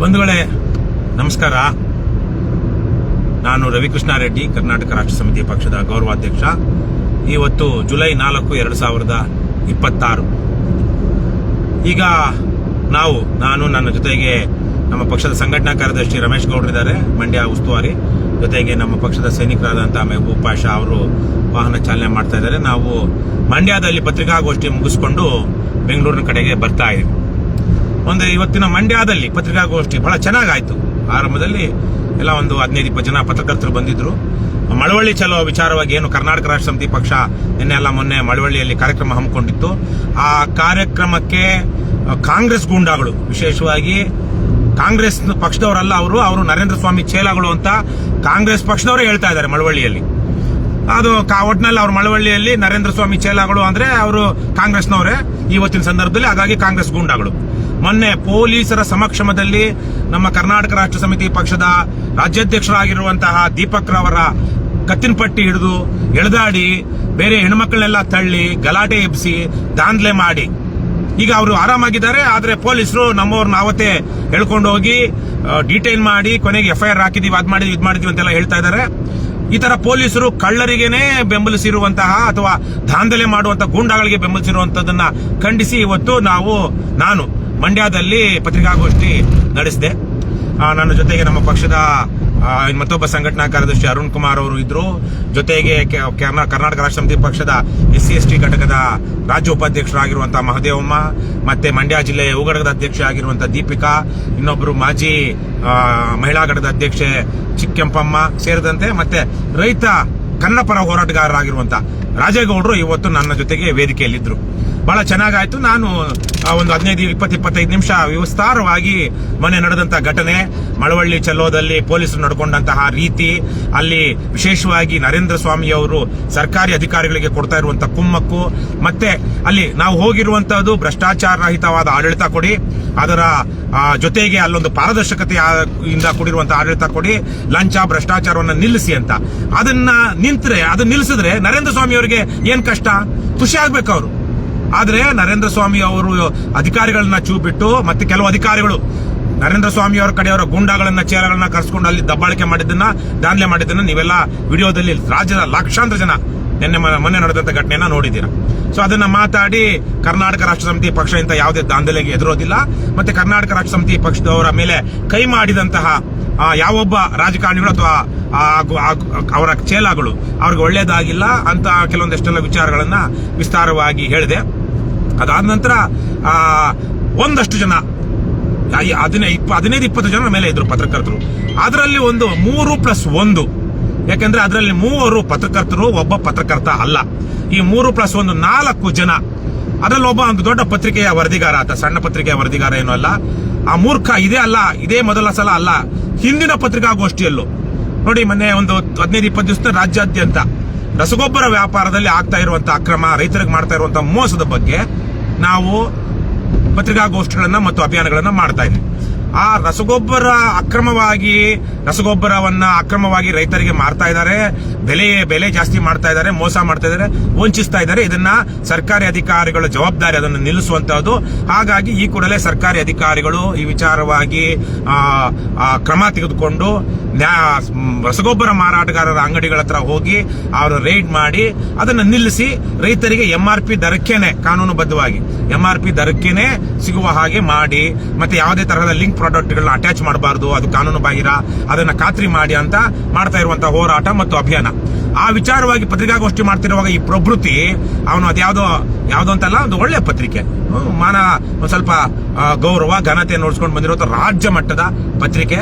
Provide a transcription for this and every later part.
ಬಂಧುಗಳೇ ನಮಸ್ಕಾರ. ನಾನು ರವಿಕೃಷ್ಣ ರೆಡ್ಡಿ, ಕರ್ನಾಟಕ ರಾಷ್ಟ್ರ ಸಮಿತಿ ಪಕ್ಷದ ಗೌರವಾಧ್ಯಕ್ಷ. ಇವತ್ತು ಜುಲೈ 4, 2026. ಈಗ ನಾನು ನನ್ನ ಜೊತೆಗೆ ನಮ್ಮ ಪಕ್ಷದ ಸಂಘಟನಾ ಕಾರ್ಯದರ್ಶಿ ರಮೇಶ್ ಗೌಡ್ರಿದ್ದಾರೆ, ಮಂಡ್ಯ ಉಸ್ತುವಾರಿ. ಜೊತೆಗೆ ನಮ್ಮ ಪಕ್ಷದ ಸೈನಿಕರಾದಂತಹ ಮೆಹಬೂಬ್ ಪಾಷಾ ಅವರು ವಾಹನ ಚಾಲನೆ ಮಾಡ್ತಾ ಇದ್ದಾರೆ. ನಾವು ಮಂಡ್ಯದಲ್ಲಿ ಪತ್ರಿಕಾಗೋಷ್ಠಿ ಮುಗಿಸ್ಕೊಂಡು ಬೆಂಗಳೂರಿನ ಕಡೆಗೆ ಬರ್ತಾ ಇದ್ದೀವಿ. ಇವತ್ತಿನ ಮಂಡ್ಯದಲ್ಲಿ ಪತ್ರಿಕಾಗೋಷ್ಠಿ ಬಹಳ ಚೆನ್ನಾಗಾಯ್ತು. ಆರಂಭದಲ್ಲಿ ಎಲ್ಲ ಒಂದು 15-20 ಜನ ಪತ್ರಕರ್ತರು ಬಂದಿದ್ರು. ಮಳವಳ್ಳಿ ಚಲೋ ವಿಚಾರವಾಗಿ ಏನು ಕರ್ನಾಟಕ ರಾಷ್ಟ್ರ ಸಮಿತಿ ಪಕ್ಷ ಮೊನ್ನೆ ಮಳವಳ್ಳಿಯಲ್ಲಿ ಕಾರ್ಯಕ್ರಮ ಹಮ್ಮಿಕೊಂಡಿತ್ತು. ಆ ಕಾರ್ಯಕ್ರಮಕ್ಕೆ ಕಾಂಗ್ರೆಸ್ ಗೂಂಡಾಗಳು, ವಿಶೇಷವಾಗಿ ಕಾಂಗ್ರೆಸ್ ಪಕ್ಷದವರಲ್ಲ, ಅವರು ನರೇಂದ್ರ ಸ್ವಾಮಿ ಚೇಲಾಗಳು ಅಂತ ಕಾಂಗ್ರೆಸ್ ಪಕ್ಷದವರೇ ಹೇಳ್ತಾ ಇದ್ದಾರೆ ಮಳವಳ್ಳಿಯಲ್ಲಿ. ಅದು ಒಟ್ಟಿನಲ್ಲಿ ಅವ್ರ ಮಳವಳ್ಳಿಯಲ್ಲಿ ನರೇಂದ್ರ ಸ್ವಾಮಿ ಚೇಲಾಗಳು ಅಂದ್ರೆ ಅವರು ಕಾಂಗ್ರೆಸ್ನವರೇ ಇವತ್ತಿನ ಸಂದರ್ಭದಲ್ಲಿ. ಹಾಗಾಗಿ ಕಾಂಗ್ರೆಸ್ ಗೂಂಡಾಗಳು ಮೊನ್ನೆ ಪೊಲೀಸರ ಸಮಕ್ಷಮದಲ್ಲಿ ನಮ್ಮ ಕರ್ನಾಟಕ ರಾಷ್ಟ್ರ ಸಮಿತಿ ಪಕ್ಷದ ರಾಜ್ಯಾಧ್ಯಕ್ಷರಾಗಿರುವಂತಹ ದೀಪಕ್ ರವರ ಕತ್ತಿನ ಪಟ್ಟಿ ಹಿಡಿದು ಎಳೆದಾಡಿ ಬೇರೆ ಹೆಣ್ಮಕ್ಳನ್ನೆಲ್ಲ ತಳ್ಳಿ ಗಲಾಟೆ ಎಬ್ಬಿಸಿ ದಾಂಧಲೆ ಮಾಡಿ ಈಗ ಅವರು ಆರಾಮಾಗಿದ್ದಾರೆ. ಆದ್ರೆ ಪೊಲೀಸರು ನಮ್ಮವ್ರನ್ನ ಅವತ್ತೇ ಹೇಳ್ಕೊಂಡು ಹೋಗಿ ಡಿಟೈನ್ ಮಾಡಿ ಕೊನೆಗೆ FIR ಹಾಕಿದೀವಿ, ಅದ್ ಮಾಡಿದ್ವಿ, ಇದ್ ಮಾಡಿದ್ವಿ ಅಂತೆಲ್ಲ ಹೇಳ್ತಾ ಇದ್ದಾರೆ. ಈ ತರ ಪೊಲೀಸರು ಕಳ್ಳರಿಗೇನೆ ಬೆಂಬಲಿಸಿರುವಂತಹ ಅಥವಾ ದಾಂಧಲೆ ಮಾಡುವಂತಹ ಗೂಂಡಾಗಳಿಗೆ ಬೆಂಬಲಿಸಿರುವಂತದನ್ನ ಖಂಡಿಸಿ ಇವತ್ತು ನಾನು ಮಂಡ್ಯದಲ್ಲಿ ಪತ್ರಿಕಾಗೋಷ್ಠಿ ನಡೆಸಿದೆ. ನನ್ನ ಜೊತೆಗೆ ನಮ್ಮ ಪಕ್ಷದ ಮತ್ತೊಬ್ಬ ಸಂಘಟನಾ ಕಾರ್ಯದರ್ಶಿ ಅರುಣ್ ಕುಮಾರ್ ಅವರು ಇದ್ರು. ಜೊತೆಗೆ ಕರ್ನಾಟಕ ರಾಷ್ಟ್ರ ಸಮಿತಿ ಪಕ್ಷದ SC/ST ಘಟಕದ ರಾಜ್ಯ ಉಪಾಧ್ಯಕ್ಷರಾಗಿರುವಂತಹ ಮಹದೇವಮ್ಮ, ಮತ್ತೆ ಮಂಡ್ಯ ಜಿಲ್ಲೆಯ ಯುವಘಟಕದ ಅಧ್ಯಕ್ಷೆ ಆಗಿರುವಂತಹ ದೀಪಿಕಾ, ಇನ್ನೊಬ್ಬರು ಮಾಜಿ ಮಹಿಳಾ ಘಟಕದ ಅಧ್ಯಕ್ಷೆ ಚಿಕ್ಕೆಂಪಮ್ಮ ಸೇರಿದಂತೆ ಮತ್ತೆ ರೈತ ಕನ್ನಪರ ಹೋರಾಟಗಾರರಾಗಿರುವಂತಹ ರಾಜೇಗೌಡರು ಇವತ್ತು ನನ್ನ ಜೊತೆಗೆ ವೇದಿಕೆಯಲ್ಲಿದ್ದರು. ಬಹಳ ಚೆನ್ನಾಗಾಯ್ತು. ನಾನು ಒಂದು 15-20-25 ನಿಮಿಷ ವಿಸ್ತಾರವಾಗಿ ಮೊನ್ನೆ ನಡೆದಂತಹ ಘಟನೆ, ಮಳವಳ್ಳಿ ಚಲೋದಲ್ಲಿ ಪೊಲೀಸರು ನಡ್ಕೊಂಡಂತಹ ರೀತಿ, ಅಲ್ಲಿ ವಿಶೇಷವಾಗಿ ನರೇಂದ್ರ ಸ್ವಾಮಿ ಅವರು ಸರ್ಕಾರಿ ಅಧಿಕಾರಿಗಳಿಗೆ ಕೊಡ್ತಾ ಇರುವಂತಹ ಕುಮ್ಮಕ್ಕು, ಮತ್ತೆ ಅಲ್ಲಿ ನಾವು ಹೋಗಿರುವಂತಹದ್ದು ಭ್ರಷ್ಟಾಚಾರ ರಹಿತವಾದ ಆಡಳಿತ ಕೊಡಿ, ಅದರ ಜೊತೆಗೆ ಅಲ್ಲೊಂದು ಪಾರದರ್ಶಕತೆಯಿಂದ ಕೂಡಿರುವಂತಹ ಆಡಳಿತ ಕೊಡಿ, ಲಂಚ ಭ್ರಷ್ಟಾಚಾರವನ್ನು ನಿಲ್ಲಿಸಿ ಅಂತ. ಅದನ್ನ ನಿಲ್ಲಿಸಿದ್ರೆ ನರೇಂದ್ರ ಸ್ವಾಮಿ ಅವರಿಗೆ ಏನ್ ಕಷ್ಟ, ಖುಷಿ ಆಗ್ಬೇಕು ಅವರು. ಆದ್ರೆ ನರೇಂದ್ರ ಸ್ವಾಮಿ ಅವರು ಅಧಿಕಾರಿಗಳನ್ನ ಬಿಟ್ಟು ಮತ್ತೆ ಕೆಲವು ಅಧಿಕಾರಿಗಳು ನರೇಂದ್ರ ಸ್ವಾಮಿ ಅವರ ಕಡೆಯವರ ಗೂಂಡಾಗಳನ್ನ ಚೇಲಾಗಳನ್ನ ಕರ್ಸ್ಕೊಂಡು ಅಲ್ಲಿ ದಬ್ಬಾಳಿಕೆ ಮಾಡಿದ್ದನ್ನ, ದಾಂಧಲೆ ಮಾಡಿದ್ದನ್ನ ನೀವೆಲ್ಲ ವಿಡಿಯೋದಲ್ಲಿ ರಾಜ್ಯದ ಲಕ್ಷಾಂತರ ಜನ ಮೊನ್ನೆ ನಡೆದಂತ ಘಟನೆಯನ್ನ ನೋಡಿದ್ದೀರಾ. ಸೊ ಅದನ್ನ ಮಾತಾಡಿ ಕರ್ನಾಟಕ ರಾಷ್ಟ್ರ ಸಮಿತಿ ಪಕ್ಷ ಇಂತ ಯಾವುದೇ ದಾಂಧಲೆಗೆ ಎದುರೋದಿಲ್ಲ, ಮತ್ತೆ ಕರ್ನಾಟಕ ರಾಷ್ಟ್ರ ಸಮಿತಿ ಪಕ್ಷದವರ ಮೇಲೆ ಕೈ ಮಾಡಿದಂತಹ ಯಾವೊಬ್ಬ ರಾಜಕಾರಣಿಗಳು ಅಥವಾ ಅವರ ಚೇಲಾಗಳು ಅವ್ರಿಗೆ ಒಳ್ಳೇದಾಗಿಲ್ಲ ಅಂತ ಕೆಲವೊಂದಷ್ಟೆಲ್ಲ ವಿಚಾರಗಳನ್ನ ವಿಸ್ತಾರವಾಗಿ ಹೇಳಿದೆ. ಅದಾದ ನಂತರ ಒಂದಷ್ಟು ಜನ 15-20 ಜನ ಮೇಲೆ ಇದ್ರು ಪತ್ರಕರ್ತರು. ಅದರಲ್ಲಿ ಒಂದು 3+1, ಯಾಕೆಂದ್ರೆ ಅದರಲ್ಲಿ 3 ಪತ್ರಕರ್ತರು, ಒಬ್ಬ ಪತ್ರಕರ್ತ ಅಲ್ಲ. ಈ 3+1 4 ಜನ. ಅದರಲ್ಲಿ ಒಬ್ಬ ಒಂದು ದೊಡ್ಡ ಪತ್ರಿಕೆಯ ವರದಿಗಾರ ಆತ, ಸಣ್ಣ ಪತ್ರಿಕೆಯ ವರದಿಗಾರ ಏನೂ ಅಲ್ಲ. ಆ ಮೂರ್ಖ ಇದೇ ಮೊದಲ ಸಲ ಅಲ್ಲ, ಹಿಂದಿನ ಪತ್ರಿಕಾಗೋಷ್ಠಿಯಲ್ಲೂ ನೋಡಿ, ಮೊನ್ನೆ ಒಂದು 15-20 ದಿವಸ ರಾಜ್ಯಾದ್ಯಂತ ರಸಗೊಬ್ಬರ ವ್ಯಾಪಾರದಲ್ಲಿ ಆಗ್ತಾ ಇರುವಂತಹ ಅಕ್ರಮ, ರೈತರಿಗೆ ಮಾಡ್ತಾ ಇರುವಂತಹ ಮೋಸದ ಬಗ್ಗೆ ನಾವು ಪತ್ರಿಕಾಗೋಷ್ಠಿಗಳನ್ನ ಮತ್ತು ಅಭಿಯಾನಗಳನ್ನ ಮಾಡ್ತಾ ಇದ್ವಿ. ಆ ರಸಗೊಬ್ಬರವನ್ನ ಅಕ್ರಮವಾಗಿ ರೈತರಿಗೆ ಮಾರ್ತಾ ಇದ್ದಾರೆ, ಬೆಲೆ ಜಾಸ್ತಿ ಮಾಡ್ತಾ ಇದ್ದಾರೆ, ಮೋಸ ಮಾಡ್ತಾ ಇದ್ದಾರೆ, ವಂಚಿಸ್ತಾ ಇದ್ದಾರೆ. ಇದನ್ನ ಸರ್ಕಾರಿ ಅಧಿಕಾರಿಗಳ ಜವಾಬ್ದಾರಿ, ಅದನ್ನು ನಿಲ್ಲಿಸುವಂತಹದ್ದು. ಹಾಗಾಗಿ ಈ ಕೂಡಲೇ ಸರ್ಕಾರಿ ಅಧಿಕಾರಿಗಳು ಈ ವಿಚಾರವಾಗಿ ಕ್ರಮ ತೆಗೆದುಕೊಂಡು ರಸಗೊಬ್ಬರ ಮಾರಾಟಗಾರರ ಅಂಗಡಿಗಳ ಹತ್ರ ಹೋಗಿ ಅವರು ರೈಡ್ ಮಾಡಿ ಅದನ್ನ ನಿಲ್ಲಿಸಿ ರೈತರಿಗೆ MRP ದರಕ್ಕೇನೆ, ಕಾನೂನುಬದ್ಧವಾಗಿ MRP ದರಕ್ಕೇನೆ ಸಿಗುವ ಹಾಗೆ ಮಾಡಿ, ಮತ್ತೆ ಯಾವುದೇ ತರಹದ ಲಿಂಕ್ ಪ್ರಾಡಕ್ಟ್ಗಳನ್ನ ಅಟ್ಯಾಚ್ ಮಾಡಬಾರದು, ಅದು ಕಾನೂನು ಬಾಹಿರ, ಅದನ್ನ ಖಾತ್ರಿ ಮಾಡಿ ಅಂತ ಮಾಡ್ತಾ ಇರುವಂತಹ ಹೋರಾಟ ಮತ್ತು ಅಭಿಯಾನ. ಆ ವಿಚಾರವಾಗಿ ಪತ್ರಿಕಾಗೋಷ್ಠಿ ಮಾಡ್ತಿರುವಾಗ ಈ ಪ್ರಭೃತಿ ಅವನು ಯಾವ್ದೋ ಅಂತಲ್ಲ, ಒಂದು ಒಳ್ಳೆ ಪತ್ರಿಕೆ, ಒಂದ್ ಸ್ವಲ್ಪ ಗೌರವ ಘನತೆ ನೋಡ್ಸ್ಕೊಂಡು ಬಂದಿರುವಂತಹ ರಾಜ್ಯ ಮಟ್ಟದ ಪತ್ರಿಕೆ,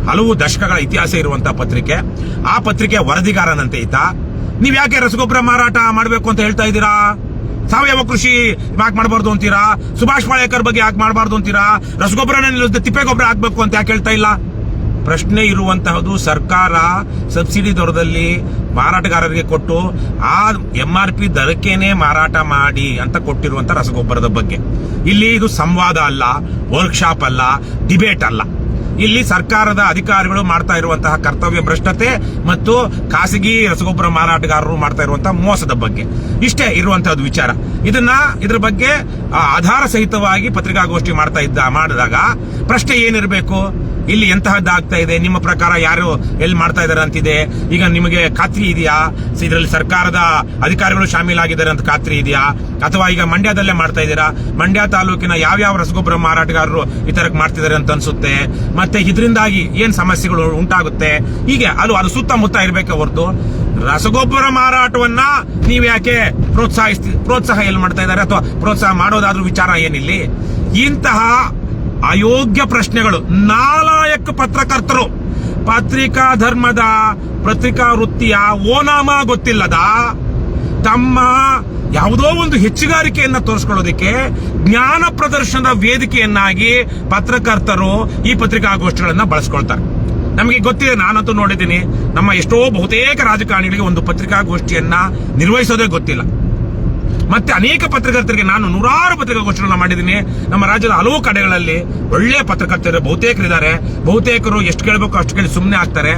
ಹಲವು ದಶಕಗಳ ಇತಿಹಾಸ ಇರುವಂತಹ ಪತ್ರಿಕೆ. ಆ ಪತ್ರಿಕೆಯ ವರದಿಗಾರನಂತೆ ಈತ. ನೀವ್ ಯಾಕೆ ರಸಗೊಬ್ಬರ ಮಾರಾಟ ಮಾಡಬೇಕು ಅಂತ ಹೇಳ್ತಾ ಇದ್ದೀರಾ? ಸಾವಯವ ಕೃಷಿ ಯಾಕೆ ಮಾಡಬಾರ್ದು ಅಂತೀರಾ? ಸುಭಾಷ್ ಪಾಳೇಕರ್ ಬಗ್ಗೆ ಯಾಕೆ ಮಾಡಬಾರ್ದು ಅಂತೀರಾ? ರಸಗೊಬ್ಬರನೇ ನಿಲ್ಲಿಸದೆ ತಿಪ್ಪೆಗೊಬ್ಬರ ಹಾಕ್ಬೇಕು ಅಂತ ಯಾಕೆ ಹೇಳ್ತಾ ಇಲ್ಲ? ಪ್ರಶ್ನೆ ಇರುವಂತಹದ್ದು, ಸರ್ಕಾರ ಸಬ್ಸಿಡಿ ದರದಲ್ಲಿ ಮಾರಾಟಗಾರರಿಗೆ ಕೊಟ್ಟು ಆ MRP ದರಕ್ಕೇನೆ ಮಾರಾಟ ಮಾಡಿ ಅಂತ ಕೊಟ್ಟಿರುವಂತಹ ರಸಗೊಬ್ಬರದ ಬಗ್ಗೆ. ಇಲ್ಲಿ ಇದು ಸಂವಾದ ಅಲ್ಲ, ವರ್ಕ್ಶಾಪ್ ಅಲ್ಲ, ಡಿಬೇಟ್ ಅಲ್ಲ. ಇಲ್ಲಿ ಸರ್ಕಾರದ ಅಧಿಕಾರಿಗಳು ಮಾಡ್ತಾ ಇರುವಂತಹ ಕರ್ತವ್ಯ ಭ್ರಷ್ಟತೆ ಮತ್ತು ಖಾಸಗಿ ರಸಗೊಬ್ಬರ ಮಾರಾಟಗಾರರು ಮಾಡ್ತಾ ಇರುವಂತಹ ಮೋಸದ ಬಗ್ಗೆ ಇಷ್ಟೇ ಇರುವಂತಹದ್ದು ವಿಚಾರ. ಇದ್ರ ಬಗ್ಗೆ ಆಧಾರ ಸಹಿತವಾಗಿ ಪತ್ರಿಕಾಗೋಷ್ಠಿ ಮಾಡಿದಾಗ ಪ್ರಶ್ನೆ ಏನಿರಬೇಕು, ಇಲ್ಲಿ ಎಂತಹದ್ದಾಗ್ತಾ ಇದೆ, ನಿಮ್ಮ ಪ್ರಕಾರ ಯಾರು ಎಲ್ಲಿ ಮಾಡ್ತಾ ಇದಾರೆ ಅಂತಿದೆ, ಈಗ ನಿಮಗೆ ಖಾತ್ರಿ ಇದೆಯಾ, ಇದರಲ್ಲಿ ಸರ್ಕಾರದ ಅಧಿಕಾರಿಗಳು ಶಾಮೀಲಾಗಿದ್ದಾರೆ ಅಂತ ಖಾತ್ರಿ ಇದೆಯಾ, ಅಥವಾ ಈಗ ಮಂಡ್ಯದಲ್ಲೇ ಮಾಡ್ತಾ ಇದ್ದೀರಾ, ಮಂಡ್ಯ ತಾಲೂಕಿನ ಯಾವ್ಯಾವ ರಸಗೊಬ್ಬರ ಮಾರಾಟಗಾರರು ಈ ತರ ಮಾಡ್ತಿದ್ದಾರೆ ಅಂತ ಅನ್ಸುತ್ತೆ, ಮತ್ತೆ ಇದರಿಂದಾಗಿ ಏನ್ ಸಮಸ್ಯೆಗಳು ಉಂಟಾಗುತ್ತೆ, ಹೀಗೆ ಅದು ಸುತ್ತಮುತ್ತ ಇರಬೇಕೆ ಹೊರತು ರಸಗೊಬ್ಬರ ಮಾರಾಟವನ್ನ ನೀವು ಯಾಕೆ ಪ್ರೋತ್ಸಾಹ ಎಲ್ಲಿ ಮಾಡ್ತಾ ಇದ್ದಾರೆ, ಅಥವಾ ಪ್ರೋತ್ಸಾಹ ಮಾಡೋದಾದ್ರೂ ವಿಚಾರ ಏನಿಲ್ಲಿ. ಇಂತಹ ಅಯೋಗ್ಯ ಪ್ರಶ್ನೆಗಳು ನಾಲಾಯಕ ಪತ್ರಕರ್ತರು, ಪತ್ರಿಕಾ ಧರ್ಮದ ಪತ್ರಿಕಾ ವೃತ್ತಿಯ ಓನಾಮ ಗೊತ್ತಿಲ್ಲದ ತಮ್ಮ ಯಾವುದೋ ಒಂದು ಹೆಚ್ಚುಗಾರಿಕೆಯನ್ನ ತೋರಿಸ್ಕೊಳ್ಳೋದಕ್ಕೆ ಜ್ಞಾನ ಪ್ರದರ್ಶನದ ವೇದಿಕೆಯನ್ನಾಗಿ ಪತ್ರಕರ್ತರು ಈ ಪತ್ರಿಕಾಗೋಷ್ಠಿಗಳನ್ನ ಬಳಸ್ಕೊಳ್ತಾರೆ. ನಮಗೆ ಗೊತ್ತಿದೆ, ನಾನಂತೂ ನೋಡಿದ್ದೀನಿ, ನಮ್ಮ ಎಷ್ಟೋ ಬಹುತೇಕ ರಾಜಕಾರಣಿಗಳಿಗೆ ಒಂದು ಪತ್ರಿಕಾಗೋಷ್ಠಿಯನ್ನ ನಿರ್ವಹಿಸೋದೇ ಗೊತ್ತಿಲ್ಲ. ಮತ್ತೆ ಅನೇಕ ಪತ್ರಕರ್ತರಿಗೆ ನಾನು ನೂರಾರು ಪತ್ರಿಕಾಗೋಷ್ಠಿಗಳನ್ನ ಮಾಡಿದ್ದೀನಿ. ನಮ್ಮ ರಾಜ್ಯದ ಹಲವು ಕಡೆಗಳಲ್ಲಿ ಒಳ್ಳೆಯ ಪತ್ರಕರ್ತರು ಬಹುತೇಕರಿದ್ದಾರೆ. ಬಹುತೇಕರು ಎಷ್ಟು ಕೇಳಬೇಕು ಅಷ್ಟು ಕೇಳಿ ಸುಮ್ಮನೆ ಆಗ್ತಾರೆ.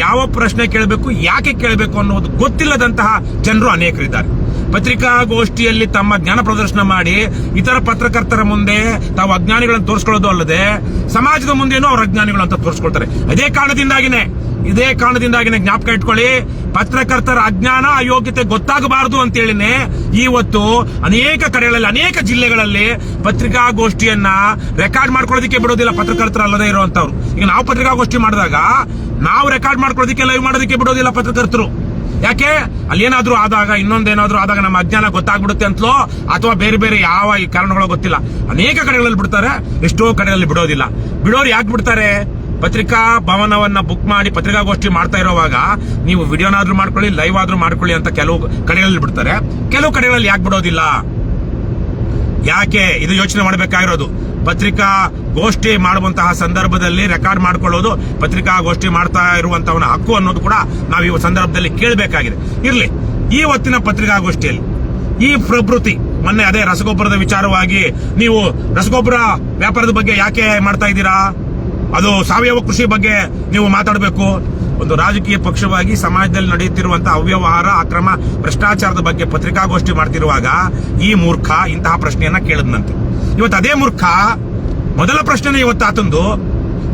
ಯಾವ ಪ್ರಶ್ನೆ ಕೇಳಬೇಕು, ಯಾಕೆ ಕೇಳಬೇಕು ಅನ್ನೋದು ಗೊತ್ತಿಲ್ಲದಂತಹ ಜನರು ಅನೇಕರಿದ್ದಾರೆ. ಪತ್ರಿಕಾಗೋಷ್ಠಿಯಲ್ಲಿ ತಮ್ಮ ಜ್ಞಾನ ಪ್ರದರ್ಶನ ಮಾಡಿ ಇತರ ಪತ್ರಕರ್ತರ ಮುಂದೆ ತಾವು ಅಜ್ಞಾನಿಗಳನ್ನು ತೋರಿಸ್ಕೊಳ್ಳೋದು ಅಲ್ಲದೆ ಸಮಾಜದ ಮುಂದೇನೂ ಅವ್ರ ಅಜ್ಞಾನಿಗಳು ಅಂತ ತೋರಿಸ್ಕೊಳ್ತಾರೆ. ಇದೇ ಕಾರಣದಿಂದಾಗಿನೇ ಜ್ಞಾಪಕ ಇಟ್ಕೊಳ್ಳಿ, ಪತ್ರಕರ್ತರ ಅಜ್ಞಾನ ಅಯೋಗ್ಯತೆ ಗೊತ್ತಾಗಬಾರದು ಅಂತೇಳಿನೇ ಇವತ್ತು ಅನೇಕ ಕಡೆಗಳಲ್ಲಿ, ಅನೇಕ ಜಿಲ್ಲೆಗಳಲ್ಲಿ ಪತ್ರಿಕಾಗೋಷ್ಠಿಯನ್ನ ರೆಕಾರ್ಡ್ ಮಾಡ್ಕೊಳ್ಳೋದಕ್ಕೆ ಬಿಡೋದಿಲ್ಲ ಪತ್ರಕರ್ತರು ಅಲ್ಲದೆ ಇರುವಂತವ್ರು. ಈಗ ನಾವು ಪತ್ರಿಕಾಗೋಷ್ಠಿ ಮಾಡಿದಾಗ ನಾವು ರೆಕಾರ್ಡ್ ಮಾಡ್ಕೊಳ್ಳೋದಕ್ಕೆ, ಲೈವ್ ಮಾಡೋದಕ್ಕೆ ಬಿಡೋದಿಲ್ಲ ಪತ್ರಕರ್ತರು. ಯಾಕೆ? ಅಲ್ಲೇನಾದ್ರೂ ಆದಾಗ, ಇನ್ನೊಂದೇನಾದ್ರೂ ಆದಾಗ ನಮ್ಮ ಅಜ್ಞಾನ ಗೊತ್ತಾಗ್ಬಿಡುತ್ತೆ ಅಂತಲೋ ಅಥವಾ ಬೇರೆ ಬೇರೆ ಯಾವ ಕಾರಣಗಳೋ ಗೊತ್ತಿಲ್ಲ, ಅನೇಕ ಕಡೆಗಳಲ್ಲಿ ಬಿಡ್ತಾರೆ, ಎಷ್ಟೋ ಕಡೆಗಳಲ್ಲಿ ಬಿಡೋದಿಲ್ಲ. ಬಿಡೋರು ಯಾಕೆ ಬಿಡ್ತಾರೆ? ಪತ್ರಿಕಾ ಭವನವನ್ನ ಬುಕ್ ಮಾಡಿ ಪತ್ರಿಕಾಗೋಷ್ಠಿ ಮಾಡ್ತಾ ಇರೋವಾಗ ನೀವು ವಿಡಿಯೋನಾದ್ರೂ ಮಾಡ್ಕೊಳ್ಳಿ, ಲೈವ್ ಆದ್ರೂ ಮಾಡ್ಕೊಳ್ಳಿ ಅಂತ ಕೆಲವು ಕಡೆಗಳಲ್ಲಿ ಬಿಡ್ತಾರೆ. ಕೆಲವು ಕಡೆಗಳಲ್ಲಿ ಯಾಕೆ ಬಿಡೋದಿಲ್ಲ? ಯಾಕೆ? ಇದು ಯೋಚನೆ ಮಾಡಬೇಕಾಗಿರೋದು. ಪತ್ರಿಕಾಗೋಷ್ಠಿ ಮಾಡುವಂತಹ ಸಂದರ್ಭದಲ್ಲಿ ರೆಕಾರ್ಡ್ ಮಾಡ್ಕೊಳ್ಳೋದು ಪತ್ರಿಕಾಗೋಷ್ಠಿ ಮಾಡ್ತಾ ಇರುವಂತವನ ಹಕ್ಕು ಅನ್ನೋದು ಕೂಡ ನಾವು ಈ ಸಂದರ್ಭದಲ್ಲಿ ಕೇಳಬೇಕಾಗಿದೆ. ಇರ್ಲಿ, ಈ ಹೊತ್ತಿನ ಪತ್ರಿಕಾಗೋಷ್ಠಿಯಲ್ಲಿ ಈ ಪ್ರವೃತ್ತಿ, ಮೊನ್ನೆ ಅದೇ ರಸಗೊಬ್ಬರದ ವಿಚಾರವಾಗಿ ನೀವು ರಸಗೊಬ್ಬರ ವ್ಯಾಪಾರದ ಬಗ್ಗೆ ಯಾಕೆ ಮಾಡ್ತಾ ಇದ್ದೀರಾ, ಅದು ಸಾವಯವ ಕೃಷಿ ಬಗ್ಗೆ ನೀವು ಮಾತಾಡಬೇಕು. ಒಂದು ರಾಜಕೀಯ ಪಕ್ಷವಾಗಿ ಸಮಾಜದಲ್ಲಿ ನಡೆಯುತ್ತಿರುವಂತಹ ಅವ್ಯವಹಾರ, ಅಕ್ರಮ, ಭ್ರಷ್ಟಾಚಾರದ ಬಗ್ಗೆ ಪತ್ರಿಕಾಗೋಷ್ಠಿ ಮಾಡ್ತಿರುವಾಗ ಈ ಮೂರ್ಖ ಇಂತಹ ಪ್ರಶ್ನೆಯನ್ನ ಕೇಳಿದ್ನಂತೆ. ಇವತ್ತು ಅದೇ ಮೂರ್ಖ ಮೊದಲ ಪ್ರಶ್ನೆನೇ ಇವತ್ತು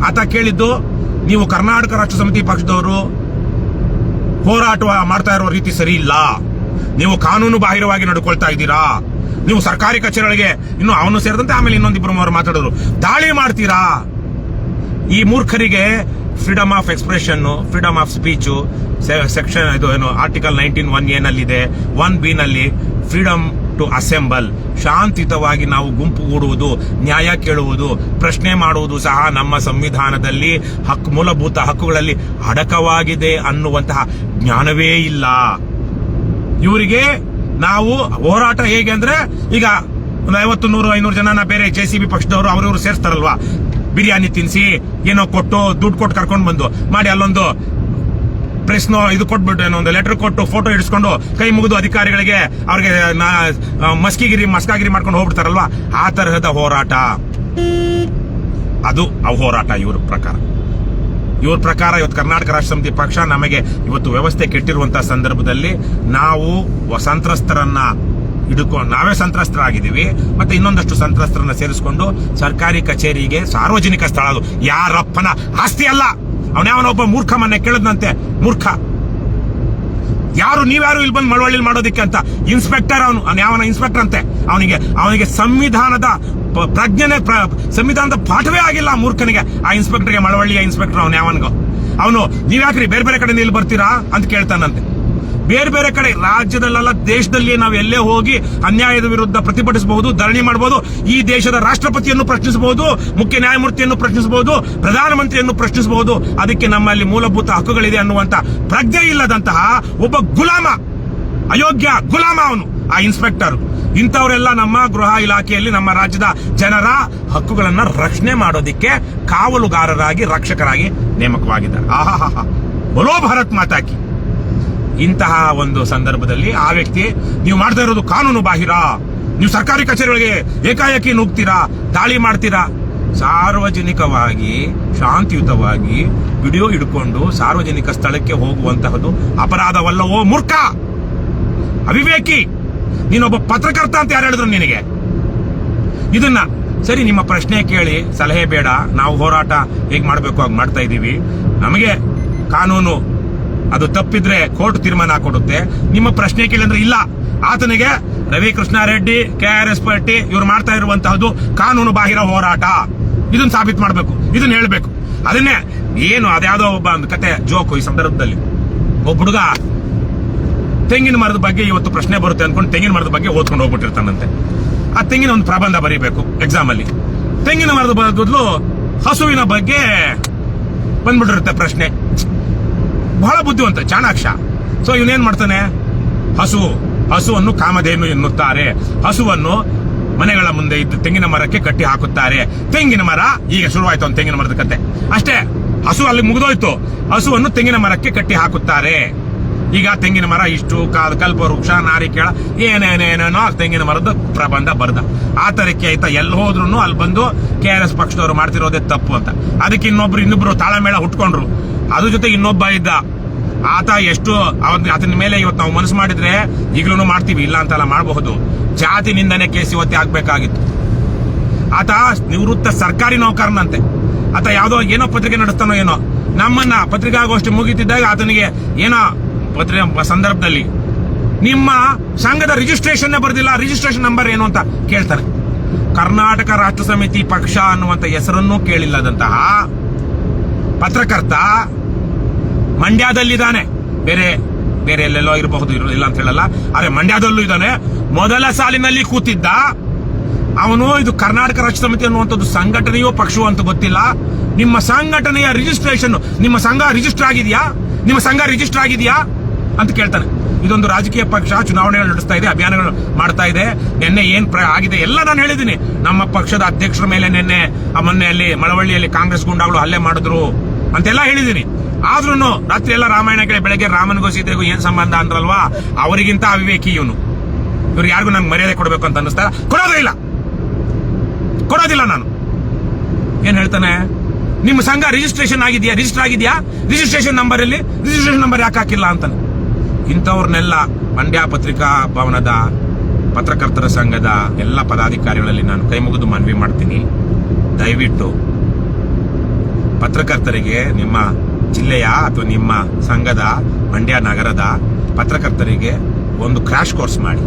ಆತ ಕೇಳಿದ್ದು, ನೀವು ಕರ್ನಾಟಕ ರಾಷ್ಟ್ರ ಸಮಿತಿ ಪಕ್ಷದವರು ಹೋರಾಟ ಮಾಡ್ತಾ ಇರೋ ರೀತಿ ಸರಿ ಇಲ್ಲ, ನೀವು ಕಾನೂನು ಬಾಹಿರವಾಗಿ ನಡ್ಕೊಳ್ತಾ ಇದ್ದೀರಾ, ನೀವು ಸರ್ಕಾರಿ ಕಚೇರಿಗಳಿಗೆ, ಇನ್ನು ಅವನು ಸೇರಿದಂತೆ ಆಮೇಲೆ ಇನ್ನೊಂದಿಬ್ರು ಅವರು ಮಾತಾಡೋರು, ದಾಳಿ ಮಾಡ್ತೀರಾ. ಈ ಮೂರ್ಖರಿಗೆ freedom of expression, freedom of speech section ಇದು ಏನು ಆರ್ಟಿಕಲ್ 19(1)A ನಲ್ಲಿದೆ, 1B ನಲ್ಲಿ ಫ್ರೀಡಮ್ ಟು ಅಸೆಂಬಲ್, ಶಾಂತಿಯುತವಾಗಿ ನಾವು ಗುಂಪುಗೂಡುವುದು, ನ್ಯಾಯ ಕೇಳುವುದು, ಪ್ರಶ್ನೆ ಮಾಡುವುದು ಸಹ ನಮ್ಮ ಸಂವಿಧಾನದಲ್ಲಿ ಮೂಲಭೂತ ಹಕ್ಕುಗಳಲ್ಲಿ ಅಡಕವಾಗಿದೆ ಅನ್ನುವಂತಹ ಜ್ಞಾನವೇ ಇಲ್ಲ ಇವರಿಗೆ. ನಾವು ಹೋರಾಟ ಹೇಗೆ ಅಂದ್ರೆ, ಈಗ ಒಂದು 50, 100, 500 ಜನನ ಬೇರೆ JCB ಪಕ್ಷದವರು ಅವರು ಸೇರಿಸ್ತಾರಲ್ವಾ, ಬಿರಿಯಾನಿ ತಿನ್ಸಿ ಏನೋ ಕೊಟ್ಟು ದುಡ್ಡು ಕೊಟ್ಟು ಕರ್ಕೊಂಡು ಬಂದು ಮಾಡಿ ಅಲ್ಲೊಂದು ಪ್ರೆಸ್ನೋ ಇದು ಕೊಟ್ಬಿಟ್ಟು ಏನೋ ಒಂದು ಲೆಟರ್ ಕೊಟ್ಟು ಫೋಟೋ ಇಡಿಸ್ಕೊಂಡು ಕೈ ಮುಗಿದು ಅಧಿಕಾರಿಗಳಿಗೆ ಅವ್ರಿಗೆ ಮಸ್ಕಾಗಿರಿ ಮಾಡ್ಕೊಂಡು ಹೋಗ್ಬಿಡ್ತಾರಲ್ವಾ, ಆ ತರಹದ ಹೋರಾಟ ಅದು ಹೋರಾಟ. ಇವ್ರ ಪ್ರಕಾರ ಇವತ್ತು ಕರ್ನಾಟಕ ರಾಷ್ಟ್ರ ಸಮಿತಿ ಪಕ್ಷ ನಮಗೆ ಇವತ್ತು ವ್ಯವಸ್ಥೆ ಕೆಟ್ಟಿರುವಂತಹ ಸಂದರ್ಭದಲ್ಲಿ ನಾವು ಸಂತ್ರಸ್ತರನ್ನ ನಾವೇ ಸಂತ್ರಸ್ತರಾಗಿದ್ದೀವಿ, ಮತ್ತೆ ಇನ್ನೊಂದಷ್ಟು ಸಂತ್ರಸ್ತರನ್ನ ಸೇರಿಸಿಕೊಂಡು ಸರ್ಕಾರಿ ಕಚೇರಿಗೆ, ಸಾರ್ವಜನಿಕ ಸ್ಥಳ, ಅದು ಯಾರಪ್ಪನ ಆಸ್ತಿ ಅಲ್ಲ. ಅವನೊಬ್ಬ ಮೂರ್ಖ ಮೊನ್ನೆ ಕೇಳದ್ನಂತೆ, ಮೂರ್ಖ ನೀವ್ಯಾರು ಇಲ್ಲಿ ಬಂದು ಮಳವಳ್ಳಿ ಮಾಡೋದಿಕ್ಕೆ ಅಂತ. ಇನ್ಸ್ಪೆಕ್ಟರ್ ಅವನ ಇನ್ಸ್ಪೆಕ್ಟರ್ ಅಂತೆ, ಅವನಿಗೆ ಸಂವಿಧಾನದ ಪ್ರಜ್ಞೆನೆ, ಸಂವಿಧಾನದ ಪಾಠವೇ ಆಗಿಲ್ಲ ಮೂರ್ಖನಿಗೆ. ಆ ಇನ್ಸ್ಪೆಕ್ಟರ್ಗೆ, ಮಳವಳ್ಳಿಯ ಇನ್ಸ್ಪೆಕ್ಟರ್ ಅವನು ನೀವ್ಯಾಕ್ರಿ ಬೇರೆ ಬೇರೆ ಕಡೆಯಿಂದ ಇಲ್ಲಿ ಬರ್ತೀರಾ ಅಂತ ಕೇಳ್ತಾನಂತೆ. ಬೇರೆ ಬೇರೆ ಕಡೆ ರಾಜ್ಯದಲ್ಲ, ದೇಶದಲ್ಲಿ ನಾವು ಎಲ್ಲೇ ಹೋಗಿ ಅನ್ಯಾಯದ ವಿರುದ್ಧ ಪ್ರತಿಭಟಿಸಬಹುದು, ಧರಣಿ ಮಾಡಬಹುದು, ಈ ದೇಶದ ರಾಷ್ಟ್ರಪತಿಯನ್ನು ಪ್ರಶ್ನಿಸಬಹುದು, ಮುಖ್ಯ ನ್ಯಾಯಮೂರ್ತಿಯನ್ನು ಪ್ರಶ್ನಿಸಬಹುದು, ಪ್ರಧಾನಮಂತ್ರಿಯನ್ನು ಪ್ರಶ್ನಿಸಬಹುದು. ಅದಕ್ಕೆ ನಮ್ಮಲ್ಲಿ ಮೂಲಭೂತ ಹಕ್ಕುಗಳಿದೆ ಅನ್ನುವಂತ ಪ್ರಜ್ಞೆ ಇಲ್ಲದಂತಹ ಒಬ್ಬ ಗುಲಾಮ, ಅಯೋಗ್ಯ ಗುಲಾಮ ಅವನು, ಆ ಇನ್ಸ್ಪೆಕ್ಟರ್. ಇಂಥವರೆಲ್ಲ ನಮ್ಮ ಗೃಹ ಇಲಾಖೆಯಲ್ಲಿ ನಮ್ಮ ರಾಜ್ಯದ ಜನರ ಹಕ್ಕುಗಳನ್ನ ರಕ್ಷಣೆ ಮಾಡೋದಿಕ್ಕೆ ಕಾವಲುಗಾರರಾಗಿ, ರಕ್ಷಕರಾಗಿ ನೇಮಕವಾಗಿದ್ದಾರೆ. ಆಹಾಹಾ, ಬೋಲೋ ಭಾರತ್ ಮಾತಾ ಕಿ. ಇಂತಹ ಒಂದು ಸಂದರ್ಭದಲ್ಲಿ ಆ ವ್ಯಕ್ತಿ, ನೀವು ಮಾಡ್ತಾ ಇರೋದು ಕಾನೂನು ಬಾಹಿರ, ನೀವು ಸರ್ಕಾರಿ ಕಚೇರಿಗಳಿಗೆ ಏಕಾಏಕಿ ನುಗ್ತೀರಾ, ದಾಳಿ ಮಾಡ್ತೀರಾ, ಸಾರ್ವಜನಿಕವಾಗಿ ಶಾಂತಿಯುತವಾಗಿ ವಿಡಿಯೋ ಹಿಡ್ಕೊಂಡು ಸಾರ್ವಜನಿಕ ಸ್ಥಳಕ್ಕೆ ಹೋಗುವಂತಹದ್ದು ಅಪರಾಧವಲ್ಲವೋ ಮೂರ್ಖ, ಅವಿವೇಕಿ, ನೀನೊಬ್ಬ ಪತ್ರಕರ್ತ ಅಂತ ಯಾರು ಹೇಳಿದ್ರು ನಿನಗೆ? ಇದನ್ನ ಸರಿ, ನಿಮ್ಮ ಪ್ರಶ್ನೆ ಕೇಳಿ, ಸಲಹೆ ಬೇಡ, ನಾವು ಹೋರಾಟ ಹೇಗೆ ಮಾಡಬೇಕು ಹಾಗೆ ಮಾಡ್ತಾ ಇದ್ದೀವಿ. ನಮಗೆ ಕಾನೂನು ಅದು ತಪ್ಪಿದ್ರೆ ಕೋರ್ಟ್ ತೀರ್ಮಾನ ಕೊಡುತ್ತೆ. ನಿಮ್ಮ ಪ್ರಶ್ನೆ ಕೇಳಿ ಅಂದ್ರೆ ಇಲ್ಲ, ಆತನಿಗೆ ರವಿ ಕೃಷ್ಣಾರೆಡ್ಡಿ, KRS ಪಾರ್ಟಿ ಇವ್ರು ಮಾಡ್ತಾ ಇರುವಂತಹದ್ದು ಕಾನೂನು ಬಾಹಿರ ಹೋರಾಟ, ಇದನ್ನ ಸಾಬೀತು ಮಾಡಬೇಕು, ಇದನ್ನ ಹೇಳ್ಬೇಕು. ಅದನ್ನೇ ಏನು ಅದ್ಯಾವುದೋ ಒಬ್ಬ ಒಂದು ಕತೆ ಜೋಕು ಈ ಸಂದರ್ಭದಲ್ಲಿ. ಒಬ್ಬ ಹುಡುಗ ತೆಂಗಿನ ಮರದ ಬಗ್ಗೆ ಇವತ್ತು ಪ್ರಶ್ನೆ ಬರುತ್ತೆ ಅನ್ಕೊಂಡು ತೆಂಗಿನ ಮರದ ಬಗ್ಗೆ ಓದ್ಕೊಂಡು ಹೋಗ್ಬಿಟ್ಟಿರ್ತಾನಂತೆ. ಆ ತೆಂಗಿನ ಒಂದು ಪ್ರಬಂಧ ಬರೀಬೇಕು ಎಕ್ಸಾಮ್ ಅಲ್ಲಿ. ತೆಂಗಿನ ಮರದ ಬದಲು ಹಸುವಿನ ಬಗ್ಗೆ ಬಂದ್ಬಿಟ್ಟಿರುತ್ತೆ ಪ್ರಶ್ನೆ. ಬಹಳ ಬುದ್ಧಿವಂತ, ಚಾಣಾಕ್ಷ. ಸೊ ಇವನೇನ್ ಮಾಡ್ತಾನೆ, ಹಸುವನ್ನು ಕಾಮಧೇನು ಎನ್ನುತ್ತಾರೆ, ಹಸುವನ್ನು ಮನೆಗಳ ಮುಂದೆ ಇದ್ದು ತೆಂಗಿನ ಮರಕ್ಕೆ ಕಟ್ಟಿ ಹಾಕುತ್ತಾರೆ. ತೆಂಗಿನ ಮರ, ಈಗ ಶುರುವಾಯ್ತು ಒಂದು ತೆಂಗಿನ ಮರದ ಕತೆ ಅಷ್ಟೇ. ಹಸು ಅಲ್ಲಿ ಮುಗಿದೋಯ್ತು, ಹಸುವನ್ನು ತೆಂಗಿನ ಮರಕ್ಕೆ ಕಟ್ಟಿ ಹಾಕುತ್ತಾರೆ. ಈಗ ತೆಂಗಿನ ಮರ ಇಷ್ಟು ಕಲ್ಪವೃಕ್ಷ, ನಾರಿಕೇಳ, ಏನೇನೇನೇನೋ ತೆಂಗಿನ ಮರದ ಪ್ರಬಂಧ ಬರ್ದ. ಆ ತರಕ್ಕೆ ಆಯ್ತಾ, ಎಲ್ಲಿ ಹೋದ್ರು ಅಲ್ಲಿ ಬಂದು KRS ಪಕ್ಷದವರು ಮಾಡ್ತಿರೋದೇ ತಪ್ಪು ಅಂತ. ಅದಕ್ಕೆ ಇನ್ನೊಬ್ರು ತಾಳಮೇಳ ಹುಟ್ಕೊಂಡ್ರು. ಅದ್ರ ಜೊತೆ ಇನ್ನೊಬ್ಬ ಇದ್ದ, ಆತ ಎಷ್ಟು ಆತನ ಮೇಲೆ ಇವತ್ತು ನಾವು ಮನಸ್ಸು ಮಾಡಿದ್ರೆ ಈಗಲೂ ಮಾಡ್ತೀವಿ, ಇಲ್ಲ ಅಂತಲ್ಲ, ಮಾಡಬಹುದು. ಜಾತಿ ನಿಂದನೆ ಕೇಸ್ ಇವತ್ತೇ ಆಗ್ಬೇಕಾಗಿತ್ತು. ಆತ ನಿವೃತ್ತ ಸರ್ಕಾರಿ ನೌಕರನಂತೆ. ಆತ ಯಾವ್ದೋ ಏನೋ ಪತ್ರಿಕೆ ನಡೆಸ್ತಾನೋ ಏನೋ. ನಮ್ಮನ್ನ ಪತ್ರಿಕಾಗೋಷ್ಠಿ ಮುಗಿತಿದ್ದಾಗ ಆತನಿಗೆ ಏನೋ ಸಂದರ್ಭದಲ್ಲಿ ನಿಮ್ಮ ಸಂಘದ ರಿಜಿಸ್ಟ್ರೇಷನ್ ಬರ್ದಿಲ್ಲ, ರಿಜಿಸ್ಟ್ರೇಷನ್ ನಂಬರ್ ಏನು ಅಂತ ಕೇಳ್ತಾರೆ. ಕರ್ನಾಟಕ ರಾಷ್ಟ್ರ ಸಮಿತಿ ಪಕ್ಷ ಅನ್ನುವಂತ ಹೆಸರನ್ನು ಕೇಳಿಲ್ಲದಂತಹ ಪತ್ರಕರ್ತ ಮಂಡ್ಯದಲ್ಲಿದ್ದಾನೆ. ಬೇರೆ ಎಲ್ಲೆಲ್ಲೋ ಇರಬಹುದು, ಇಲ್ಲ ಅಂತ ಹೇಳಲ್ಲ, ಆದ್ರೆ ಮಂಡ್ಯದಲ್ಲೂ ಇದ್ದಾನೆ. ಮೊದಲ ಸಾಲಿನಲ್ಲಿ ಕೂತಿದ್ದ ಅವನು. ಇದು ಕರ್ನಾಟಕ ರಾಷ್ಟ್ರ ಸಮಿತಿ ಅನ್ನುವಂಥದ್ದು ಸಂಘಟನೆಯೋ ಪಕ್ಷವೋ ಅಂತ ಗೊತ್ತಿಲ್ಲ. ನಿಮ್ಮ ಸಂಘಟನೆಯ ರಿಜಿಸ್ಟ್ರೇಷನ್, ನಿಮ್ಮ ಸಂಘ ರಿಜಿಸ್ಟರ್ ಆಗಿದೆಯಾ ಅಂತ ಕೇಳ್ತಾನೆ. ಇದೊಂದು ರಾಜಕೀಯ ಪಕ್ಷ, ಚುನಾವಣೆಗಳು ನಡೆಸ್ತಾ ಇದೆ, ಅಭಿಯಾನಗಳು ಮಾಡ್ತಾ ಇದೆ. ನಿನ್ನೆ ಏನ್ ಆಗಿದೆ ಎಲ್ಲ ನಾನು ಹೇಳಿದ್ದೀನಿ. ನಮ್ಮ ಪಕ್ಷದ ಅಧ್ಯಕ್ಷರ ಮೇಲೆ ನಿನ್ನೆ ಮೊನ್ನೆಯಲ್ಲಿ ಮಳವಳ್ಳಿಯಲ್ಲಿ ಕಾಂಗ್ರೆಸ್ ಗುಂಡಾಗಳು ಹಲ್ಲೆ ಮಾಡಿದ್ರು ಅಂತೆಲ್ಲ ಹೇಳಿದ್ದೀನಿ. ಆದ್ರೂ ರಾತ್ರಿ ಎಲ್ಲ ರಾಮಾಯಣ ಕೇಳಿ ಬೆಳಗ್ಗೆ ರಾಮನಿಗೂ ಸೀತೆಗೂ ಏನ್ ಸಂಬಂಧ ಅಂದ್ರಲ್ವಾ? ಅವರಿಗಿಂತ ಅವಿವೇಕಿ ಇವನು. ಇವ್ರು ಯಾರಿಗೂ ನಂಗೆ ಮರ್ಯಾದೆ ಕೊಡಬೇಕು ಅಂತ ಅನ್ನಿಸ್ತಾರ? ಕೊಡೋದಿಲ್ಲ ನಾನು. ಏನ್ ಹೇಳ್ತಾನೆ, ನಿಮ್ಮ ಸಂಘ ರಿಜಿಸ್ಟರ್ ಆಗಿದೆಯಾ, ರಿಜಿಸ್ಟ್ರೇಷನ್ ನಂಬರ್ ಅಲ್ಲಿ ರಿಜಿಸ್ಟ್ರೇಷನ್ ನಂಬರ್ ಯಾಕೆ ಹಾಕಿಲ್ಲ ಅಂತಾನೆ. ಇಂಥವ್ರನ್ನೆಲ್ಲ ಮಂಡ್ಯ ಪತ್ರಿಕಾ ಭವನದ ಪತ್ರಕರ್ತರ ಸಂಘದ ಎಲ್ಲ ಪದಾಧಿಕಾರಿಗಳಲ್ಲಿ ನಾನು ಕೈ ಮುಗಿದು ಮನವಿ ಮಾಡ್ತೀನಿ. ದಯವಿಟ್ಟು ಪತ್ರಕರ್ತರಿಗೆ, ನಿಮ್ಮ ಜಿಲ್ಲೆಯ ಅಥವಾ ನಿಮ್ಮ ಸಂಘದ ಮಂಡ್ಯ ನಗರದ ಪತ್ರಕರ್ತರಿಗೆ ಒಂದು ಕ್ರಾಶ್ ಕೋರ್ಸ್ ಮಾಡಿ.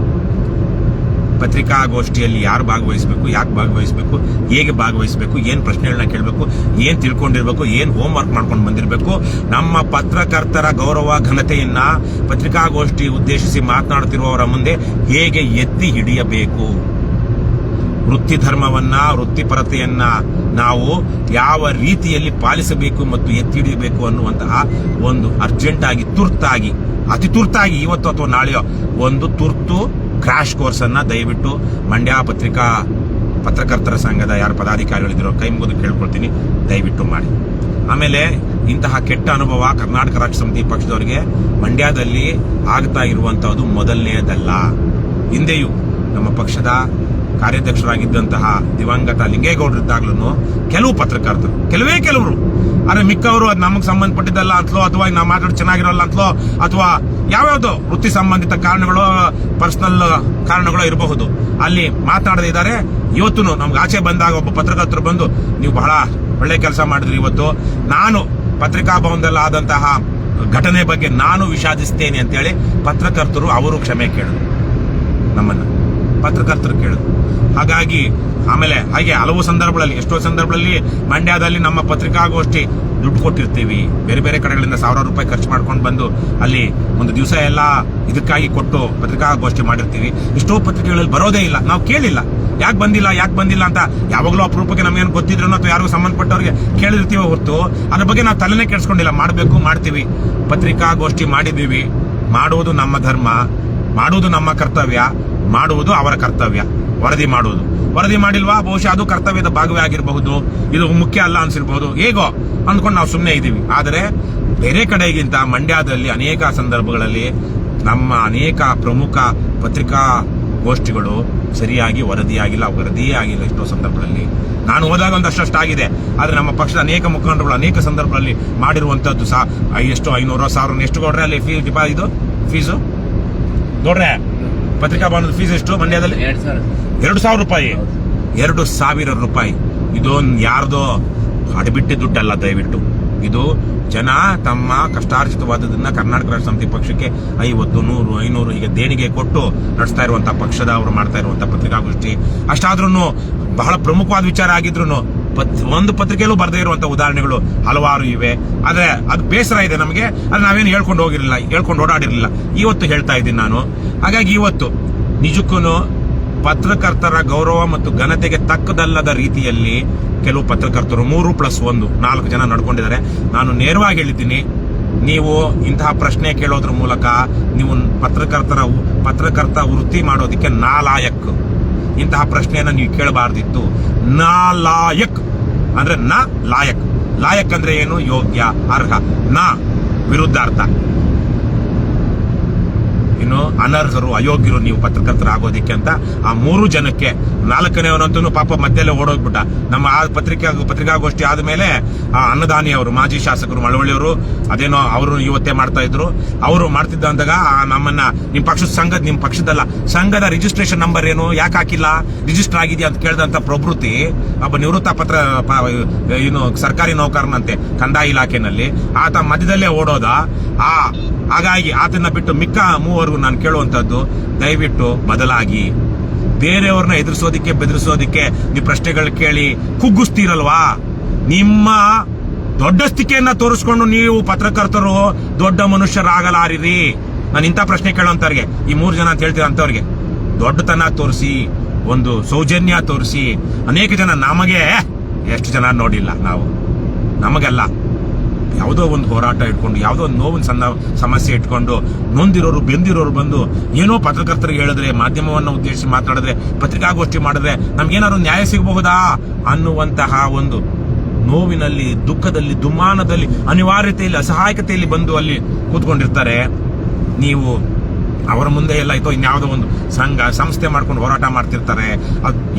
ಪತ್ರಿಕಾಗೋಷ್ಠಿಯಲ್ಲಿ ಯಾರು ಭಾಗವಹಿಸಬೇಕು, ಯಾಕೆ ಭಾಗವಹಿಸಬೇಕು, ಹೇಗೆ ಭಾಗವಹಿಸಬೇಕು, ಏನ್ ಪ್ರಶ್ನೆಗಳನ್ನ ಕೇಳಬೇಕು, ಏನ್ ತಿಳ್ಕೊಂಡಿರ್ಬೇಕು, ಏನ್ ಹೋಮ್ ವರ್ಕ್ ಮಾಡ್ಕೊಂಡು ಬಂದಿರಬೇಕು, ನಮ್ಮ ಪತ್ರಕರ್ತರ ಗೌರವ ಘನತೆಯನ್ನ ಪತ್ರಿಕಾಗೋಷ್ಠಿ ಉದ್ದೇಶಿಸಿ ಮಾತನಾಡುತ್ತಿರುವವರ ಮುಂದೆ ಹೇಗೆ ಎತ್ತಿ ಹಿಡಿಯಬೇಕು, ವೃತ್ತಿ ಧರ್ಮವನ್ನ, ವೃತ್ತಿಪರತೆಯನ್ನ ನಾವು ಯಾವ ರೀತಿಯಲ್ಲಿ ಪಾಲಿಸಬೇಕು ಮತ್ತು ಎತ್ತಿ ಹಿಡಿಯಬೇಕು ಅನ್ನುವಂತಹ ಒಂದು ಅರ್ಜೆಂಟ್ ಆಗಿ, ಅತಿ ತುರ್ತಾಗಿ ಇವತ್ತು ಅಥವಾ ನಾಳೆಯೋ ಒಂದು ತುರ್ತು ಕ್ರಾಶ್ ಕೋರ್ಸ್ ಅನ್ನ ದಯವಿಟ್ಟು ಮಂಡ್ಯ ಪತ್ರಕರ್ತರ ಸಂಘದ ಯಾರು ಪದಾಧಿಕಾರಿಗಳಿದ್ರು ಕೈ ಮುಗಿದು ಕೇಳ್ಕೊಳ್ತೀನಿ, ದಯವಿಟ್ಟು ಮಾಡಿ. ಆಮೇಲೆ ಇಂತಹ ಕೆಟ್ಟ ಅನುಭವ ಕರ್ನಾಟಕ ರಾಷ್ಟ್ರ ಸಮಿತಿ ಪಕ್ಷದವರಿಗೆ ಮಂಡ್ಯದಲ್ಲಿ ಆಗ್ತಾ ಇರುವಂತಹದ್ದು ಮೊದಲನೆಯದಲ್ಲ. ಹಿಂದೆಯೂ ನಮ್ಮ ಪಕ್ಷದ ಕಾರ್ಯಾಧ್ಯಕ್ಷರಾಗಿದ್ದಂತಹ ದಿವಂಗತ ಲಿಂಗೇಗೌಡರಿದ್ದಾಗ್ಲೂ ಕೆಲವು ಪತ್ರಕರ್ತರು, ಕೆಲವರು, ಆದ್ರೆ ಮಿಕ್ಕವರು ಅದು ನಮಗೆ ಸಂಬಂಧಪಟ್ಟಿದ್ದಲ್ಲ ಅಂತಲೋ, ಅಥವಾ ನಾವು ಮಾತಾಡೋದು ಚೆನ್ನಾಗಿರೋಲ್ಲ ಅಂತಲೋ, ಅಥವಾ ಯಾವ್ಯಾವ್ದೋ ವೃತ್ತಿ ಸಂಬಂಧಿತ ಕಾರಣಗಳು, ಪರ್ಸನಲ್ ಕಾರಣಗಳು ಇರಬಹುದು, ಅಲ್ಲಿ ಮಾತನಾಡದೇ ಇದ್ದಾರೆ. ಇವತ್ತು ನಮ್ಗೆ ಆಚೆ ಬಂದಾಗ ಒಬ್ಬ ಪತ್ರಕರ್ತರು ಬಂದು, ನೀವು ಬಹಳ ಒಳ್ಳೆ ಕೆಲಸ ಮಾಡಿದ್ರಿ, ಇವತ್ತು ನಾನು ಪತ್ರಿಕಾ ಭವನದಲ್ಲಿ ಆದಂತಹ ಘಟನೆ ಬಗ್ಗೆ ನಾನು ವಿಷಾದಿಸ್ತೇನೆ ಅಂತೇಳಿ ಪತ್ರಕರ್ತರು ಅವರು ಕ್ಷಮೆ ಕೇಳಿದ್ರು, ನಮ್ಮನ್ನ ಪತ್ರಕರ್ತರು ಕೇಳಿದ್ರು. ಹಾಗಾಗಿ ಆಮೇಲೆ ಹಾಗೆ ಹಲವು ಸಂದರ್ಭಗಳಲ್ಲಿ, ಎಷ್ಟೋ ಸಂದರ್ಭಗಳಲ್ಲಿ ಮಂಡ್ಯದಲ್ಲಿ ನಮ್ಮ ಪತ್ರಿಕಾಗೋಷ್ಠಿ ದುಡ್ಡು ಕೊಟ್ಟಿರ್ತೀವಿ, ಬೇರೆ ಕಡೆಗಳಿಂದ ಸಾವಿರಾರು ರೂಪಾಯಿ ಖರ್ಚು ಮಾಡ್ಕೊಂಡು ಬಂದು ಅಲ್ಲಿ ಒಂದು ದಿವಸ ಎಲ್ಲ ಇದಕ್ಕಾಗಿ ಕೊಟ್ಟು ಪತ್ರಿಕಾಗೋಷ್ಠಿ ಮಾಡಿರ್ತೀವಿ. ಎಷ್ಟೋ ಪತ್ರಿಕೆಗಳಲ್ಲಿ ಬರೋದೇ ಇಲ್ಲ, ನಾವು ಕೇಳಿಲ್ಲ, ಯಾಕೆ ಬಂದಿಲ್ಲ ಅಂತ ಯಾವಾಗಲೂ ಅಪರೂಪಕ್ಕೆ ನಮಗೇನು ಗೊತ್ತಿದ್ರು ಅಥವಾ ಯಾರಿಗೂ ಸಂಬಂಧಪಟ್ಟವ್ರಿಗೆ ಕೇಳಿರ್ತೀವಿ ಹೊರತು ಅದ್ರ ಬಗ್ಗೆ ನಾವು ತಲೆನೇ ಕೆಡಿಸ್ಕೊಂಡಿಲ್ಲ. ಮಾಡ್ತೀವಿ, ಪತ್ರಿಕಾಗೋಷ್ಠಿ ಮಾಡಿದ್ದೀವಿ, ಮಾಡುವುದು ನಮ್ಮ ಧರ್ಮ, ಮಾಡುವುದು ನಮ್ಮ ಕರ್ತವ್ಯ, ಮಾಡುವುದು ಅವರ ಕರ್ತವ್ಯ. ವರದಿ ಮಾಡಿಲ್ವಾ, ಬಹುಶಃ ಅದು ಕರ್ತವ್ಯದ ಭಾಗವೇ ಆಗಿರಬಹುದು, ಇದು ಮುಖ್ಯ ಅಲ್ಲ ಅನ್ಸಿರ್ಬಹುದು, ಹೇಗೋ ಅಂದ್ಕೊಂಡು ನಾವು ಸುಮ್ಮನೆ ಇದ್ದೀವಿ. ಆದರೆ ಬೇರೆ ಕಡೆಗಿಂತ ಮಂಡ್ಯದಲ್ಲಿ ಅನೇಕ ಸಂದರ್ಭಗಳಲ್ಲಿ ನಮ್ಮ ಅನೇಕ ಪ್ರಮುಖ ಪತ್ರಿಕಾ ಗೋಷ್ಠಿಗಳು ಸರಿಯಾಗಿ ವರದಿಯಾಗಿಲ್ಲ, ವರದಿಯೇ ಆಗಿಲ್ಲ ಎಷ್ಟೋ ಸಂದರ್ಭಗಳಲ್ಲಿ. ನಾನು ಹೋದಾಗ ಒಂದಷ್ಟು ಆಗಿದೆ, ಆದರೆ ನಮ್ಮ ಪಕ್ಷದ ಅನೇಕ ಮುಖಂಡರುಗಳು ಅನೇಕ ಸಂದರ್ಭಗಳಲ್ಲಿ ಮಾಡಿರುವಂತದ್ದು ಎಷ್ಟು 500,000 ಎಷ್ಟು ಕೊಡ್ರೆ ಅಲ್ಲಿ ಫೀಸು ನೋಡ್ರೆ ಪತ್ರಿಕಾ ಭವನದ ಫೀಸ್ ಎಷ್ಟು ಮಂಡ್ಯದಲ್ಲಿ? 2,000 ರೂಪಾಯಿ. 2,000 ರೂಪಾಯಿ. ಇದೊಂದು ಯಾರ್ದೋ ಅಡ್ಬಿಟ್ಟಿ ದುಡ್ಡಲ್ಲ, ದಯವಿಟ್ಟು ಇದು ಜನ ತಮ್ಮ ಕಷ್ಟಾರ್ಜಿತವಾದದನ್ನ ಕರ್ನಾಟಕ ರಾಷ್ಟ್ರ ಸಮಿತಿ ಪಕ್ಷಕ್ಕೆ 50, 100, 500 ಹೀಗೆ ದೇಣಿಗೆ ಕೊಟ್ಟು ನಡೆಸ್ತಾ ಇರುವಂತಹ ಪಕ್ಷದ ಅವರು ಮಾಡ್ತಾ ಇರುವಂತಹ ಪತ್ರಿಕಾಗೋಷ್ಠಿ. ಅಷ್ಟಾದ್ರೂ ಬಹಳ ಪ್ರಮುಖವಾದ ವಿಚಾರ ಆಗಿದ್ರು ಒಂದು ಪತ್ರಿಕೆಯಲ್ಲೂ ಬರದೇ ಇರುವಂತಹ ಉದಾಹರಣೆಗಳು ಹಲವಾರು ಇವೆ. ಆದ್ರೆ ಅದು ಬೇಸರ ಇದೆ ನಮಗೆ. ಅದು ನಾವೇನು ಹೇಳ್ಕೊಂಡು ಓಡಾಡಿರಲಿಲ್ಲ. ಇವತ್ತು ಹೇಳ್ತಾ ಇದ್ದೀನಿ ನಾನು. ಹಾಗಾಗಿ ಇವತ್ತು ನಿಜಕ್ಕೂ ಪತ್ರಕರ್ತರ ಗೌರವ ಮತ್ತು ಘನತೆಗೆ ತಕ್ಕದಲ್ಲದ ರೀತಿಯಲ್ಲಿ ಕೆಲವು ಪತ್ರಕರ್ತರು 3+1 4 ಜನ ನಡ್ಕೊಂಡಿದ್ದಾರೆ. ನಾನು ನೇರವಾಗಿ ಹೇಳಿದ್ದೀನಿ, ನೀವು ಇಂತಹ ಪ್ರಶ್ನೆ ಕೇಳೋದ್ರ ಮೂಲಕ ನೀವು ಪತ್ರಕರ್ತ ವೃತ್ತಿ ಮಾಡೋದಕ್ಕೆ ನಾಲಾಯಕ್. ಇಂತಹ ಪ್ರಶ್ನೆಯನ್ನ ನೀವು ಕೇಳಬಾರ್ದಿತ್ತು. ನಾಲಾಯಕ್ ಅಂದ್ರೆ ಲಾಯಕ್ ಅಂದ್ರೆ ಏನು? ಯೋಗ್ಯ, ಅರ್ಹ. ವಿರುದ್ಧಾರ್ಥ. ಇನ್ನು ಅನರ್ಹರು, ಅಯೋಗ್ಯರು ನೀವು ಪತ್ರಕರ್ತರಾಗೋದಿಕ್ಕೆ ಅಂತ ಆ 3 ಜನಕ್ಕೆ 4ನೇವನಂತೂ ಪಾಪ ಮಧ್ಯೆಲ್ಲೇ ಓಡೋಗ್ಬಿಟ್ಟ. ನಮ್ಮ ಆ ಪತ್ರಿಕಾಗೋಷ್ಠಿ ಆದ್ಮೇಲೆ ಆ ಅನ್ನದಾನಿ ಅವರು, ಮಾಜಿ ಶಾಸಕರು ಮಳವಳ್ಳಿಯವರು, ಅದೇನೋ ಅವರು ಇವತ್ತೇ ಮಾಡ್ತಾ ಇದ್ರು. ಅವರು ಮಾಡ್ತಿದ್ದ ಅಂದಾಗ ನಮ್ಮನ್ನ ನಿಮ್ಮ ಪಕ್ಷದಲ್ಲ ಸಂಘದ ರಿಜಿಸ್ಟ್ರೇಷನ್ ನಂಬರ್ ಏನು, ಯಾಕೆ ಹಾಕಿಲ್ಲ, ರಿಜಿಸ್ಟರ್ ಆಗಿದೆಯಾ ಅಂತ ಕೇಳಿದಂತ ಪ್ರವೃತ್ತಿ ಒಬ್ಬ ನಿವೃತ್ತ ಸರ್ಕಾರಿ ನೌಕರನಂತೆ ಕಂದಾಯ ಇಲಾಖೆನಲ್ಲಿ ಆತ ಮಧ್ಯದಲ್ಲೇ ಓಡೋದ. ಹಾಗಾಗಿ ಆತನ ಬಿಟ್ಟು ಮಿಕ್ಕ 3 ನಾನು ಕೇಳುವಂತದ್ದು, ದಯವಿಟ್ಟು ಬದಲಾಗಿ. ಬೇರೆಯವ್ರನ್ನ ಎದುರಿಸೋದಿಕ್ಕೆ ಬೆದರಿಸೋದಿಕ್ಕೆ ನೀವು ಪ್ರಶ್ನೆಗಳು ಕೇಳಿ ಕುಗ್ಗಿಸ್ತೀರಲ್ವಾ? ನಿಮ್ಮ ದೊಡ್ಡಸ್ತಿಕೆಯನ್ನ ತೋರಿಸ್ಕೊಂಡು ನೀವು ಪತ್ರಕರ್ತರು ದೊಡ್ಡ ಮನುಷ್ಯರಾಗಲಾರಿರಿ. ನಾನು ಇಂಥ ಪ್ರಶ್ನೆ ಕೇಳೋಂತವ್ರಿಗೆ, ಈ 3 ಜನ ಅಂತ ಹೇಳ್ತೀರ ಅಂತವ್ರಿಗೆ ದೊಡ್ಡತನ ತೋರಿಸಿ, ಒಂದು ಸೌಜನ್ಯ ತೋರಿಸಿ. ಅನೇಕ ಜನ ನಮಗೆ ಎಷ್ಟು ಜನ ನೋಡಿಲ್ಲ ನಾವು, ನಮಗೆಲ್ಲ ಯಾವುದೋ ಒಂದು ಹೋರಾಟ ಇಟ್ಕೊಂಡು, ಯಾವುದೋ ಒಂದು ನೋವಿನ ಸಮಸ್ಯೆ ಇಟ್ಕೊಂಡು ನೊಂದಿರೋರು ಬೆಂದಿರೋರು ಬಂದು ಏನೋ ಪತ್ರಕರ್ತರಿಗೆ ಹೇಳಿದ್ರೆ, ಮಾಧ್ಯಮವನ್ನು ಉದ್ದೇಶಿಸಿ ಮಾತಾಡಿದ್ರೆ, ಪತ್ರಿಕಾಗೋಷ್ಠಿ ಮಾಡಿದ್ರೆ ನಮ್ಗೇನಾದ್ರು ನ್ಯಾಯ ಸಿಗಬಹುದಾ ಅನ್ನುವಂತಹ ಒಂದು ನೋವಿನಲ್ಲಿ, ದುಃಖದಲ್ಲಿ, ದುಮ್ಮಾನದಲ್ಲಿ, ಅನಿವಾರ್ಯತೆಯಲ್ಲಿ, ಅಸಹಾಯಕತೆಯಲ್ಲಿ ಬಂದು ಅಲ್ಲಿ ಕೂತ್ಕೊಂಡಿರ್ತಾರೆ. ನೀವು ಅವರ ಮುಂದೆ ಎಲ್ಲ ಇನ್ಯಾವುದೋ ಒಂದು ಸಂಸ್ಥೆ ಮಾಡ್ಕೊಂಡು ಹೋರಾಟ ಮಾಡ್ತಿರ್ತಾರೆ.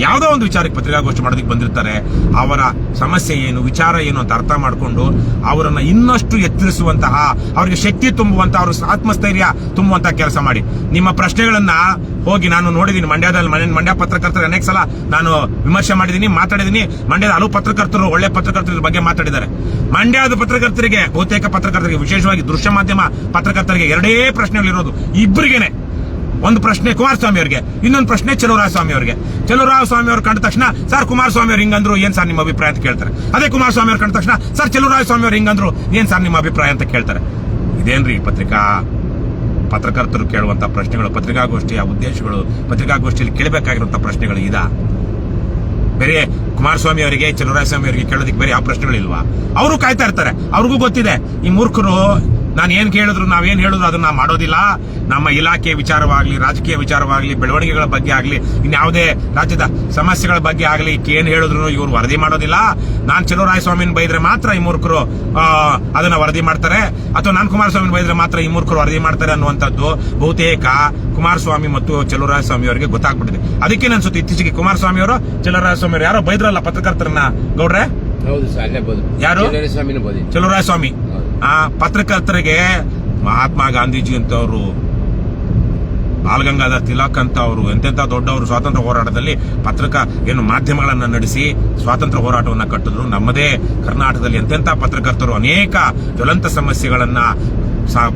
ಯಾವುದೋ ಒಂದು ವಿಚಾರಕ್ಕೆ ಪತ್ರಿಕಾಗೋಷ್ಠಿ ಮಾಡೋದಕ್ಕೆ ಬಂದಿರ್ತಾರೆ. ಅವರ ಸಮಸ್ಯೆ ಏನು, ವಿಚಾರ ಏನು ಅಂತ ಅರ್ಥ ಮಾಡಿಕೊಂಡು ಅವರನ್ನ ಇನ್ನಷ್ಟು ಎತ್ತರಿಸುವಂತಹ, ಅವರಿಗೆ ಶಕ್ತಿ ತುಂಬುವಂತಹ, ಅವ್ರ ಆತ್ಮಸ್ಥೈರ್ಯ ತುಂಬುವಂತಹ ಕೆಲಸ ಮಾಡಿ. ನಿಮ್ಮ ಪ್ರಶ್ನೆಗಳನ್ನ ಹೋಗಿ ನಾನು ನೋಡಿದ್ದೀನಿ ಮಂಡ್ಯ ಪತ್ರಕರ್ತರು ಅನೇಕ ಸಲ ನಾನು ವಿಮರ್ಶೆ ಮಾಡಿದ್ದೀನಿ, ಮಾತಾಡಿದ್ದೀನಿ. ಮಂಡ್ಯದ ಹಲವು ಪತ್ರಕರ್ತರು, ಒಳ್ಳೆ ಪತ್ರಕರ್ತರ ಬಗ್ಗೆ ಮಾತಾಡಿದ್ದಾರೆ. ಮಂಡ್ಯದ ಪತ್ರಕರ್ತರಿಗೆ, ಬಹುತೇಕ ಪತ್ರಕರ್ತರಿಗೆ, ವಿಶೇಷವಾಗಿ ದೃಶ್ಯ ಮಾಧ್ಯಮ ಪತ್ರಕರ್ತರಿಗೆ 2 ಪ್ರಶ್ನೆಗಳಿರೋದು. ಇಬ್ಬರಿಗೇನೆ. ಒಂದು ಪ್ರಶ್ನೆ ಕುಮಾರಸ್ವಾಮಿ ಅವರಿಗೆ, ಇನ್ನೊಂದು ಪ್ರಶ್ನೆ ಚಲುವರಾಯಸ್ವಾಮಿ ಅವರಿಗೆ. ಚಲುವರಾಯಸ್ವಾಮಿ ಅವ್ರು ಕಂಡ ತಕ್ಷಣ ಸರ್ ಕುಮಾರಸ್ವಾಮಿ ಅವ್ರು ಹಿಂಗಂದ್ರು, ಏನ್ ಸರ್ ನಿಮ್ಮ ಅಭಿಪ್ರಾಯ ಅಂತ ಕೇಳ್ತಾರೆ. ಅದೇ ಕುಮಾರಸ್ವಾಮಿ ಅವ್ರು ಕಂಡ ತಕ್ಷಣ ಸರ್ ಚಲುವರಾಯಸ್ವಾಮಿ ಅವ್ರು ಹಿಂಗಂದ್ರು, ಏನ್ ಸರ್ ನಿಮ್ಮ ಅಭಿಪ್ರಾಯ ಅಂತ ಕೇಳ್ತಾರೆ. ಇದೇನ್ರಿ ಪತ್ರಕರ್ತರು ಕೇಳುವಂತ ಪ್ರಶ್ನೆಗಳು, ಪತ್ರಿಕಾಗೋಷ್ಠಿಯ ಉದ್ದೇಶಗಳು, ಪತ್ರಿಕಾಗೋಷ್ಠಿಯಲ್ಲಿ ಕೇಳಬೇಕಾಗಿರುವಂತಹ ಪ್ರಶ್ನೆಗಳು ಬೇರೆ ಕುಮಾರಸ್ವಾಮಿ ಅವರಿಗೆ, ಚಲುವರಾಯಸ್ವಾಮಿ ಅವರಿಗೆ ಕೇಳೋದಕ್ಕೆ ಬೇರೆ ಯಾವ ಪ್ರಶ್ನೆಗಳಿಲ್ವಾ? ಅವರು ಕಾಯ್ತಾ ಇರ್ತಾರೆ. ಅವ್ರಿಗೂ ಗೊತ್ತಿದೆ ಈ ಮೂರ್ಖರು ನಾನು ಏನ್ ಕೇಳಿದ್ರು, ನಾವೇನ್ ಹೇಳಿದ್ರು ಅದನ್ನ ಮಾಡೋದಿಲ್ಲ. ನಮ್ಮ ಇಲಾಖೆ ವಿಚಾರವಾಗ್ಲಿ, ರಾಜಕೀಯ ವಿಚಾರವಾಗ್ಲಿ, ಬೆಳವಣಿಗೆಗಳ ಬಗ್ಗೆ ಆಗ್ಲಿ, ಇನ್ಯಾವುದೇ ರಾಜ್ಯದ ಸಮಸ್ಯೆಗಳ ಬಗ್ಗೆ ಆಗ್ಲಿ ಏನ್ ಹೇಳಿದ್ರು ಇವರು ವರದಿ ಮಾಡೋದಿಲ್ಲ. ನಾನ್ ಚಲುವರಾಯಸ್ವಾಮಿನ ಬೈದ್ರೆ ಮಾತ್ರ ಈ ಮೂರ್ಖರು ಅದನ್ನ ವರದಿ ಮಾಡ್ತಾರೆ, ಅಥವಾ ನಾನ್ ಕುಮಾರಸ್ವಾಮಿನ ಬೈದ್ರೆ ಮಾತ್ರ ಈ ಮೂರ್ಖರು ವರದಿ ಮಾಡ್ತಾರೆ ಅನ್ನುವಂಥದ್ದು ಬಹುತೇಕ ಕುಮಾರಸ್ವಾಮಿ ಮತ್ತು ಚಲುವರಾಯಸ್ವಾಮಿ ಅವರಿಗೆ ಗೊತ್ತಾಗ್ಬಿಟ್ಟಿದೆ. ಅದಕ್ಕೆ ಅನ್ಸುತ್ತೆ ಇತ್ತೀಚೆಗೆ ಕುಮಾರಸ್ವಾಮಿ ಅವರು, ಚಲುವರಾಯಸ್ವಾಮಿ ಅವರು ಯಾರೋ ಬೈದ್ರಲ್ಲ ಪತ್ರಕರ್ತರನ್ನ, ಗೌಡ್ರೆ ಯಾರು? ಚಲುವರಾಯಸ್ವಾಮಿ. ಪತ್ರಕರ್ತರಿಗೆ ಮಹಾತ್ಮ ಗಾಂಧೀಜಿ ಅಂತವರು, ಬಾಲಗಂಗಾಧರ್ ತಿಲಕ್ ಅಂತ ಅವರು, ಎಂತೆಂತ ದೊಡ್ಡವರು ಸ್ವಾತಂತ್ರ್ಯ ಹೋರಾಟದಲ್ಲಿ ಮಾಧ್ಯಮಗಳನ್ನ ನಡೆಸಿ ಸ್ವಾತಂತ್ರ್ಯ ಹೋರಾಟವನ್ನ ಕಟ್ಟಿದ್ರು. ನಮ್ಮದೇ ಕರ್ನಾಟಕದಲ್ಲಿ ಎಂತೆಂತ ಪತ್ರಕರ್ತರು ಅನೇಕ ಜ್ವಲಂತ ಸಮಸ್ಯೆಗಳನ್ನ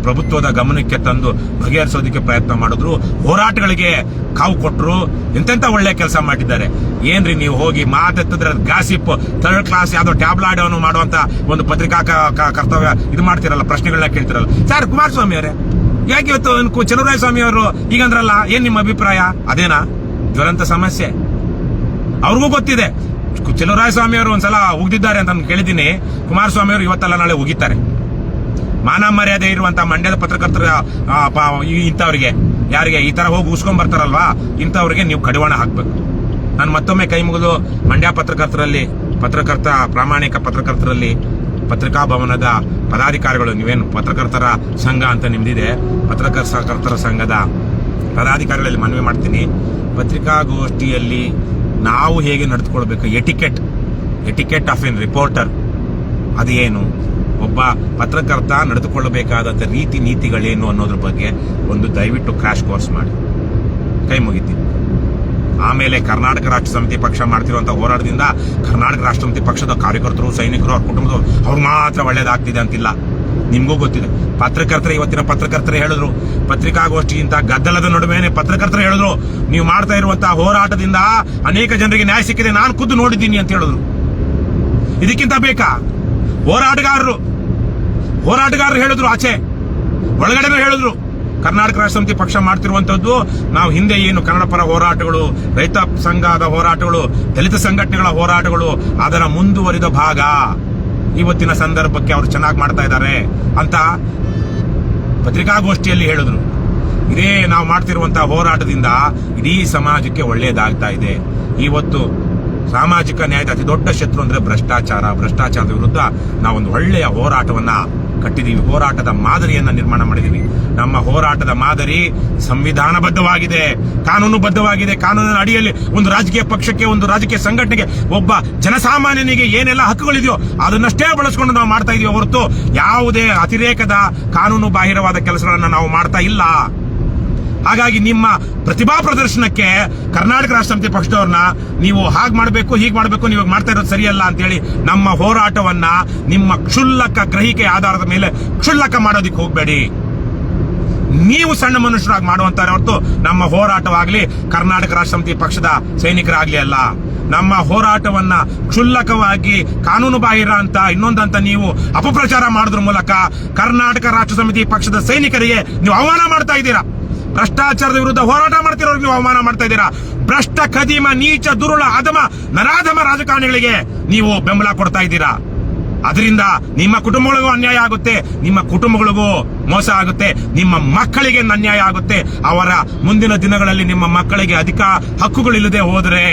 ಪ್ರಭುತ್ವದ ಗಮನಕ್ಕೆ ತಂದು ಬಗೆಹರಿಸೋದಕ್ಕೆ ಪ್ರಯತ್ನ ಮಾಡಿದ್ರು, ಹೋರಾಟಗಳಿಗೆ ಕಾವು ಕೊಟ್ಟರು, ಎಂತೆಂತ ಒಳ್ಳೆ ಕೆಲಸ ಮಾಡಿದ್ದಾರೆ. ಏನ್ರಿ ನೀವು ಹೋಗಿ ಮಾತೆತ್ತಿದ್ರೆ ಗಾಸಿಪ್, 3rd ಕ್ಲಾಸ್ ಯಾವ್ದೋ ಟ್ಯಾಬ್ಲಾಯ್ಡ್ ಅನ್ನು ಮಾಡುವಂತ ಒಂದು ಪತ್ರಿಕಾ ಕರ್ತವ್ಯ ಇದು ಮಾಡ್ತಿರಲ್ಲ, ಪ್ರಶ್ನೆಗಳನ್ನ ಕೇಳ್ತಿರಲ್ಲ. ಸರ್ ಕುಮಾರಸ್ವಾಮಿ ಅವರೇ ಯಾಕೆ ಇವತ್ತು ಚಲುವರಾಯಸ್ವಾಮಿ ಅವರು ಈಗಂದ್ರಲ್ಲ, ಏನ್ ನಿಮ್ಮ ಅಭಿಪ್ರಾಯ? ಅದೇನಾ ಜ್ವಲಂತ ಸಮಸ್ಯೆ? ಅವ್ರಿಗೂ ಗೊತ್ತಿದೆ. ಚಲುವರಾಯಸ್ವಾಮಿ ಅವರು ಒಂದ್ಸಲ ಉಗ್ದಿದ್ದಾರೆ ಅಂತ ನಾನು ಕೇಳಿದ್ದೀನಿ. ಕುಮಾರಸ್ವಾಮಿ ಅವರು ಇವತ್ತಲ್ಲ ನಾಳೆ ಉಗಿತಾರೆ. ಮಾನ ಮರ್ಯಾದೆ ಇರುವಂತಹ ಮಂಡ್ಯದ ಪತ್ರಕರ್ತರ ಇಂಥವ್ರಿಗೆ, ಯಾರಿಗೆ ಈ ತರ ಹೋಗಿ ಉಸ್ಕೊಂಡ್ ಬರ್ತಾರಲ್ವಾ, ಇಂಥವ್ರಿಗೆ ನೀವು ಕಡಿವಾಣ ಹಾಕ್ಬೇಕು. ನಾನು ಮತ್ತೊಮ್ಮೆ ಕೈ ಮುಗಿದು ಮಂಡ್ಯ ಪ್ರಾಮಾಣಿಕ ಪತ್ರಕರ್ತರಲ್ಲಿ, ಪತ್ರಿಕಾ ಭವನದ ಪದಾಧಿಕಾರಿಗಳು, ನೀವೇನು ಪತ್ರಕರ್ತರ ಸಂಘ ಅಂತ ನಿಮ್ದಿದೆ, ಪತ್ರಕರ್ತರ ಸಂಘದ ಪದಾಧಿಕಾರಿಗಳಲ್ಲಿ ಮನವಿ ಮಾಡ್ತೀನಿ, ಪತ್ರಿಕಾಗೋಷ್ಠಿಯಲ್ಲಿ ನಾವು ಹೇಗೆ ನಡೆದುಕೊಳ್ಬೇಕು, ಎಟಿಕೆಟ್ ಆಫ್ ಎನ್ ರಿಪೋರ್ಟರ್ ಅದೇನು, ಒಬ್ಬ ಪತ್ರಕರ್ತ ನಡೆದುಕೊಳ್ಳಬೇಕಾದಂಥ ರೀತಿ ನೀತಿಗಳೇನು ಅನ್ನೋದ್ರ ಬಗ್ಗೆ ಒಂದು ದಯವಿಟ್ಟು ಕ್ರಾಶ್ ಕೋರ್ಸ್ ಮಾಡಿ, ಕೈ ಮುಗಿತೀನಿ. ಆಮೇಲೆ ಕರ್ನಾಟಕ ರಾಷ್ಟ್ರ ಸಮಿತಿ ಪಕ್ಷ ಮಾಡ್ತಿರುವಂಥ ಹೋರಾಟದಿಂದ ಕರ್ನಾಟಕ ರಾಷ್ಟ್ರ ಸಮಿತಿ ಪಕ್ಷದ ಕಾರ್ಯಕರ್ತರು, ಸೈನಿಕರು, ಅವ್ರ ಕುಟುಂಬದವರು ಅವ್ರು ಮಾತ್ರ ಒಳ್ಳೇದಾಗ್ತಿದೆ ಅಂತಿಲ್ಲ. ನಿಮಗೂ ಗೊತ್ತಿದೆ. ಇವತ್ತಿನ ಪತ್ರಕರ್ತರೇ ಹೇಳಿದ್ರು, ಪತ್ರಿಕಾಗೋಷ್ಠಿಗಿಂತ ಗದ್ದಲದ ನಡುವೆನೆ ಪತ್ರಕರ್ತರು ಹೇಳಿದ್ರು, ನೀವು ಮಾಡ್ತಾ ಇರುವಂತಹ ಹೋರಾಟದಿಂದ ಅನೇಕ ಜನರಿಗೆ ನ್ಯಾಯ ಸಿಕ್ಕಿದೆ, ನಾನು ಖುದ್ದು ನೋಡಿದ್ದೀನಿ ಅಂತ ಹೇಳಿದ್ರು. ಇದಕ್ಕಿಂತ ಬೇಕಾ? ಹೋರಾಟಗಾರರು ಹೇಳಿದ್ರು, ಆಚೆ ಒಳಗಡೆನೂ ಹೇಳಿದ್ರು, ಕರ್ನಾಟಕ ರಾಷ್ಟ್ರ ಸಮಿತಿ ಪಕ್ಷ ಮಾಡ್ತಿರುವಂತದ್ದು ನಾವು ಹಿಂದೆ ಏನು ಕನ್ನಡ ಪರ ಹೋರಾಟಗಳು, ರೈತ ಸಂಘದ ಹೋರಾಟಗಳು, ದಲಿತ ಸಂಘಟನೆಗಳ ಹೋರಾಟಗಳು, ಅದರ ಮುಂದುವರಿದ ಭಾಗ ಇವತ್ತಿನ ಸಂದರ್ಭಕ್ಕೆ ಅವರು ಚೆನ್ನಾಗಿ ಮಾಡ್ತಾ ಇದ್ದಾರೆ ಅಂತ ಪತ್ರಿಕಾಗೋಷ್ಠಿಯಲ್ಲಿ ಹೇಳಿದ್ರು. ಇದೇ ನಾವು ಮಾಡ್ತಿರುವಂತಹ ಹೋರಾಟದಿಂದ ಇಡೀ ಸಮಾಜಕ್ಕೆ ಒಳ್ಳೆಯದಾಗ್ತಾ ಇದೆ. ಇವತ್ತು ಸಾಮಾಜಿಕ ನ್ಯಾಯದ ಅತಿ ದೊಡ್ಡ ಶತ್ರು ಅಂದ್ರೆ ಭ್ರಷ್ಟಾಚಾರದ ವಿರುದ್ಧ ನಾವೊಂದು ಒಳ್ಳೆಯ ಹೋರಾಟವನ್ನ ಕಟ್ಟಿದೀವಿ, ಹೋರಾಟದ ಮಾದರಿಯನ್ನ ನಿರ್ಮಾಣ ಮಾಡಿದೀವಿ. ನಮ್ಮ ಹೋರಾಟದ ಮಾದರಿ ಸಂವಿಧಾನಬದ್ಧವಾಗಿದೆ, ಕಾನೂನುಬದ್ಧವಾಗಿದೆ. ಕಾನೂನಿನ ಅಡಿಯಲ್ಲಿ ಒಂದು ರಾಜಕೀಯ ಪಕ್ಷಕ್ಕೆ, ಒಂದು ರಾಜಕೀಯ ಸಂಘಟನೆಗೆ, ಒಬ್ಬ ಜನಸಾಮಾನ್ಯನಿಗೆ ಏನೆಲ್ಲ ಹಕ್ಕುಗಳಿದೆಯೋ ಅದನ್ನಷ್ಟೇ ಬಳಸ್ಕೊಂಡು ನಾವು ಮಾಡ್ತಾ ಇದೀವಿ ಹೊರತು ಯಾವುದೇ ಅತಿರೇಕದ ಕಾನೂನು ಬಾಹಿರವಾದ ಕೆಲಸಗಳನ್ನ ನಾವು ಮಾಡ್ತಾ ಇಲ್ಲ. ಹಾಗಾಗಿ ನಿಮ್ಮ ಪ್ರತಿಭಾ ಪ್ರದರ್ಶನಕ್ಕೆ ಕರ್ನಾಟಕ ರಾಷ್ಟ್ರ ಸಮಿತಿ ಪಕ್ಷದವ್ರನ್ನ ನೀವು ಹಾಗೆ ಮಾಡಬೇಕು, ಹೀಗೆ ಮಾಡಬೇಕು, ನೀವು ಮಾಡ್ತಾ ಇರೋದು ಸರಿಯಲ್ಲ ಅಂತೇಳಿ ನಮ್ಮ ಹೋರಾಟವನ್ನ ನಿಮ್ಮ ಕ್ಷುಲ್ಲಕ ಗ್ರಹಿಕೆ ಆಧಾರದ ಮೇಲೆ ಕ್ಷುಲ್ಲಕ ಮಾಡೋದಿಕ್ಕೆ ಹೋಗಬೇಡಿ. ನೀವು ಸಣ್ಣ ಮನುಷ್ಯರಾಗಿ ಮಾಡುವಂತಾರೆ ಹೊರತು ನಮ್ಮ ಹೋರಾಟವಾಗ್ಲಿ ಕರ್ನಾಟಕ ರಾಷ್ಟ್ರ ಸಮಿತಿ ಪಕ್ಷದ ಸೈನಿಕರಾಗ್ಲಿ ಅಲ್ಲ. ನಮ್ಮ ಹೋರಾಟವನ್ನ ಕ್ಷುಲ್ಲಕವಾಗಿ ಕಾನೂನು ಬಾಹಿರ ಅಂತ ಇನ್ನೊಂದಂತ ನೀವು ಅಪಪ್ರಚಾರ ಮಾಡೋದ್ರ ಮೂಲಕ ಕರ್ನಾಟಕ ರಾಷ್ಟ್ರ ಸಮಿತಿ ಪಕ್ಷದ ಸೈನಿಕರಿಗೆ ನೀವು ಅವಮಾನ ಮಾಡ್ತಾ ಇದ್ದೀರಾ. ಭ್ರಷ್ಟಾಚಾರದ ವಿರುದ್ಧ ಹೋರಾಟ ಮಾಡ್ತಿರೋರಿಗೆ ನೀವು ಅವಮಾನ ಮಾಡ್ತಾ ಇದ್ದೀರಾ. ಭ್ರಷ್ಟ, ಖದೀಮ, ನೀಚ, ದುರುಳ, ಅಧಮ, ನರಾಧಮ ರಾಜಕಾರಣಿಗಳಿಗೆ ನೀವು ಬೆಂಬಲ ಕೊಡ್ತಾ ಇದ್ದೀರಾ. ಅದರಿಂದ ನಿಮ್ಮ ಕುಟುಂಬಗಳಿಗೂ ಅನ್ಯಾಯ ಆಗುತ್ತೆ, ನಿಮ್ಮ ಕುಟುಂಬಗಳಿಗೂ ಮೋಸ ಆಗುತ್ತೆ, ನಿಮ್ಮ ಮಕ್ಕಳಿಗೆ ಅನ್ಯಾಯ ಆಗುತ್ತೆ. ಅವರ ಮುಂದಿನ ದಿನಗಳಲ್ಲಿ ನಿಮ್ಮ ಮಕ್ಕಳಿಗೆ ಅಧಿಕ ಹಕ್ಕುಗಳಿಲ್ಲದೆ ಹೋದರೆ,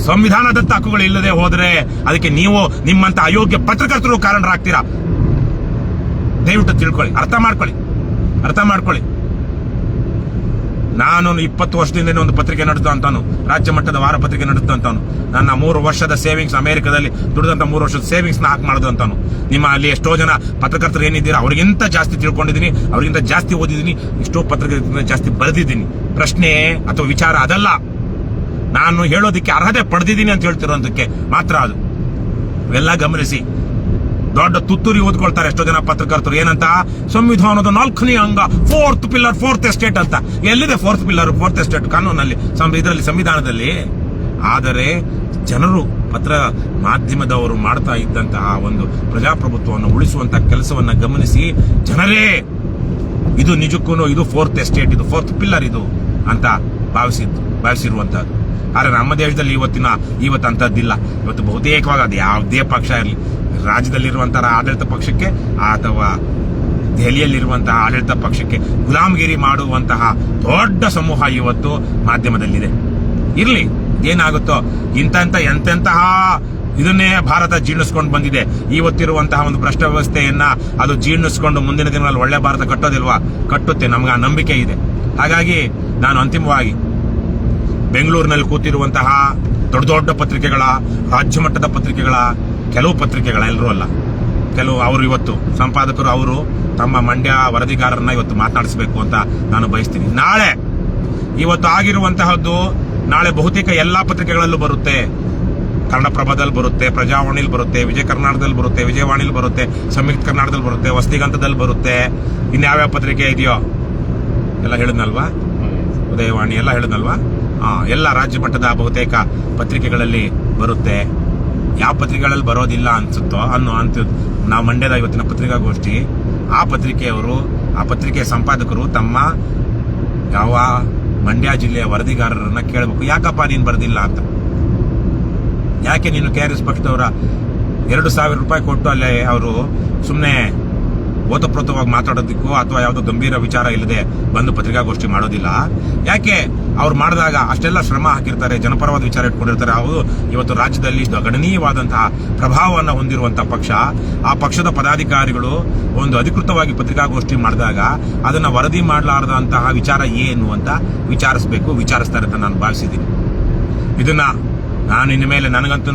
ಸಂವಿಧಾನದತ್ತ ಹಕ್ಕುಗಳು ಇಲ್ಲದೆ ಹೋದರೆ ಅದಕ್ಕೆ ನೀವು ನಿಮ್ಮಂತ ಅಯೋಗ್ಯ ಪತ್ರಕರ್ತರು ಕಾರಣರಾಗ್ತೀರಾ. ದಯವಿಟ್ಟು ತಿಳ್ಕೊಳ್ಳಿ, ಅರ್ಥ ಮಾಡ್ಕೊಳ್ಳಿ. ನಾನು 20 ವರ್ಷದಿಂದ ಒಂದು ಪತ್ರಿಕೆ ನಡೆದಂತಾನು, ರಾಜ್ಯ ಮಟ್ಟದ ವಾರ ಪತ್ರಿಕೆ ನಡೆದಂತಾನು, ನನ್ನ 3 ವರ್ಷದ ಸೇವಿಂಗ್ಸ್, ಅಮೆರಿಕದಲ್ಲಿ ದುಡಿದಂತ 3 ವರ್ಷದ ಸೇವಿಂಗ್ಸ್ ನ ಹಾಕಿ ಮಾಡಿದಂತಾನು. ನಿಮ್ಮ ಅಲ್ಲಿ ಎಷ್ಟೋ ಜನ ಪತ್ರಕರ್ತರು ಏನಿದ್ದೀರಾ ಅವ್ರಿಗಿಂತ ಜಾಸ್ತಿ ತಿಳ್ಕೊಂಡಿದ್ದೀನಿ, ಅವ್ರಿಗಿಂತ ಜಾಸ್ತಿ ಓದಿದ್ದೀನಿ, ಎಷ್ಟೋ ಪತ್ರಕರ್ತರಿಂದ ಜಾಸ್ತಿ ಬರೆದಿದ್ದೀನಿ. ಪ್ರಶ್ನೆ ಅಥವಾ ವಿಚಾರ ಅದಲ್ಲ, ನಾನು ಹೇಳೋದಕ್ಕೆ ಅರ್ಹತೆ ಪಡೆದಿದ್ದೀನಿ ಅಂತ ಹೇಳ್ತಿರೋದಕ್ಕೆ ಮಾತ್ರ ಅದು. ಇವೆಲ್ಲ ಗಮನಿಸಿ. ದೊಡ್ಡ ತುತ್ತೂರಿ ಓದ್ಕೊಳ್ತಾರೆ ಎಷ್ಟೋ ಜನ ಪತ್ರಕರ್ತರು, ಏನಂತ ಸಂವಿಧಾನದ 4ನೇ ಅಂಗ, 4th ಪಿಲ್ಲರ್, 4th ಎಸ್ಟೇಟ್ ಅಂತ. ಎಲ್ಲಿದೆ 4th ಪಿಲ್ಲರ್, 4th ಎಸ್ಟೇಟ್ ಕಾನೂನಲ್ಲಿ, ಇದರಲ್ಲಿ, ಸಂವಿಧಾನದಲ್ಲಿ? ಆದರೆ ಜನರು, ಪತ್ರ ಮಾಧ್ಯಮದವರು ಮಾಡ್ತಾ ಇದ್ದಂತಹ ಒಂದು ಪ್ರಜಾಪ್ರಭುತ್ವವನ್ನು ಉಳಿಸುವಂತಹ ಕೆಲಸವನ್ನ ಗಮನಿಸಿ ಜನರೇ ಇದು ನಿಜಕ್ಕೂ ಇದು 4th ಎಸ್ಟೇಟ್, ಇದು 4th ಪಿಲ್ಲರ್ ಇದು ಅಂತ ಭಾವಿಸಿರುವಂತಹದ್ದು. ಆದ್ರೆ ನಮ್ಮ ದೇಶದಲ್ಲಿ ಇವತ್ತು ಅಂತದ್ದಿಲ್ಲ. ಇವತ್ತು ಬಹುತೇಕವಾಗಿ ಅದು ಯಾವುದೇ ಪಕ್ಷ ಇರಲಿ, ರಾಜ್ಯದಲ್ಲಿರುವಂತಹ ಆಡಳಿತ ಪಕ್ಷಕ್ಕೆ ಅಥವಾ ದೆಹಲಿಯಲ್ಲಿರುವಂತಹ ಆಡಳಿತ ಪಕ್ಷಕ್ಕೆ ಗುಲಾಮಗಿರಿ ಮಾಡುವಂತಹ ದೊಡ್ಡ ಸಮೂಹ ಇವತ್ತು ಮಾಧ್ಯಮದಲ್ಲಿದೆ. ಇರ್ಲಿ, ಏನಾಗುತ್ತೋ ಎಂತೆಂತಹ ಇದನ್ನೇ ಭಾರತ ಜೀರ್ಣಿಸ್ಕೊಂಡು ಬಂದಿದೆ. ಇವತ್ತಿರುವಂತಹ ಒಂದು ಭ್ರಷ್ಟ ವ್ಯವಸ್ಥೆಯನ್ನ ಅದು ಜೀರ್ಣಿಸ್ಕೊಂಡು ಮುಂದಿನ ದಿನಗಳಲ್ಲಿ ಒಳ್ಳೆ ಭಾರತ ಕಟ್ಟೋದಿಲ್ವಾ? ಕಟ್ಟುತ್ತೆ, ನಮ್ಗೆ ಆ ನಂಬಿಕೆ ಇದೆ. ಹಾಗಾಗಿ ನಾನು ಅಂತಿಮವಾಗಿ ಬೆಂಗಳೂರಿನಲ್ಲಿ ಕೂತಿರುವಂತಹ ದೊಡ್ಡ ಪತ್ರಿಕೆಗಳ, ರಾಜ್ಯ ಮಟ್ಟದ ಪತ್ರಿಕೆಗಳ, ಕೆಲವು ಪತ್ರಿಕೆಗಳ, ಎಲ್ಲರೂ ಅಲ್ಲ, ಕೆಲವು ಅವರು ಇವತ್ತು ಸಂಪಾದಕರು ಅವರು ತಮ್ಮ ಮಂಡ್ಯ ವರದಿಗಾರರನ್ನ ಇವತ್ತು ಮಾತನಾಡಿಸಬೇಕು ಅಂತ ನಾನು ಬಯಸ್ತೀನಿ. ಇವತ್ತು ಆಗಿರುವಂತಹದ್ದು ನಾಳೆ ಬಹುತೇಕ ಎಲ್ಲಾ ಪತ್ರಿಕೆಗಳಲ್ಲೂ ಬರುತ್ತೆ. ಕನ್ನಡಪ್ರಭದಲ್ಲಿ ಬರುತ್ತೆ, ಪ್ರಜಾವಾಣಿಲಿ ಬರುತ್ತೆ, ವಿಜಯ ಕರ್ನಾಟಕದಲ್ಲಿ ಬರುತ್ತೆ, ವಿಜಯವಾಣಿಲಿ ಬರುತ್ತೆ, ಸಂಯುಕ್ತ ಕರ್ನಾಟಕದಲ್ಲಿ ಬರುತ್ತೆ, ವಸತಿಗಂತದಲ್ಲಿ ಬರುತ್ತೆ. ಇನ್ಯಾವ್ಯಾವ ಪತ್ರಿಕೆ ಇದೆಯೋ ಎಲ್ಲ ಹೇಳಿದ್ನಲ್ವಾ, ಉದಯವಾಣಿ ಎಲ್ಲ ಹೇಳಿದ್ನಲ್ವಾ, ಎಲ್ಲ ರಾಜ್ಯ ಮಟ್ಟದ ಬಹುತೇಕ ಪತ್ರಿಕೆಗಳಲ್ಲಿ ಬರುತ್ತೆ. ಯಾವ ಪತ್ರಿಕೆಗಳಲ್ಲಿ ಬರೋದಿಲ್ಲ ಅನ್ಸುತ್ತೋ ನಾವು ಮಂಡ್ಯದ ಇವತ್ತಿನ ಪತ್ರಿಕಾಗೋಷ್ಠಿ, ಆ ಪತ್ರಿಕೆಯವರು, ಆ ಪತ್ರಿಕೆಯ ಸಂಪಾದಕರು ತಮ್ಮ ಯಾವ ಮಂಡ್ಯ ಜಿಲ್ಲೆಯ ವರದಿಗಾರರನ್ನ ಕೇಳಬೇಕು, ಯಾಕಪ್ಪ ನೀನು ಬರೆದಿಲ್ಲ ಅಂತ. ಯಾಕೆ ನೀನು KRS ಪಕ್ಷದವರ 2,000 ರೂಪಾಯಿ ಕೊಟ್ಟು ಅಲ್ಲೇ ಅವರು ಸುಮ್ಮನೆ ಓತಪ್ರೋತವಾಗಿ ಮಾತಾಡೋದಕ್ಕೂ ಅಥವಾ ಯಾವುದೋ ಗಂಭೀರ ವಿಚಾರ ಇಲ್ಲದೆ ಬಂದು ಪತ್ರಿಕಾಗೋಷ್ಠಿ ಮಾಡೋದಿಲ್ಲ. ಯಾಕೆ ಅವ್ರು ಮಾಡಿದಾಗ ಅಷ್ಟೆಲ್ಲ ಶ್ರಮ ಹಾಕಿರ್ತಾರೆ, ಜನಪರವಾದ ವಿಚಾರ ಇಟ್ಕೊಂಡಿರ್ತಾರೆ. ಅವರು ಇವತ್ತು ರಾಜ್ಯದಲ್ಲಿ ಗಣನೀಯವಾದಂತಹ ಪ್ರಭಾವವನ್ನು ಹೊಂದಿರುವಂತಹ ಪಕ್ಷ. ಆ ಪಕ್ಷದ ಪದಾಧಿಕಾರಿಗಳು ಒಂದು ಅಧಿಕೃತವಾಗಿ ಪತ್ರಿಕಾಗೋಷ್ಠಿ ಮಾಡಿದಾಗ ಅದನ್ನ ವರದಿ ಮಾಡಲಾರದಂತಹ ವಿಚಾರ ಏನು ಅಂತ ವಿಚಾರಿಸ್ತಾರೆ ಅಂತ ನಾನು ಭಾವಿಸಿದ್ದೀನಿ. ಇದನ್ನ ನಾನು ಇನ್ನು ಮೇಲೆ ನನಗಂತೂ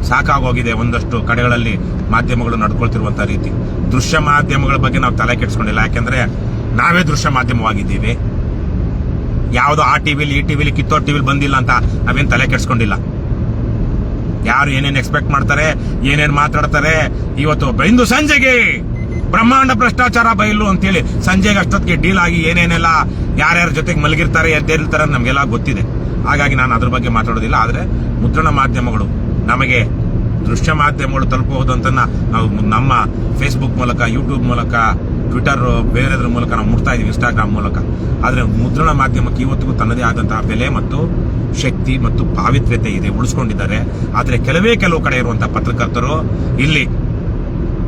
ಸಾಕಾಗೋಗಿದೆ ಒಂದಷ್ಟು ಕಡೆಗಳಲ್ಲಿ ಮಾಧ್ಯಮಗಳು ನಡ್ಕೊಳ್ತಿರುವಂತಹ ರೀತಿ. ದೃಶ್ಯ ಮಾಧ್ಯಮಗಳ ಬಗ್ಗೆ ನಾವು ತಲೆ ಕೆಡಿಸ್ಕೊಂಡಿಲ್ಲ, ಯಾಕೆಂದ್ರೆ ನಾವೇ ದೃಶ್ಯ ಮಾಧ್ಯಮವಾಗಿದ್ದೀವಿ. ಯಾವುದೋ ಆ ಟಿವಿಲಿ ಈ ಟಿವಿಲಿ ಕಿತ್ತೋರ್ ಟಿವಿಲಿ ಬಂದಿಲ್ಲ ಅಂತ ನಾವೇನು ತಲೆ ಕೆಡಿಸ್ಕೊಂಡಿಲ್ಲ. ಯಾರು ಏನೇನು ಎಕ್ಸ್ಪೆಕ್ಟ್ ಮಾಡ್ತಾರೆ, ಏನೇನು ಮಾತಾಡ್ತಾರೆ. ಇವತ್ತು ಬೈಂದು ಸಂಜೆಗೆ ಬ್ರಹ್ಮಾಂಡ ಭ್ರಷ್ಟಾಚಾರ ಬಯಲು ಅಂತೇಳಿ ಸಂಜೆಗೆ ಅಷ್ಟೊತ್ತಿಗೆ ಡೀಲ್ ಆಗಿ ಏನೇನೆಲ್ಲ ಯಾರ್ಯಾರ ಜೊತೆಗೆ ಮಲಗಿರ್ತಾರೆ ಎದ್ದೇಳ್ತಾರೆ ನಮಗೆಲ್ಲ ಗೊತ್ತಿದೆ. ಹಾಗಾಗಿ ನಾನು ಅದ್ರ ಬಗ್ಗೆ ಮಾತಾಡೋದಿಲ್ಲ. ಆದರೆ ಮುದ್ರಣ ಮಾಧ್ಯಮಗಳು ನಮಗೆ ದೃಶ್ಯ ಮಾಧ್ಯಮಗಳು ತಲುಪಬಹುದು ಅಂತ ನಾವು ನಮ್ಮ ಫೇಸ್ಬುಕ್ ಮೂಲಕ, ಯೂಟ್ಯೂಬ್ ಮೂಲಕ, ಟ್ವಿಟರ್ ಬೇರೆದ್ರ ಮೂಲಕ ನಾವು ಮುಟ್ತಾ ಇದೀವಿ, ಇನ್ಸ್ಟಾಗ್ರಾಮ್ ಮೂಲಕ. ಆದರೆ ಮುದ್ರಣ ಮಾಧ್ಯಮಕ್ಕೆ ಇವತ್ತಿಗೂ ತನ್ನದೇ ಆದಂತಹ ಬೆಲೆ ಮತ್ತು ಶಕ್ತಿ ಮತ್ತು ಪಾವಿತ್ರ್ಯತೆ ಇದೆ, ಉಳಿಸ್ಕೊಂಡಿದ್ದಾರೆ. ಆದರೆ ಕೆಲವು ಕಡೆ ಇರುವಂತಹ ಪತ್ರಕರ್ತರು ಇಲ್ಲಿ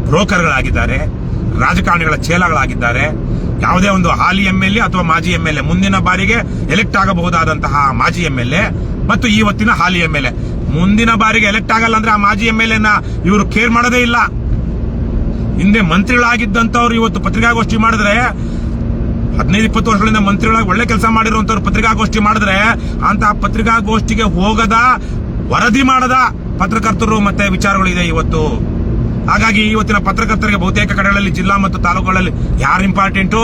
ಬ್ರೋಕರ್ಗಳಾಗಿದ್ದಾರೆ, ರಾಜಕಾರಣಿಗಳ ಚೇಲಗಳಾಗಿದ್ದಾರೆ. ಯಾವುದೇ ಒಂದು ಹಾಲಿ MLA ಅಥವಾ ಮಾಜಿ MLA, ಮುಂದಿನ ಬಾರಿಗೆ ಎಲೆಕ್ಟ್ ಆಗಬಹುದಾದಂತಹ ಮಾಜಿ MLA ಮತ್ತು ಇವತ್ತಿನ ಹಾಲಿ MLA, ಮುಂದಿನ ಬಾರಿಗೆ ಎಲೆಕ್ಟ್ ಆಗಲ್ಲ ಅಂದ್ರೆ ಆ ಮಾಜಿ MLAನ ಇವರು ಕೇರ್ ಮಾಡೋದೇ ಇಲ್ಲ. ಹಿಂದೆ ಮಂತ್ರಿಗಳಾಗಿದ್ದಂತವ್ರು ಇವತ್ತು ಪತ್ರಿಕಾಗೋಷ್ಠಿ ಮಾಡಿದ್ರೆ, 15-20 ವರ್ಷಗಳಿಂದ ಮಂತ್ರಿಗಳಾಗಿ ಒಳ್ಳೆ ಕೆಲಸ ಮಾಡಿರುವಂತವ್ರು ಪತ್ರಿಕಾಗೋಷ್ಠಿ ಮಾಡಿದ್ರೆ, ಅಂತಹ ಪತ್ರಿಕಾಗೋಷ್ಠಿಗೆ ಹೋಗದ, ವರದಿ ಮಾಡದ ಪತ್ರಕರ್ತರು ಮತ್ತೆ ವಿಚಾರಗಳಿದೆ ಇವತ್ತು. ಹಾಗಾಗಿ ಇವತ್ತಿನ ಪತ್ರಕರ್ತರಿಗೆ ಬಹುತೇಕ ಕಡೆಗಳಲ್ಲಿ, ಜಿಲ್ಲಾ ಮತ್ತು ತಾಲೂಕುಗಳಲ್ಲಿ ಯಾರು ಇಂಪಾರ್ಟೆಂಟು?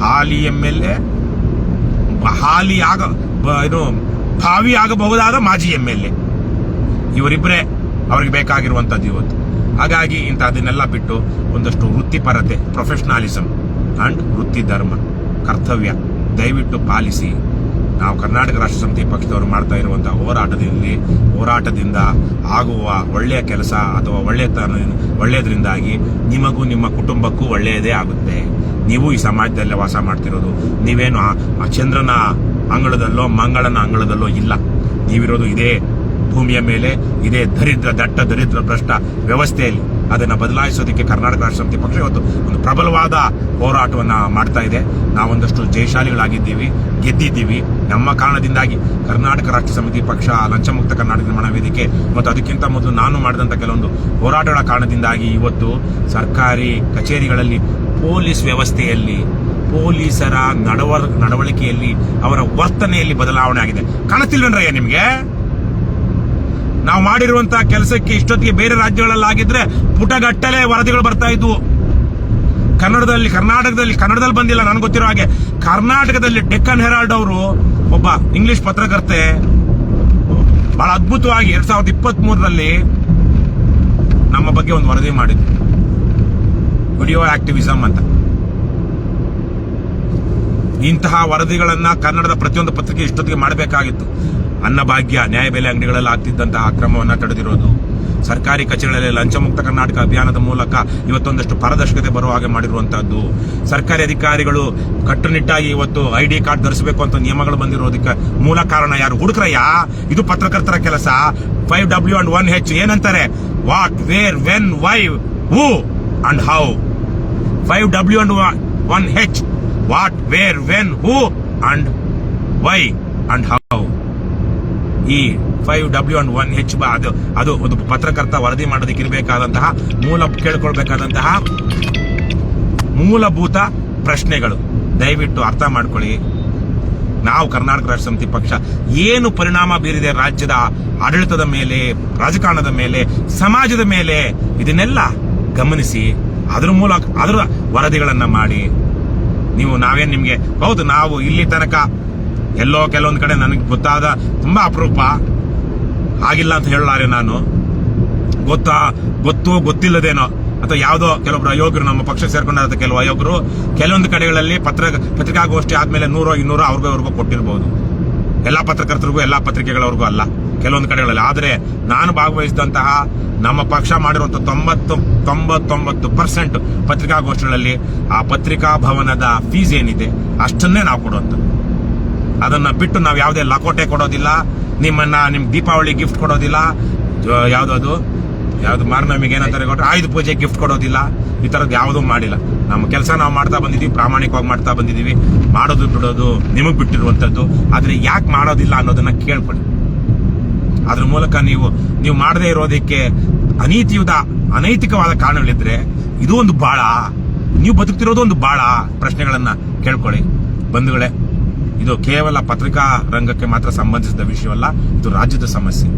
ಹಾಲಿ MLA, ಭಾವಿ ಆಗಬಹುದಾದ ಮಾಜಿ MLA, ಇವರಿಬ್ಬರೇ ಅವ್ರಿಗೆ ಬೇಕಾಗಿರುವಂತದ್ದು ಇವತ್ತು. ಹಾಗಾಗಿ ಇಂಥದನ್ನೆಲ್ಲ ಬಿಟ್ಟು ಒಂದಷ್ಟು ವೃತ್ತಿಪರತೆ, ಪ್ರೊಫೆಷನಲಿಸಂ ಅಂಡ್ ವೃತ್ತಿ ಧರ್ಮ, ಕರ್ತವ್ಯ ದಯವಿಟ್ಟು ಪಾಲಿಸಿ. ನಾವು ಕರ್ನಾಟಕ ರಾಷ್ಟ್ರ ಸಮಿತಿ ಪಕ್ಷದವರು ಮಾಡ್ತಾ ಇರುವಂತಹ ಹೋರಾಟದಿಂದ ಆಗುವ ಒಳ್ಳೆಯ ಕೆಲಸ ಅಥವಾ ಒಳ್ಳೆಯದ್ರಿಂದಾಗಿ ನಿಮಗೂ ನಿಮ್ಮ ಕುಟುಂಬಕ್ಕೂ ಒಳ್ಳೆಯದೇ ಆಗುತ್ತೆ. ನೀವು ಈ ಸಮಾಜದಲ್ಲೇ ವಾಸ ಮಾಡ್ತಿರೋದು, ನೀವೇನು ಆ ಚಂದ್ರನ ಅಂಗಳದಲ್ಲೋ ಮಂಗಳನ ಅಂಗಳದಲ್ಲೋ ಇಲ್ಲ. ನೀವಿರೋದು ಇದೇ ಭೂಮಿಯ ಮೇಲೆ, ಇದೇ ದಟ್ಟ ದರಿದ್ರ ಭ್ರಷ್ಟ ವ್ಯವಸ್ಥೆಯಲ್ಲಿ. ಅದನ್ನ ಬದಲಾಯಿಸೋದಕ್ಕೆ ಕರ್ನಾಟಕ ರಾಷ್ಟ್ರ ಸಮಿತಿ ಪಕ್ಷ ಇವತ್ತು ಒಂದು ಪ್ರಬಲವಾದ ಹೋರಾಟವನ್ನ ಮಾಡ್ತಾ ಇದೆ. ನಾವೊಂದಷ್ಟು ಜಯಶಾಲಿಗಳಾಗಿದ್ದೀವಿ, ಗೆದ್ದಿದ್ದೀವಿ. ನಮ್ಮ ಕಾರಣದಿಂದಾಗಿ ಕರ್ನಾಟಕ ರಾಷ್ಟ್ರ ಸಮಿತಿ ಪಕ್ಷ, ಲಂಚಮುಕ್ತ ಕರ್ನಾಟಕ ನಿರ್ಮಾಣ ವೇದಿಕೆ ಮತ್ತು ಅದಕ್ಕಿಂತ ಮೊದಲು ನಾನು ಮಾಡಿದಂಥ ಕೆಲವೊಂದು ಹೋರಾಟಗಳ ಕಾರಣದಿಂದಾಗಿ ಇವತ್ತು ಸರ್ಕಾರಿ ಕಚೇರಿಗಳಲ್ಲಿ, ಪೊಲೀಸ್ ವ್ಯವಸ್ಥೆಯಲ್ಲಿ, ಪೊಲೀಸರ ನಡವಳಿಕೆಯಲ್ಲಿ, ಅವರ ವರ್ತನೆಯಲ್ಲಿ ಬದಲಾವಣೆ ಆಗಿದೆ. ಕಾಣುತ್ತಿಲ್ವೇನ್ರಯ್ಯ ನಿಮ್ಗೆ? ನಾವು ಮಾಡಿರುವಂತಹ ಕೆಲಸಕ್ಕೆ ಇಷ್ಟೊತ್ತಿಗೆ ಬೇರೆ ರಾಜ್ಯಗಳಲ್ಲಾಗಿದ್ರೆ ಪುಟಗಟ್ಟಲೆ ವರದಿಗಳು ಬರ್ತಾ ಇದ್ವು. ಕನ್ನಡದಲ್ಲಿ ಬಂದಿಲ್ಲ ನನಗೆ ಗೊತ್ತಿರೋ ಹಾಗೆ. ಕರ್ನಾಟಕದಲ್ಲಿ ಡೆಕ್ಕನ್ ಹೆರಾಲ್ಡ್ ಅವರು ಒಬ್ಬ ಇಂಗ್ಲಿಷ್ ಪತ್ರಕರ್ತೆ ಬಹಳ ಅದ್ಭುತವಾಗಿ 2023ರಲ್ಲಿ ನಮ್ಮ ಬಗ್ಗೆ ಒಂದು ವರದಿ ಮಾಡಿದ್ರು, ವಿಡಿಯೋ ಆಕ್ಟಿವಿಸಂ ಅಂತ. ಇಂತಹ ವರದಿಗಳನ್ನ ಕನ್ನಡದ ಪ್ರತಿಯೊಂದು ಪತ್ರಿಕೆ ಇಷ್ಟೊತ್ತಿಗೆ ಮಾಡಬೇಕಾಗಿತ್ತು. ಅನ್ನಭಾಗ್ಯ, ನ್ಯಾಯಬೆಲೆ ಅಂಗಡಿಗಳಲ್ಲಿ ಆಗ್ತಿದ್ದಂತಹ ಅಕ್ರಮವನ್ನ ತಡೆದಿರೋದು, ಸರ್ಕಾರಿ ಕಚೇರಿಗಳಲ್ಲಿ ಲಂಚಮುಕ್ತ ಕರ್ನಾಟಕ ಅಭಿಯಾನದ ಮೂಲಕ ಇವತ್ತೊಂದಷ್ಟು ಪಾರದರ್ಶಕತೆ ಬರುವ ಹಾಗೆ ಮಾಡಿರುವಂತಹದ್ದು, ಸರ್ಕಾರಿ ಅಧಿಕಾರಿಗಳು ಕಟ್ಟುನಿಟ್ಟಾಗಿ ಇವತ್ತು ID ಕಾರ್ಡ್ ಧರಿಸಬೇಕು ಅಂತ ನಿಯಮಗಳು ಬಂದಿರೋದಕ್ಕೆ ಮೂಲ ಕಾರಣ ಯಾರು? ಹುಡುಕ್ರಯ್ಯ. ಇದು ಪತ್ರಕರ್ತರ ಕೆಲಸ. 5W and 1H ಏನಂತಾರೆ? What, where, when, why, who and how. 5W and 1H, what, where, when, who and why and how. ಈ 5W and 1H ಅದು ಒಂದು ಪತ್ರಕರ್ತ ವರದಿ ಮಾಡೋದಕ್ಕೆ ಇರಬೇಕಾದಂತಹ ಕೇಳ್ಕೊಳ್ಬೇಕಾದಂತಹ ಮೂಲಭೂತ ಪ್ರಶ್ನೆಗಳು. ದಯವಿಟ್ಟು ಅರ್ಥ ಮಾಡ್ಕೊಳ್ಳಿ. ನಾವು ಕರ್ನಾಟಕ ರಾಷ್ಟ್ರ ಸಮಿತಿ ಪಕ್ಷ ಏನು ಪರಿಣಾಮ ಬೀರಿದೆ ರಾಜ್ಯದ ಆಡಳಿತದ ಮೇಲೆ, ರಾಜಕಾರಣದ ಮೇಲೆ, ಸಮಾಜದ ಮೇಲೆ, ಇದನ್ನೆಲ್ಲ ಗಮನಿಸಿ ಅದರ ವರದಿಗಳನ್ನ ಮಾಡಿ. ನಾವೇನ್ ನಿಮ್ಗೆ ಹೌದು, ನಾವು ಇಲ್ಲಿ ತನಕ ಎಲ್ಲೋ ಕೆಲವೊಂದು ಕಡೆ ನನಗೆ ಗೊತ್ತಾದ ತುಂಬಾ ಅಪರೂಪ, ಆಗಿಲ್ಲ ಅಂತ ಹೇಳಲಾರೆ ನಾನು. ಗೊತ್ತಿಲ್ಲದೇನೋ ಅಥವಾ ಯಾವುದೋ ಕೆಲವೊಬ್ರು ಅಯೋಗ್ಯರು ನಮ್ಮ ಪಕ್ಷಕ್ಕೆ ಸೇರ್ಕೊಂಡ ಕೆಲವು ಅಯೋಗ್ಯರು ಕೆಲವೊಂದು ಕಡೆಗಳಲ್ಲಿ ಪತ್ರಿಕಾಗೋಷ್ಠಿ ಆದ್ಮೇಲೆ 100-200 ಅವ್ರಿಗೂ ಕೊಟ್ಟಿರಬಹುದು. ಎಲ್ಲಾ ಪತ್ರಕರ್ತರಿಗೂ, ಎಲ್ಲಾ ಪತ್ರಿಕೆಗಳವ್ರಿಗೂ ಅಲ್ಲ, ಕೆಲವೊಂದು ಕಡೆಗಳಲ್ಲಿ. ಆದ್ರೆ ನಾನು ಭಾಗವಹಿಸಿದಂತಹ, ನಮ್ಮ ಪಕ್ಷ ಮಾಡಿರುವಂತಹ 99% ಪತ್ರಿಕಾಗೋಷ್ಠಿಗಳಲ್ಲಿ ಆ ಪತ್ರಿಕಾ ಭವನದ ಫೀಸ್ ಏನಿದೆ ಅಷ್ಟನ್ನೇ ನಾವು ಕೊಡುವಂತ. ಅದನ್ನ ಬಿಟ್ಟು ನಾವು ಯಾವುದೇ ಲಕೋಟೆ ಕೊಡೋದಿಲ್ಲ, ನಿಮ್ ದೀಪಾವಳಿ ಗಿಫ್ಟ್ ಕೊಡೋದಿಲ್ಲ, ಯಾವ್ದದು ಯಾವ್ದು ಮಾರನಮಿಗೆ ಏನಂತಾರೆ ಕೊಟ್ಟರೆ ಆಯುಧ ಪೂಜೆ ಗಿಫ್ಟ್ ಕೊಡೋದಿಲ್ಲ, ಈ ತರದ್ದು ಯಾವುದೂ ಮಾಡಿಲ್ಲ. ನಮ್ಮ ಕೆಲಸ ನಾವು ಮಾಡ್ತಾ ಬಂದಿದ್ದೀವಿ, ಪ್ರಾಮಾಣಿಕವಾಗಿ ಮಾಡ್ತಾ ಬಂದಿದ್ದೀವಿ. ಮಾಡೋದು ಬಿಡೋದು ನಿಮಗೆ ಬಿಟ್ಟಿರುವಂತದ್ದು. ಆದ್ರೆ ಯಾಕೆ ಮಾಡೋದಿಲ್ಲ ಅನ್ನೋದನ್ನ ಕೇಳ್ಕೊಳ್ಳಿ. ಅದ್ರ ಮೂಲಕ ನೀವು ಮಾಡದೇ ಇರೋದಕ್ಕೆ ಅನೈತಿಕವಾದ ಕಾರಣಗಳಿದ್ರೆ ಇದು ಒಂದು ಬಾಳ, ನೀವು ಬದುಕ್ತಿರೋದು ಒಂದು ಬಾಳ ಪ್ರಶ್ನೆಗಳನ್ನ ಕೇಳ್ಕೊಳ್ಳಿ ಬಂಧುಗಳೇ. ಇದು ಕೇವಲ ಪತ್ರಿಕಾ ರಂಗಕ್ಕೆ ಮಾತ್ರ ಸಂಬಂಧಿಸಿದ ವಿಷಯವಲ್ಲ, ಇದು ರಾಜ್ಯದ ಸಮಸ್ಯೆ.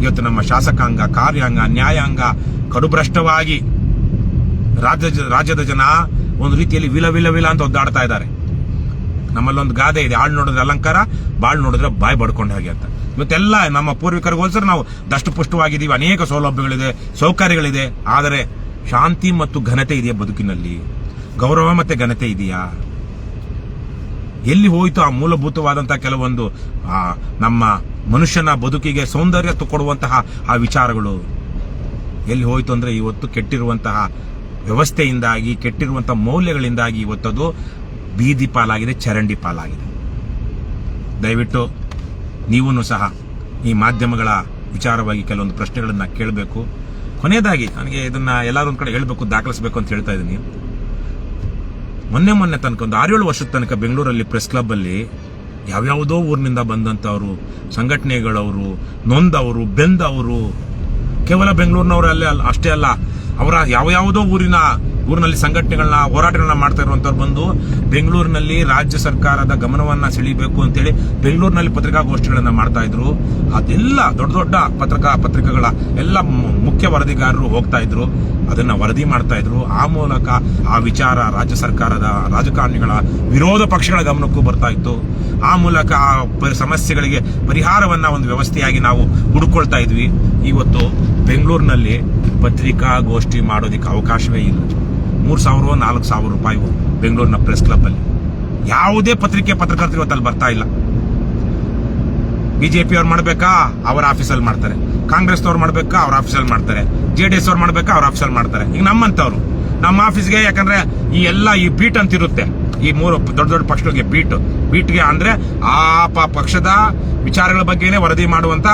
ಇವತ್ತು ನಮ್ಮ ಶಾಸಕಾಂಗ, ಕಾರ್ಯಾಂಗ, ನ್ಯಾಯಾಂಗ ಕಡುಭ್ರಷ್ಟವಾಗಿ ರಾಜ್ಯದ ಜನ ಒಂದು ರೀತಿಯಲ್ಲಿ ವಿಲ ಅಂತ ಒದ್ದಾಡ್ತಾ ಇದ್ದಾರೆ. ನಮ್ಮಲ್ಲೊಂದು ಗಾದೆ ಇದೆ, ಆಳ್ ನೋಡಿದ್ರೆ ಅಲಂಕಾರ, ಬಾಳ್ ನೋಡಿದ್ರೆ ಬಾಯ್ ಬಡ್ಕೊಂಡ ಹಾಗೆ ಅಂತ. ಇವತ್ತೆಲ್ಲ ನಮ್ಮ ಪೂರ್ವಿಕರಿಗೆ ಹೋಲಿಸಿದ್ರೆ ನಾವು ದಷ್ಟಪುಷ್ಟವಾಗಿದ್ದೀವಿ, ಅನೇಕ ಸೌಲಭ್ಯಗಳಿದೆ, ಸೌಕರ್ಯಗಳಿದೆ. ಆದರೆ ಶಾಂತಿ ಮತ್ತು ಘನತೆ ಇದೆಯಾ ಬದುಕಿನಲ್ಲಿ? ಗೌರವ ಮತ್ತೆ ಘನತೆ ಇದೆಯಾ? ಎಲ್ಲಿ ಹೋಯಿತು ಆ ಮೂಲಭೂತವಾದಂತಹ ಕೆಲವೊಂದು ನಮ್ಮ ಮನುಷ್ಯನ ಬದುಕಿಗೆ ಸೌಂದರ್ಯ ಕೊಡುವಂತಹ ಆ ವಿಚಾರಗಳು ಎಲ್ಲಿ ಹೋಯಿತು ಅಂದ್ರೆ ಇವತ್ತು ಕೆಟ್ಟಿರುವಂತಹ ವ್ಯವಸ್ಥೆಯಿಂದಾಗಿ, ಕೆಟ್ಟಿರುವಂತಹ ಮೌಲ್ಯಗಳಿಂದಾಗಿ ಇವತ್ತದು ಬೀದಿ ಪಾಲಾಗಿದೆ, ಚರಂಡಿ ಪಾಲಾಗಿದೆ. ದಯವಿಟ್ಟು ನೀವೂ ಸಹ ಈ ಮಾಧ್ಯಮಗಳ ವಿಚಾರವಾಗಿ ಕೆಲವೊಂದು ಪ್ರಶ್ನೆಗಳನ್ನ ಕೇಳಬೇಕು. ಕೊನೆಯದಾಗಿ ನನಗೆ ಇದನ್ನ ಎಲ್ಲರೂ ಒಂದ್ ಕಡೆ ಹೇಳ್ಬೇಕು, ದಾಖಲಿಸಬೇಕು ಅಂತ ಹೇಳ್ತಾ ಇದ್ದೀನಿ. ಮೊನ್ನೆ ತನಕ ಒಂದು 6-7 ವರ್ಷದ ತನಕ ಬೆಂಗಳೂರಲ್ಲಿ ಪ್ರೆಸ್ ಕ್ಲಬ್ ಅಲ್ಲಿ ಯಾವ್ಯಾವುದೋ ಊರಿನಿಂದ ಬಂದಂತವರು, ಸಂಘಟನೆಗಳವರು, ನೊಂದವರು, ಬೆಂದವರು, ಕೇವಲ ಬೆಂಗಳೂರಿನವರಲ್ಲೇ ಅಷ್ಟೇ ಅಲ್ಲ, ಅವರ ಯಾವ್ಯಾವುದೋ ಊರಿನಲ್ಲಿ ಸಂಘಟನೆಗಳನ್ನ, ಹೋರಾಟಗಳನ್ನ ಮಾಡ್ತಾ ಇರುವಂತವ್ರು ಬಂದು ಬೆಂಗಳೂರಿನಲ್ಲಿ ರಾಜ್ಯ ಸರ್ಕಾರದ ಗಮನವನ್ನ ಸೆಳೀಬೇಕು ಅಂತೇಳಿ ಬೆಂಗಳೂರಿನಲ್ಲಿ ಪತ್ರಿಕಾಗೋಷ್ಠಿಗಳನ್ನ ಮಾಡ್ತಾ ಇದ್ರು. ಅದೆಲ್ಲ ದೊಡ್ಡ ಪತ್ರಿಕೆಗಳ ಎಲ್ಲ ಮುಖ್ಯ ವರದಿಗಾರರು ಹೋಗ್ತಾ ಇದ್ರು, ಅದನ್ನ ವರದಿ ಮಾಡ್ತಾ ಇದ್ರು. ಆ ಮೂಲಕ ಆ ವಿಚಾರ ರಾಜ್ಯ ಸರ್ಕಾರದ ರಾಜಕಾರಣಿಗಳ ವಿರೋಧ ಪಕ್ಷಗಳ ಗಮನಕ್ಕೂ ಬರ್ತಾ ಇತ್ತು. ಆ ಮೂಲಕ ಆ ಸಮಸ್ಯೆಗಳಿಗೆ ಪರಿಹಾರವನ್ನ ಒಂದು ವ್ಯವಸ್ಥೆಯಾಗಿ ನಾವು ಹುಡುಕೊಳ್ತಾ ಇದ್ವಿ. ಇವತ್ತು ಬೆಂಗಳೂರಿನಲ್ಲಿ ಪತ್ರಿಕಾಗೋಷ್ಠಿ ಮಾಡೋದಕ್ಕೆ ಅವಕಾಶವೇ ಇಲ್ಲ. 3,000-4,000 ರೂಪಾಯಿ ಬೆಂಗಳೂರಿನ ಪ್ರೆಸ್ ಕ್ಲಬ್ ಅಲ್ಲಿ. ಯಾವುದೇ ಪತ್ರಕರ್ತರು ಇವತ್ತಲ್ಲಿ ಬರ್ತಾ ಇಲ್ಲ. ಬಿಜೆಪಿ ಅವ್ರು ಮಾಡ್ಬೇಕಾ, ಅವರ ಆಫೀಸಲ್ಲಿ ಮಾಡ್ತಾರೆ. ಕಾಂಗ್ರೆಸ್ ಅವ್ರು ಮಾಡ್ಬೇಕಾ, ಅವ್ರ ಆಫೀಸಲ್ಲಿ ಮಾಡ್ತಾರೆ. JDS ಅವ್ರು ಮಾಡ್ಬೇಕಾ, ಅವ್ರ ಆಫೀಸಲ್ಲಿ ಮಾಡ್ತಾರೆ. ಈಗ ನಮ್ಮಂತವ್ರು ನಮ್ಮ ಆಫೀಸ್ಗೆ, ಯಾಕಂದ್ರೆ ಈ ಬೀಟ್ ಅಂತ ಇರುತ್ತೆ, ಈ 3 ದೊಡ್ಡ ಪಕ್ಷಗಳಿಗೆ ಬೀಟ್ಗೆ ಅಂದ್ರೆ ಆ ಪಕ್ಷದ ವಿಚಾರಗಳ ಬಗ್ಗೆನೇ ವರದಿ ಮಾಡುವಂತ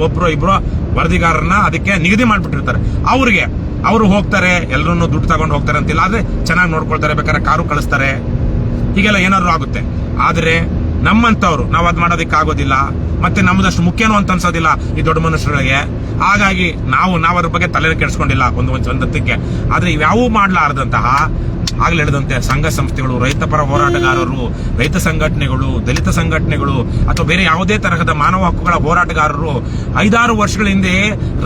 ಒಬ್ರು ಇಬ್ರು ವರದಿಗಾರರನ್ನ ಅದಕ್ಕೆ ನಿಗದಿ ಮಾಡ್ಬಿಟ್ಟಿರ್ತಾರೆ. ಅವರು ಹೋಗ್ತಾರೆ, ಎಲ್ಲರನ್ನು ದುಡ್ಡು ತಗೊಂಡು ಹೋಗ್ತಾರೆ ಅಂತಿಲ್ಲ, ಆದ್ರೆ ಚೆನ್ನಾಗಿ ನೋಡ್ಕೊಳ್ತಾರೆ, ಬೇಕಾದ್ರೆ ಕಾರು ಕಳಿಸ್ತಾರೆ, ಹೀಗೆಲ್ಲ ಏನಾದ್ರು ಆಗುತ್ತೆ. ಆದ್ರೆ ನಮ್ಮಂತವ್ರು ನಾವು ಅದ್ ಮಾಡೋದಕ್ಕೆ ಆಗೋದಿಲ್ಲ, ಮತ್ತೆ ನಮ್ಮದಷ್ಟು ಮುಖ್ಯನೂ ಅಂತ ಅನ್ಸೋದಿಲ್ಲ ಈ ದೊಡ್ಡ ಮನುಷ್ಯರಿಗೆ. ಹಾಗಾಗಿ ನಾವು ಅದ್ರ ಬಗ್ಗೆ ತಲೆ ಕೆಡಿಸ್ಕೊಂಡಿಲ್ಲ ಒಂದಕ್ಕೆ. ಆದ್ರೆ ಇವ್ಯಾವೂ ಮಾಡ್ಲಾರ್ದಂತಹ ಆಗ್ಲೇ ಹೇಳಿದಂತೆ ಸಂಘ ಸಂಸ್ಥೆಗಳು, ರೈತಪರ ಹೋರಾಟಗಾರರು, ರೈತ ಸಂಘಟನೆಗಳು, ದಲಿತ ಸಂಘಟನೆಗಳು ಅಥವಾ ಬೇರೆ ಯಾವುದೇ ತರಹದ ಮಾನವ ಹಕ್ಕುಗಳ ಹೋರಾಟಗಾರರು 5-6 ವರ್ಷಗಳ ಹಿಂದೆ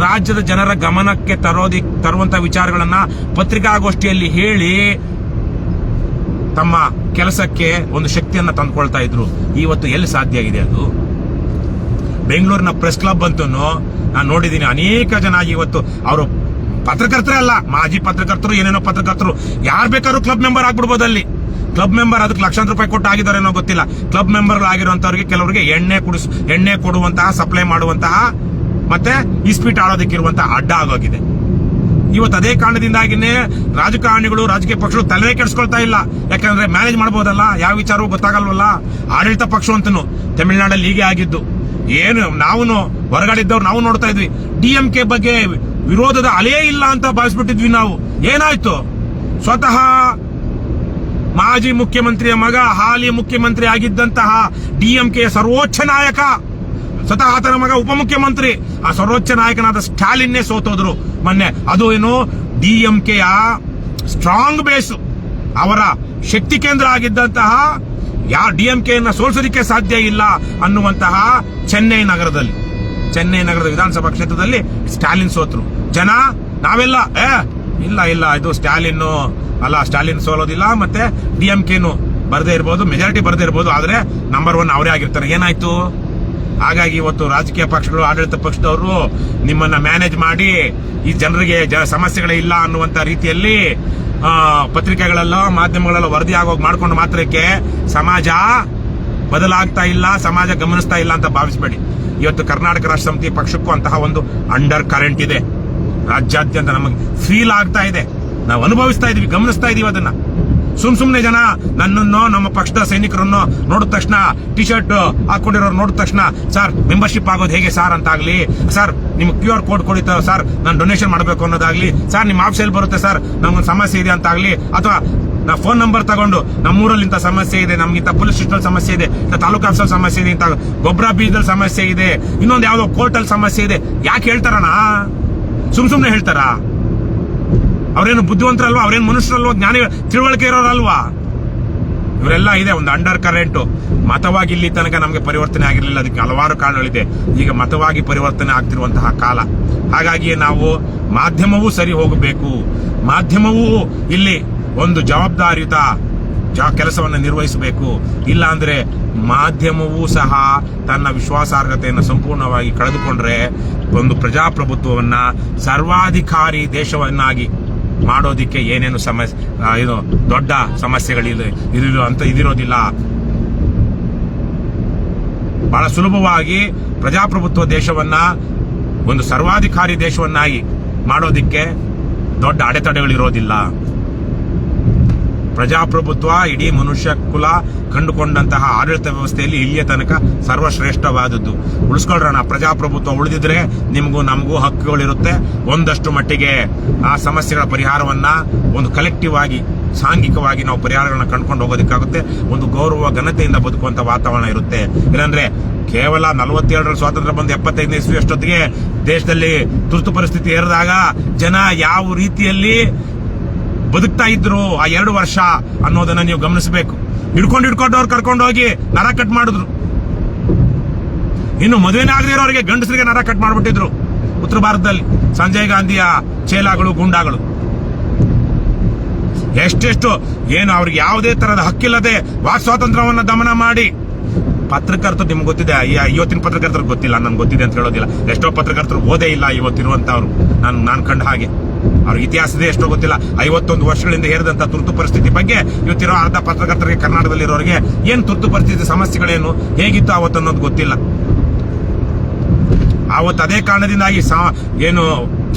ರಾಜ್ಯದ ಜನರ ಗಮನಕ್ಕೆ ತರುವಂತಹ ವಿಚಾರಗಳನ್ನ ಪತ್ರಿಕಾಗೋಷ್ಠಿಯಲ್ಲಿ ಹೇಳಿ ತಮ್ಮ ಕೆಲಸಕ್ಕೆ ಒಂದು ಶಕ್ತಿಯನ್ನ ತಂದುಕೊಳ್ತಾ ಇದ್ರು. ಇವತ್ತು ಎಲ್ಲಿ ಸಾಧ್ಯ ಆಗಿದೆ ಅದು? ಬೆಂಗಳೂರಿನ ಪ್ರೆಸ್ ಕ್ಲಬ್ ಅಂತೂ ನಾನು ನೋಡಿದ್ದೀನಿ, ಅನೇಕ ಜನ ಇವತ್ತು ಅವರು ಪತ್ರಕರ್ತರೇ ಅಲ್ಲ, ಮಾಜಿ ಪತ್ರಕರ್ತರು, ಏನೇನೋ ಪತ್ರಕರ್ತರು, ಯಾರು ಬೇಕಾದ್ರೂ ಕ್ಲಬ್ ಮೆಂಬರ್ ಆಗ್ಬಿಡ್ಬೋದು. ಅಲ್ಲಿ ಕ್ಲಬ್ ಮೆಂಬರ್ ಅದಕ್ಕೆ ಲಕ್ಷಾಂತರ ರೂಪಾಯಿ ಕೊಟ್ಟು ಆಗಿದಾರೇನೋ ಗೊತ್ತಿಲ್ಲ. ಕ್ಲಬ್ ಮೆಂಬರ್ಗಳಾಗಿರುವಂತವ್ರಿಗೆ ಕೆಲವರಿಗೆ ಎಣ್ಣೆ ಕೊಡುವಂತಹ, ಸಪ್ಲೈ ಮಾಡುವಂತಹ, ಮತ್ತೆ ಇಸ್ಪೀಟ್ ಆಡೋದಕ್ಕಿರುವಂತಹ ಅಡ್ಡ ಆಗೋಗಿದೆ. ಇವತ್ತು ಅದೇ ಕಾರಣದಿಂದಾಗಿನೇ ರಾಜಕಾರಣಿಗಳು, ರಾಜಕೀಯ ಪಕ್ಷಗಳು ತಲೆ ಕೆಡಿಸ್ಕೊಳ್ತಾ ಇಲ್ಲ. ಯಾಕಂದ್ರೆ ಮ್ಯಾನೇಜ್ ಮಾಡಬಹುದಲ್ಲ, ಯಾವ ವಿಚಾರವೂ ಗೊತ್ತಾಗಲ್ವಲ್ಲ. ಆಡಳಿತ ಪಕ್ಷ ಅಂತನೂ ತಮಿಳುನಾಡಲ್ಲಿ ಹೀಗೆ ಆಗಿದ್ದು. ಏನು ನಾವು ಹೊರಗಡೆ ನಾವು ನೋಡ್ತಾ ಇದ್ವಿ, DMK ಬಗ್ಗೆ ವಿರೋಧದ ಅಲೇ ಇಲ್ಲ ಅಂತ ಭಾವಿಸ್ಬಿಟ್ಟಿದ್ವಿ ನಾವು. ಏನಾಯ್ತು? ಸ್ವತಃ ಮಾಜಿ ಮುಖ್ಯಮಂತ್ರಿಯ ಮಗ, ಹಾಲಿ ಮುಖ್ಯಮಂತ್ರಿ ಆಗಿದ್ದಂತಹ DMK ಸರ್ವೋಚ್ಚ ನಾಯಕ, ಸ್ವತಃ ಆತನ ಮಗ ಉಪಮುಖ್ಯಮಂತ್ರಿ, ಆ ಸರ್ವೋಚ್ಚ ನಾಯಕನಾದ ಸ್ಟಾಲಿನ್ನೇ ಸೋತೋದ್ರು ಮೊನ್ನೆ. ಅದು ಏನು, DMKಯ ಸ್ಟ್ರಾಂಗ್ ಬೇಸ್, ಅವರ ಶಕ್ತಿ ಕೇಂದ್ರ ಆಗಿದ್ದಂತಹ DMKಯನ್ನ ಸೋಲಿಸೋದಕ್ಕೆ ಸಾಧ್ಯ ಇಲ್ಲ ಅನ್ನುವಂತಹ ಚೆನ್ನೈ ನಗರದ ವಿಧಾನಸಭಾ ಕ್ಷೇತ್ರದಲ್ಲಿ ಸ್ಟಾಲಿನ್ ಸೋತರು. ಜನ ನಾವೆಲ್ಲ ಇಲ್ಲ ಇದು ಸ್ಟಾಲಿನ್ ಸೋಲೋದಿಲ್ಲ, ಮತ್ತೆ DMKನು ಬರದೇ ಇರ್ಬೋದು, ಮೆಜಾರಿಟಿ ಬರದೇ ಇರ್ಬೋದು, ಆದ್ರೆ ನಂಬರ್ 1 ಅವರೇ ಆಗಿರ್ತಾರೆ. ಏನಾಯ್ತು? ಹಾಗಾಗಿ ಇವತ್ತು ರಾಜಕೀಯ ಪಕ್ಷಗಳು, ಆಡಳಿತ ಪಕ್ಷದವರು ನಿಮ್ಮನ್ನ ಮ್ಯಾನೇಜ್ ಮಾಡಿ ಈ ಜನರಿಗೆ ಸಮಸ್ಯೆಗಳೇ ಇಲ್ಲ ಅನ್ನುವಂತ ರೀತಿಯಲ್ಲಿ ಪತ್ರಿಕೆಗಳಲ್ಲೋ ಮಾಧ್ಯಮಗಳಲ್ಲೋ ವರದಿ ಆಗೋಗಿ ಮಾಡ್ಕೊಂಡು ಮಾತ್ರಕ್ಕೆ ಸಮಾಜ ಬದಲಾಗ್ತಾ ಇಲ್ಲ, ಸಮಾಜ ಗಮನಿಸ್ತಾ ಇಲ್ಲ ಅಂತ ಭಾವಿಸಬೇಡಿ. ಇವತ್ತು ಕರ್ನಾಟಕ ರಾಷ್ಟ್ರ ಸಮಿತಿ ಪಕ್ಷಕ್ಕೂ ಅಂತಹ ಒಂದು ಅಂಡರ್ ಕರೆಂಟ್ ಇದೆ. ರಾಜ್ಯಾದ್ಯಂತ ನಮಗೆ ಫೀಲ್ ಆಗ್ತಾ ಇದೆ, ನಾವು ಅನುಭವಿಸ್ತಾ ಇದೀವಿ, ಗಮನಿಸ್ತಾ ಇದೀವಿ ಅದನ್ನ. ಸುಮ್ನೆ ಜನ ನನ್ನನ್ನು ನಮ್ಮ ಪಕ್ಷದ ಸೈನಿಕರನ್ನು ನೋಡಿದ ತಕ್ಷಣ ಟಿ ಶರ್ಟ್ ಹಾಕೊಂಡಿರೋರು ನೋಡಿದ ತಕ್ಷಣ ಸರ್ ಮೆಂಬರ್ಶಿಪ್ ಆಗೋದು ಹೇಗೆ ಸರ್ ಅಂತ ಆಗ್ಲಿ, ಸರ್ ನಿಮ್ QR ಕೋಡ್ ಕೊಡಿತ ಸರ್ ನಾನು ಡೊನೇಷನ್ ಮಾಡಬೇಕು ಅನ್ನೋದಾಗ್ಲಿ, ಸರ್ ನಿಮ್ ಆಫೀಸಲ್ಲಿ ಬರುತ್ತೆ ಸರ್ ನಮ್ಗೊಂದು ಸಮಸ್ಯೆ ಇದೆ ಅಂತ ಆಗ್ಲಿ, ಅಥವಾ ನಾ ಫೋನ್ ನಂಬರ್ ತಗೊಂಡು ನಮ್ಮೂರಲ್ಲಿ ಇಂಥ ಸಮಸ್ಯೆ ಇದೆ, ನಮ್ಗಿಂತ ಪೊಲೀಸ್ ಸ್ಟೇಷನ್ ಸಮಸ್ಯೆ ಇದೆ, ತಾಲೂಕು ಆಫೀಸಲ್ಲಿ ಸಮಸ್ಯೆ ಇದೆ, ಇಂಥ ಗೊಬ್ಬರ ಬೀಜದಲ್ಲಿ ಸಮಸ್ಯೆ ಇದೆ, ಇನ್ನೊಂದು ಯಾವ್ದೋ ಕೋರ್ಟಲ್ಲಿ ಸಮಸ್ಯೆ ಇದೆ, ಯಾಕೆ ಹೇಳ್ತಾರಣ್ಣ? ಸುಮ್ನೆ ಹೇಳ್ತಾರ? ಅವ್ರೇನು ಬುದ್ಧಿವಂತರಲ್ವಾ? ಅವ್ರೇನು ಮನುಷ್ಯರಲ್ವಾ? ಜ್ಞಾನಿ ತಿಳುವಳಿಕೆ ಇರೋರಲ್ವಾ? ಇವರೆಲ್ಲ ಇದೆ ಒಂದು ಅಂಡರ್ ಕರೆಂಟ್. ಮತವಾಗಿ ಇಲ್ಲಿ ತನಕ ನಮಗೆ ಪರಿವರ್ತನೆ ಆಗಿರಲಿಲ್ಲ, ಅದಕ್ಕೆ ಹಲವಾರು ಕಾರಣಗಳಿದೆ. ಈಗ ಮತವಾಗಿ ಪರಿವರ್ತನೆ ಆಗ್ತಿರುವಂತಹ ಕಾಲ. ಹಾಗಾಗಿ ನಾವು ಮಾಧ್ಯಮವೂ ಸರಿ ಹೋಗಬೇಕು. ಮಾಧ್ಯಮವೂ ಇಲ್ಲಿ ಒಂದು ಜವಾಬ್ದಾರಿಯುತ ಕೆಲಸವನ್ನು ನಿರ್ವಹಿಸಬೇಕು. ಇಲ್ಲ ಅಂದ್ರೆ ಮಾಧ್ಯಮವೂ ಸಹ ತನ್ನ ವಿಶ್ವಾಸಾರ್ಹತೆಯನ್ನು ಸಂಪೂರ್ಣವಾಗಿ ಕಳೆದುಕೊಂಡ್ರೆ ಒಂದು ಪ್ರಜಾಪ್ರಭುತ್ವವನ್ನ ಸರ್ವಾಧಿಕಾರಿ ದೇಶವನ್ನಾಗಿ ಮಾಡೋದಿಕ್ಕೆ ಏನೇನು ಸಮಸ್ಯೆ ದೊಡ್ಡ ಸಮಸ್ಯೆಗಳಿರೋದಿಲ್ಲ. ಬಹಳ ಸುಲಭವಾಗಿ ಪ್ರಜಾಪ್ರಭುತ್ವ ದೇಶವನ್ನ ಒಂದು ಸರ್ವಾಧಿಕಾರಿ ದೇಶವನ್ನಾಗಿ ಮಾಡೋದಿಕ್ಕೆ ದೊಡ್ಡ ಅಡೆತಡೆಗಳಿರೋದಿಲ್ಲ. ಪ್ರಜಾಪ್ರಭುತ್ವ ಇಡೀ ಮನುಷ್ಯ ಕುಲ ಕಂಡುಕೊಂಡಂತಹ ಆಡಳಿತ ವ್ಯವಸ್ಥೆಯಲ್ಲಿ ಇಲ್ಲಿಯ ತನಕ ಸರ್ವಶ್ರೇಷ್ಠವಾದದ್ದು. ಉಳಿಸ್ಕೊಳ್ರೋಣ. ಪ್ರಜಾಪ್ರಭುತ್ವ ಉಳಿದಿದ್ರೆ ನಿಮಗೂ ನಮಗೂ ಹಕ್ಕುಗಳಿರುತ್ತೆ. ಒಂದಷ್ಟು ಮಟ್ಟಿಗೆ ಆ ಸಮಸ್ಯೆಗಳ ಪರಿಹಾರವನ್ನ ಒಂದು ಕಲೆಕ್ಟಿವ್ ಆಗಿ ಸಾಂಘಿಕವಾಗಿ ನಾವು ಪರಿಹಾರಗಳನ್ನ ಕಂಡುಕೊಂಡು ಹೋಗೋದಕ್ಕಾಗುತ್ತೆ. ಒಂದು ಗೌರವ ಘನತೆಯಿಂದ ಬದುಕುವಂತ ವಾತಾವರಣ ಇರುತ್ತೆ. ಇಲ್ಲಾಂದ್ರೆ ಕೇವಲ 47ರಲ್ಲಿ ಸ್ವಾತಂತ್ರ್ಯ ಬಂದು 75ನೇ ಇಸ್ವಿ ಅಷ್ಟೊತ್ತಿಗೆ ದೇಶದಲ್ಲಿ ತುರ್ತು ಪರಿಸ್ಥಿತಿ ಏರಿದಾಗ ಜನ ಯಾವ ರೀತಿಯಲ್ಲಿ ಬದುಕ್ತಾ ಇದ್ರು ಆ 2 ವರ್ಷ ಅನ್ನೋದನ್ನ ನೀವು ಗಮನಿಸಬೇಕು. ಹಿಡ್ಕೊಂಡವ್ರು ಕರ್ಕೊಂಡು ಹೋಗಿ ನರ ಕಟ್ ಮಾಡಿದ್ರು. ಇನ್ನು ಮದುವೆನೇ ಆಗದೆ ಇರೋರಿಗೆ ಗಂಡಸರಿಗೆ ನರ ಕಟ್ ಮಾಡ್ಬಿಟ್ಟಿದ್ರು ಉತ್ತರ ಭಾರತದಲ್ಲಿ. ಸಂಜಯ್ ಗಾಂಧಿಯ ಚೇಲಾಗಳು, ಗುಂಡಾಗಳು ಎಷ್ಟೆಷ್ಟು ಏನು ಅವ್ರಿಗೆ ಯಾವುದೇ ತರಹದ ಹಕ್ಕಿಲ್ಲದೆ ವಾಕ್ ಸ್ವಾತಂತ್ರ್ಯವನ್ನ ದಮನ ಮಾಡಿ ಪತ್ರಕರ್ತರು ನಿಮ್ಗೆ ಗೊತ್ತಿದೆ. ಇವತ್ತಿನ ಪತ್ರಕರ್ತರಿಗೆ ಗೊತ್ತಿಲ್ಲ, ನನ್ಗೆ ಗೊತ್ತಿದೆ ಅಂತ ಹೇಳೋದಿಲ್ಲ. ಎಷ್ಟೋ ಪತ್ರಕರ್ತರು ಓದೇ ಇಲ್ಲ ಇವತ್ತಿರುವಂತವ್ರು. ನಾನು ಕಂಡ ಹಾಗೆ ಅವ್ರ ಇತಿಹಾಸದೇ ಎಷ್ಟೋ ಗೊತ್ತಿಲ್ಲ. 51 ವರ್ಷಗಳಿಂದ ಹೇರಿದಂತ ತುರ್ತು ಪರಿಸ್ಥಿತಿ ಬಗ್ಗೆ ಇವತ್ತಿರೋ ಅರ್ಧ ಪತ್ರಕರ್ತರಿಗೆ, ಕರ್ನಾಟಕದಲ್ಲಿರೋರಿಗೆ ಏನ್ ತುರ್ತು ಪರಿಸ್ಥಿತಿ ಸಮಸ್ಯೆಗಳೇನು ಹೇಗಿತ್ತು ಅವತ್ತು ಅನ್ನೋದು ಗೊತ್ತಿಲ್ಲ. ಆವತ್ತು ಅದೇ ಕಾರಣದಿಂದಾಗಿ ಏನು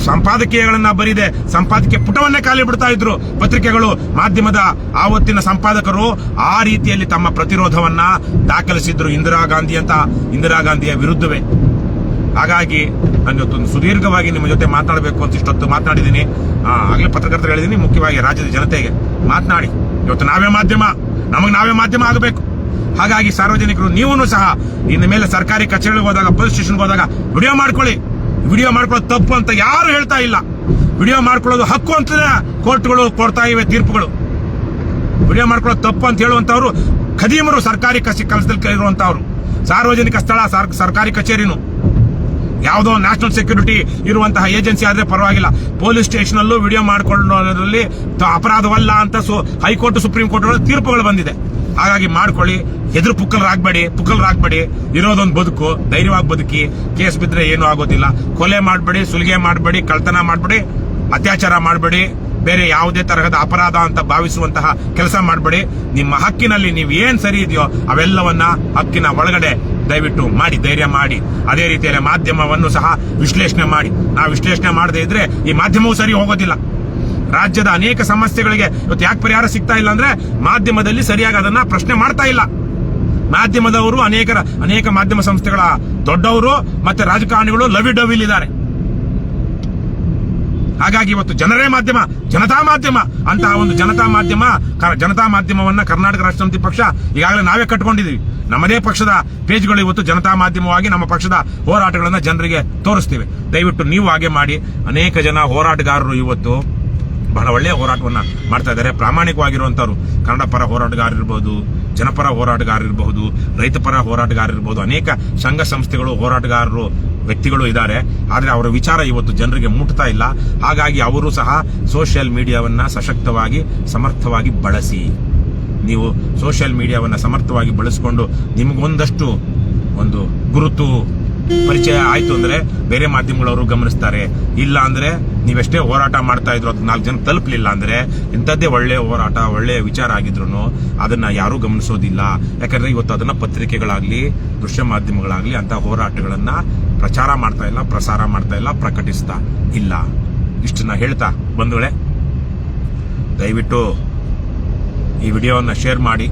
ಸಂಪಾದಕೀಯಗಳನ್ನ ಬರೀದೆ ಸಂಪಾದಕೀಯ ಪುಟವನ್ನೇ ಖಾಲಿ ಬಿಡ್ತಾ ಇದ್ರು ಪತ್ರಿಕೆಗಳು, ಮಾಧ್ಯಮದ ಆವತ್ತಿನ ಸಂಪಾದಕರು ಆ ರೀತಿಯಲ್ಲಿ ತಮ್ಮ ಪ್ರತಿರೋಧವನ್ನ ದಾಖಲಿಸಿದ್ರು ಇಂದಿರಾ ಗಾಂಧಿಯ ವಿರುದ್ಧವೇ. ಹಾಗಾಗಿ ನಾನು ಇವತ್ತೊಂದು ಸುದೀರ್ಘವಾಗಿ ನಿಮ್ಮ ಜೊತೆ ಮಾತನಾಡಬೇಕು ಅಂತ ಇಷ್ಟೊತ್ತು ಮಾತನಾಡಿದ್ದೀನಿ. ಆಗ್ಲೇ ಪತ್ರಕರ್ತರು ಹೇಳಿದ್ದೀನಿ, ಮುಖ್ಯವಾಗಿ ರಾಜ್ಯದ ಜನತೆಗೆ ಮಾತನಾಡಿ. ಇವತ್ತು ನಾವೇ ಮಾಧ್ಯಮ ಆಗಬೇಕು. ಹಾಗಾಗಿ ಸಾರ್ವಜನಿಕರು ನೀವೂ ಸಹ ಇನ್ನು ಮೇಲೆ ಸರ್ಕಾರಿ ಕಚೇರಿಗೆ ಹೋದಾಗ, ಪೊಲೀಸ್ ಸ್ಟೇಷನ್ಗೆ ಹೋದಾಗ ವಿಡಿಯೋ ಮಾಡ್ಕೊಳ್ಳಿ. ವಿಡಿಯೋ ಮಾಡ್ಕೊಳ್ಳೋದು ತಪ್ಪು ಅಂತ ಯಾರು ಹೇಳ್ತಾ ಇಲ್ಲ. ವಿಡಿಯೋ ಮಾಡ್ಕೊಳ್ಳೋದು ಹಕ್ಕು ಅಂತ ಕೋರ್ಟ್ಗಳು ಕೊಡ್ತಾ ಇವೆ ತೀರ್ಪುಗಳು. ವಿಡಿಯೋ ಮಾಡ್ಕೊಳ್ಳೋದು ತಪ್ಪು ಅಂತ ಹೇಳುವಂತವ್ರು ಖದೀಮರು, ಸರ್ಕಾರಿ ಕೆಲಸದಲ್ಲಿ ಇರುವಂತವ್ರು. ಸಾರ್ವಜನಿಕ ಸ್ಥಳ ಸರ್ಕಾರಿ ಕಚೇರಿನು ಯಾವುದೋ ನ್ಯಾಷನಲ್ ಸೆಕ್ಯೂರಿಟಿ ಇರುವಂತಹ ಏಜೆನ್ಸಿ ಆದ್ರೆ ಪರವಾಗಿಲ್ಲ. ಪೊಲೀಸ್ ಸ್ಟೇಷನ್ ಅಲ್ಲೂ ವಿಡಿಯೋ ಮಾಡಿಕೊಳ್ಳೋದ್ರಲ್ಲಿ ಅಪರಾಧವಲ್ಲ ಅಂತ ಹೈಕೋರ್ಟ್, ಸುಪ್ರೀಂ ಕೋರ್ಟ್ ತೀರ್ಪುಗಳು ಬಂದಿದೆ. ಹಾಗಾಗಿ ಮಾಡ್ಕೊಳ್ಳಿ. ಎದುರು ಪುಕ್ಕಲ್ರಾಗ್ಬೇಡಿ. ಇರೋದೊಂದು ಬದುಕು, ಧೈರ್ಯವಾಗಿ ಬದುಕಿ. ಕೇಸ್ ಬಿದ್ರೆ ಏನು ಆಗೋದಿಲ್ಲ. ಕೊಲೆ ಮಾಡಬೇಡಿ, ಸುಲಿಗೆ ಮಾಡಬೇಡಿ, ಕಳ್ತನ ಮಾಡಬೇಡಿ, ಅತ್ಯಾಚಾರ ಮಾಡಬೇಡಿ, ಬೇರೆ ಯಾವುದೇ ತರಹದ ಅಪರಾಧ ಅಂತ ಭಾವಿಸುವಂತಹ ಕೆಲಸ ಮಾಡಬೇಡಿ. ನಿಮ್ಮ ಹಕ್ಕಿನಲ್ಲಿ ನೀವು ಏನ್ ಸರಿ ಇದೆಯೋ ಅವೆಲ್ಲವನ್ನ ಹಕ್ಕಿನ ಒಳಗಡೆ ದಯವಿಟ್ಟು ಮಾಡಿ, ಧೈರ್ಯ ಮಾಡಿ. ಅದೇ ರೀತಿಯಲ್ಲಿ ಮಾಧ್ಯಮವನ್ನು ಸಹ ವಿಶ್ಲೇಷಣೆ ಮಾಡಿ. ನಾವು ವಿಶ್ಲೇಷಣೆ ಮಾಡದೇ ಇದ್ರೆ ಈ ಮಾಧ್ಯಮವೂ ಸರಿ ಹೋಗೋದಿಲ್ಲ. ರಾಜ್ಯದ ಅನೇಕ ಸಮಸ್ಯೆಗಳಿಗೆ ಇವತ್ತು ಯಾಕೆ ಪರಿಹಾರ ಸಿಗ್ತಾ ಇಲ್ಲ ಅಂದ್ರೆ ಮಾಧ್ಯಮದಲ್ಲಿ ಸರಿಯಾಗಿ ಅದನ್ನ ಪ್ರಶ್ನೆ ಮಾಡ್ತಾ ಇಲ್ಲ. ಮಾಧ್ಯಮದವರು ಅನೇಕ ಮಾಧ್ಯಮ ಸಂಸ್ಥೆಗಳ ದೊಡ್ಡವರು ಮತ್ತೆ ರಾಜಕಾರಣಿಗಳು ಲವಿಡವಿಲಿದ್ದಾರೆ. ಹಾಗಾಗಿ ಇವತ್ತು ಜನರೇ ಮಾಧ್ಯಮ, ಜನತಾ ಮಾಧ್ಯಮ ಅಂತಹ ಒಂದು ಜನತಾ ಮಾಧ್ಯಮವನ್ನ ಕರ್ನಾಟಕ ರಾಷ್ಟ್ರ ಸಮಿತಿ ಪಕ್ಷ ಈಗಾಗಲೇ ನಾವೇ ಕಟ್ಕೊಂಡಿದೀವಿ. ನಮ್ಮದೇ ಪಕ್ಷದ ಪೇಜ್ಗಳು ಇವತ್ತು ಜನತಾ ಮಾಧ್ಯಮವಾಗಿ ನಮ್ಮ ಪಕ್ಷದ ಹೋರಾಟಗಳನ್ನ ಜನರಿಗೆ ತೋರಿಸ್ತೀವಿ. ದಯವಿಟ್ಟು ನೀವು ಹಾಗೆ ಮಾಡಿ. ಅನೇಕ ಜನ ಹೋರಾಟಗಾರರು ಇವತ್ತು ಬಹಳ ಒಳ್ಳೆಯ ಹೋರಾಟವನ್ನ ಮಾಡ್ತಾ ಇದ್ದಾರೆ. ಪ್ರಾಮಾಣಿಕವಾಗಿರುವಂತವ್ರು ಕನ್ನಡ ಪರ ಹೋರಾಟಗಾರರಿರ್ಬಹುದು, ಜನಪರ ಹೋರಾಟಗಾರರಿರಬಹುದು, ರೈತ ಪರ ಹೋರಾಟಗಾರರಿರ್ಬಹುದು, ಅನೇಕ ಸಂಘ ಸಂಸ್ಥೆಗಳು, ಹೋರಾಟಗಾರರು, ವ್ಯಕ್ತಿಗಳು ಇದ್ದಾರೆ. ಆದ್ರೆ ಅವರ ವಿಚಾರ ಇವತ್ತು ಜನರಿಗೆ ಮುಟ್ತಾ ಇಲ್ಲ. ಹಾಗಾಗಿ ಅವರು ಸಹ ಸೋಷಿಯಲ್ ಮೀಡಿಯಾವನ್ನ ಸಶಕ್ತವಾಗಿ, ಸಮರ್ಥವಾಗಿ ಬಳಸಿ. ನೀವು ಸೋಷಿಯಲ್ ಮೀಡಿಯಾವನ್ನ ಸಮರ್ಥವಾಗಿ ಬಳಸಿಕೊಂಡು ನಿಮಗೊಂದಷ್ಟು ಒಂದು ಗುರುತು ಪರಿಚಯ ಆಯ್ತು ಅಂದ್ರೆ ಬೇರೆ ಮಾಧ್ಯಮಗಳವರು ಗಮನಿಸ್ತಾರೆ. ಇಲ್ಲ ಅಂದ್ರೆ ನೀವೆಷ್ಟೇ ಹೋರಾಟ ಮಾಡ್ತಾ ಇದ್ರು ಅದು 4 ಜನ ತಲುಪಲಿಲ್ಲ ಅಂದ್ರೆ ಇಂಥದ್ದೇ ಒಳ್ಳೆಯ ಹೋರಾಟ, ಒಳ್ಳೆಯ ವಿಚಾರ ಆಗಿದ್ರು ಅದನ್ನ ಯಾರೂ ಗಮನಿಸೋದಿಲ್ಲ. ಯಾಕಂದ್ರೆ ಇವತ್ತು ಅದನ್ನ ಪತ್ರಿಕೆಗಳಾಗ್ಲಿ, ದೃಶ್ಯ ಮಾಧ್ಯಮಗಳಾಗ್ಲಿ ಅಂತ ಹೋರಾಟಗಳನ್ನ ಪ್ರಚಾರ ಮಾಡ್ತಾ ಇಲ್ಲ, ಪ್ರಸಾರ ಮಾಡ್ತಾ ಇಲ್ಲ, ಪ್ರಕಟಿಸ್ತಾ ಇಲ್ಲ. ಇಷ್ಟನ್ನ ಹೇಳ್ತಾ ಬಂಧುಗಳೇ, ದಯವಿಟ್ಟು ಈ ವಿಡಿಯೋವನ್ನು ಶೇರ್ ಮಾಡಿ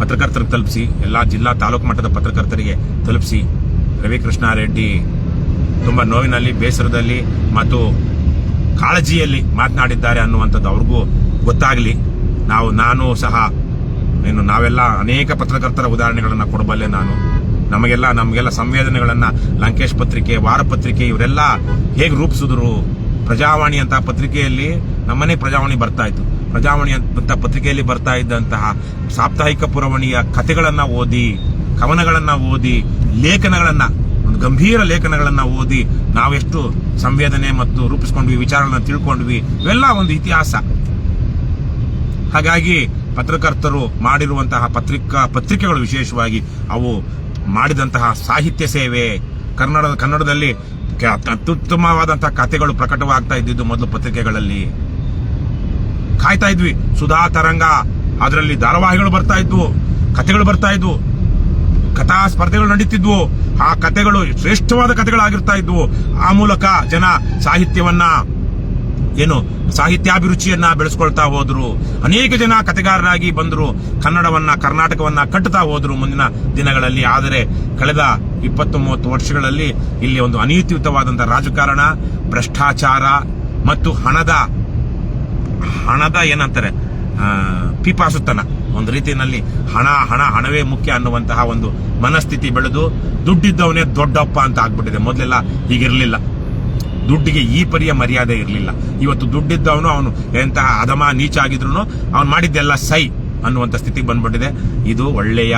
ಪತ್ರಕರ್ತರಿಗೆ ತಲುಪಿಸಿ, ಎಲ್ಲ ಜಿಲ್ಲಾ ತಾಲೂಕು ಮಟ್ಟದ ಪತ್ರಕರ್ತರಿಗೆ ತಲುಪಿಸಿ. ರವಿಕೃಷ್ಣಾರೆಡ್ಡಿ ತುಂಬ ನೋವಿನಲ್ಲಿ, ಬೇಸರದಲ್ಲಿ ಮತ್ತು ಕಾಳಜಿಯಲ್ಲಿ ಮಾತನಾಡಿದ್ದಾರೆ ಅನ್ನುವಂಥದ್ದು ಅವ್ರಿಗೂ ಗೊತ್ತಾಗಲಿ. ನಾನು ಸಹ ನಾವೆಲ್ಲ ಅನೇಕ ಪತ್ರಕರ್ತರ ಉದಾಹರಣೆಗಳನ್ನು ಕೊಡಬಲ್ಲೆ. ನಮಗೆಲ್ಲ ಸಂವೇದನೆಗಳನ್ನು ಲಂಕೇಶ್ ಪತ್ರಿಕೆ, ವಾರಪತ್ರಿಕೆ ಇವರೆಲ್ಲ ಹೇಗೆ ರೂಪಿಸಿದ್ರು. ಪ್ರಜಾವಾಣಿ ಅಂತ ಪತ್ರಿಕೆಯಲ್ಲಿ, ನಮ್ಮನೆ ಪ್ರಜಾವಾಣಿ ಬರ್ತಾ ಇತ್ತು, ಪ್ರಜಾವಾಣಿ ಅಂತ ಪತ್ರಿಕೆಯಲ್ಲಿ ಬರ್ತಾ ಇದ್ದಂತಹ ಸಾಪ್ತಾಹಿಕ ಪುರವಣಿಯ ಕಥೆಗಳನ್ನು ಓದಿ, ಕವನಗಳನ್ನು ಓದಿ, ಒಂದು ಗಂಭೀರ ಲೇಖನಗಳನ್ನು ಓದಿ ನಾವೆಷ್ಟು ಸಂವೇದನೆ ಮತ್ತು ರೂಪಿಸ್ಕೊಂಡ್ವಿ, ವಿಚಾರಗಳನ್ನು ತಿಳ್ಕೊಂಡ್ವಿ. ಇವೆಲ್ಲ ಒಂದು ಇತಿಹಾಸ. ಹಾಗಾಗಿ ಪತ್ರಕರ್ತರು ಮಾಡಿರುವಂತಹ ಪತ್ರಿಕೆಗಳು, ವಿಶೇಷವಾಗಿ ಅವು ಮಾಡಿದಂತಹ ಸಾಹಿತ್ಯ ಸೇವೆ, ಕನ್ನಡದಲ್ಲಿ ಅತ್ಯುತ್ತಮವಾದಂತಹ ಕಥೆಗಳು ಪ್ರಕಟವಾಗ್ತಾ ಇದ್ದಿದ್ದು ಮೊದಲು ಪತ್ರಿಕೆಗಳಲ್ಲಿ. ಕಾಯ್ತಾ ಇದ್ವಿ, ಸುಧಾ ತರಂಗ, ಅದರಲ್ಲಿ ಧಾರಾವಾಹಿಗಳು ಬರ್ತಾ ಇದ್ವು, ಕಥೆಗಳು ಬರ್ತಾ ಇದ್ವು, ಕಥಾ ಸ್ಪರ್ಧೆಗಳು ನಡೀತಿದ್ವು. ಆ ಕಥೆಗಳು ಶ್ರೇಷ್ಠವಾದ ಕಥೆಗಳಾಗಿರ್ತಾ ಇದ್ವು. ಆ ಮೂಲಕ ಜನ ಸಾಹಿತ್ಯಾಭಿರುಚಿಯನ್ನ ಬೆಳೆಸ್ಕೊಳ್ತಾ ಹೋದ್ರು. ಅನೇಕ ಜನ ಕಥೆಗಾರರಾಗಿ ಬಂದ್ರು, ಕರ್ನಾಟಕವನ್ನ ಕಟ್ಟುತ್ತಾ ಹೋದ್ರು ಮುಂದಿನ ದಿನಗಳಲ್ಲಿ. ಆದರೆ ಕಳೆದ 20-30 ವರ್ಷಗಳಲ್ಲಿ ಇಲ್ಲಿ ಒಂದು ಅನೀತಿಯುತವಾದಂತಹ ರಾಜಕಾರಣ, ಭ್ರಷ್ಟಾಚಾರ ಮತ್ತು ಹಣದ ಏನಂತಾರೆ ಪಿಪಾಸುತನ, ಒಂದು ರೀತಿಯಲ್ಲಿ ಹಣವೇ ಮುಖ್ಯ ಅನ್ನುವಂತಹ ಒಂದು ಮನಸ್ಥಿತಿ ಬೆಳೆದು ದುಡ್ಡಿದ್ದವನೇ ದೊಡ್ಡಪ್ಪ ಅಂತ ಆಗ್ಬಿಟ್ಟಿದೆ. ಮೊದಲೆಲ್ಲ ಹೀಗಿರ್ಲಿಲ್ಲ, ದುಡ್ಡಿಗೆ ಈ ಪರಿಯ ಮರ್ಯಾದೆ ಇರಲಿಲ್ಲ. ಇವತ್ತು ದುಡ್ಡಿದ್ದವನು ಅವನು ಎಂತಹ ಅಧಮ ನೀಚ ಆಗಿದ್ರು ಅವನು ಮಾಡಿದ್ದೆಲ್ಲ ಸೈ ಅನ್ನುವಂಥ ಸ್ಥಿತಿಗೆ ಬಂದ್ಬಿಟ್ಟಿದೆ. ಇದು ಒಳ್ಳೆಯ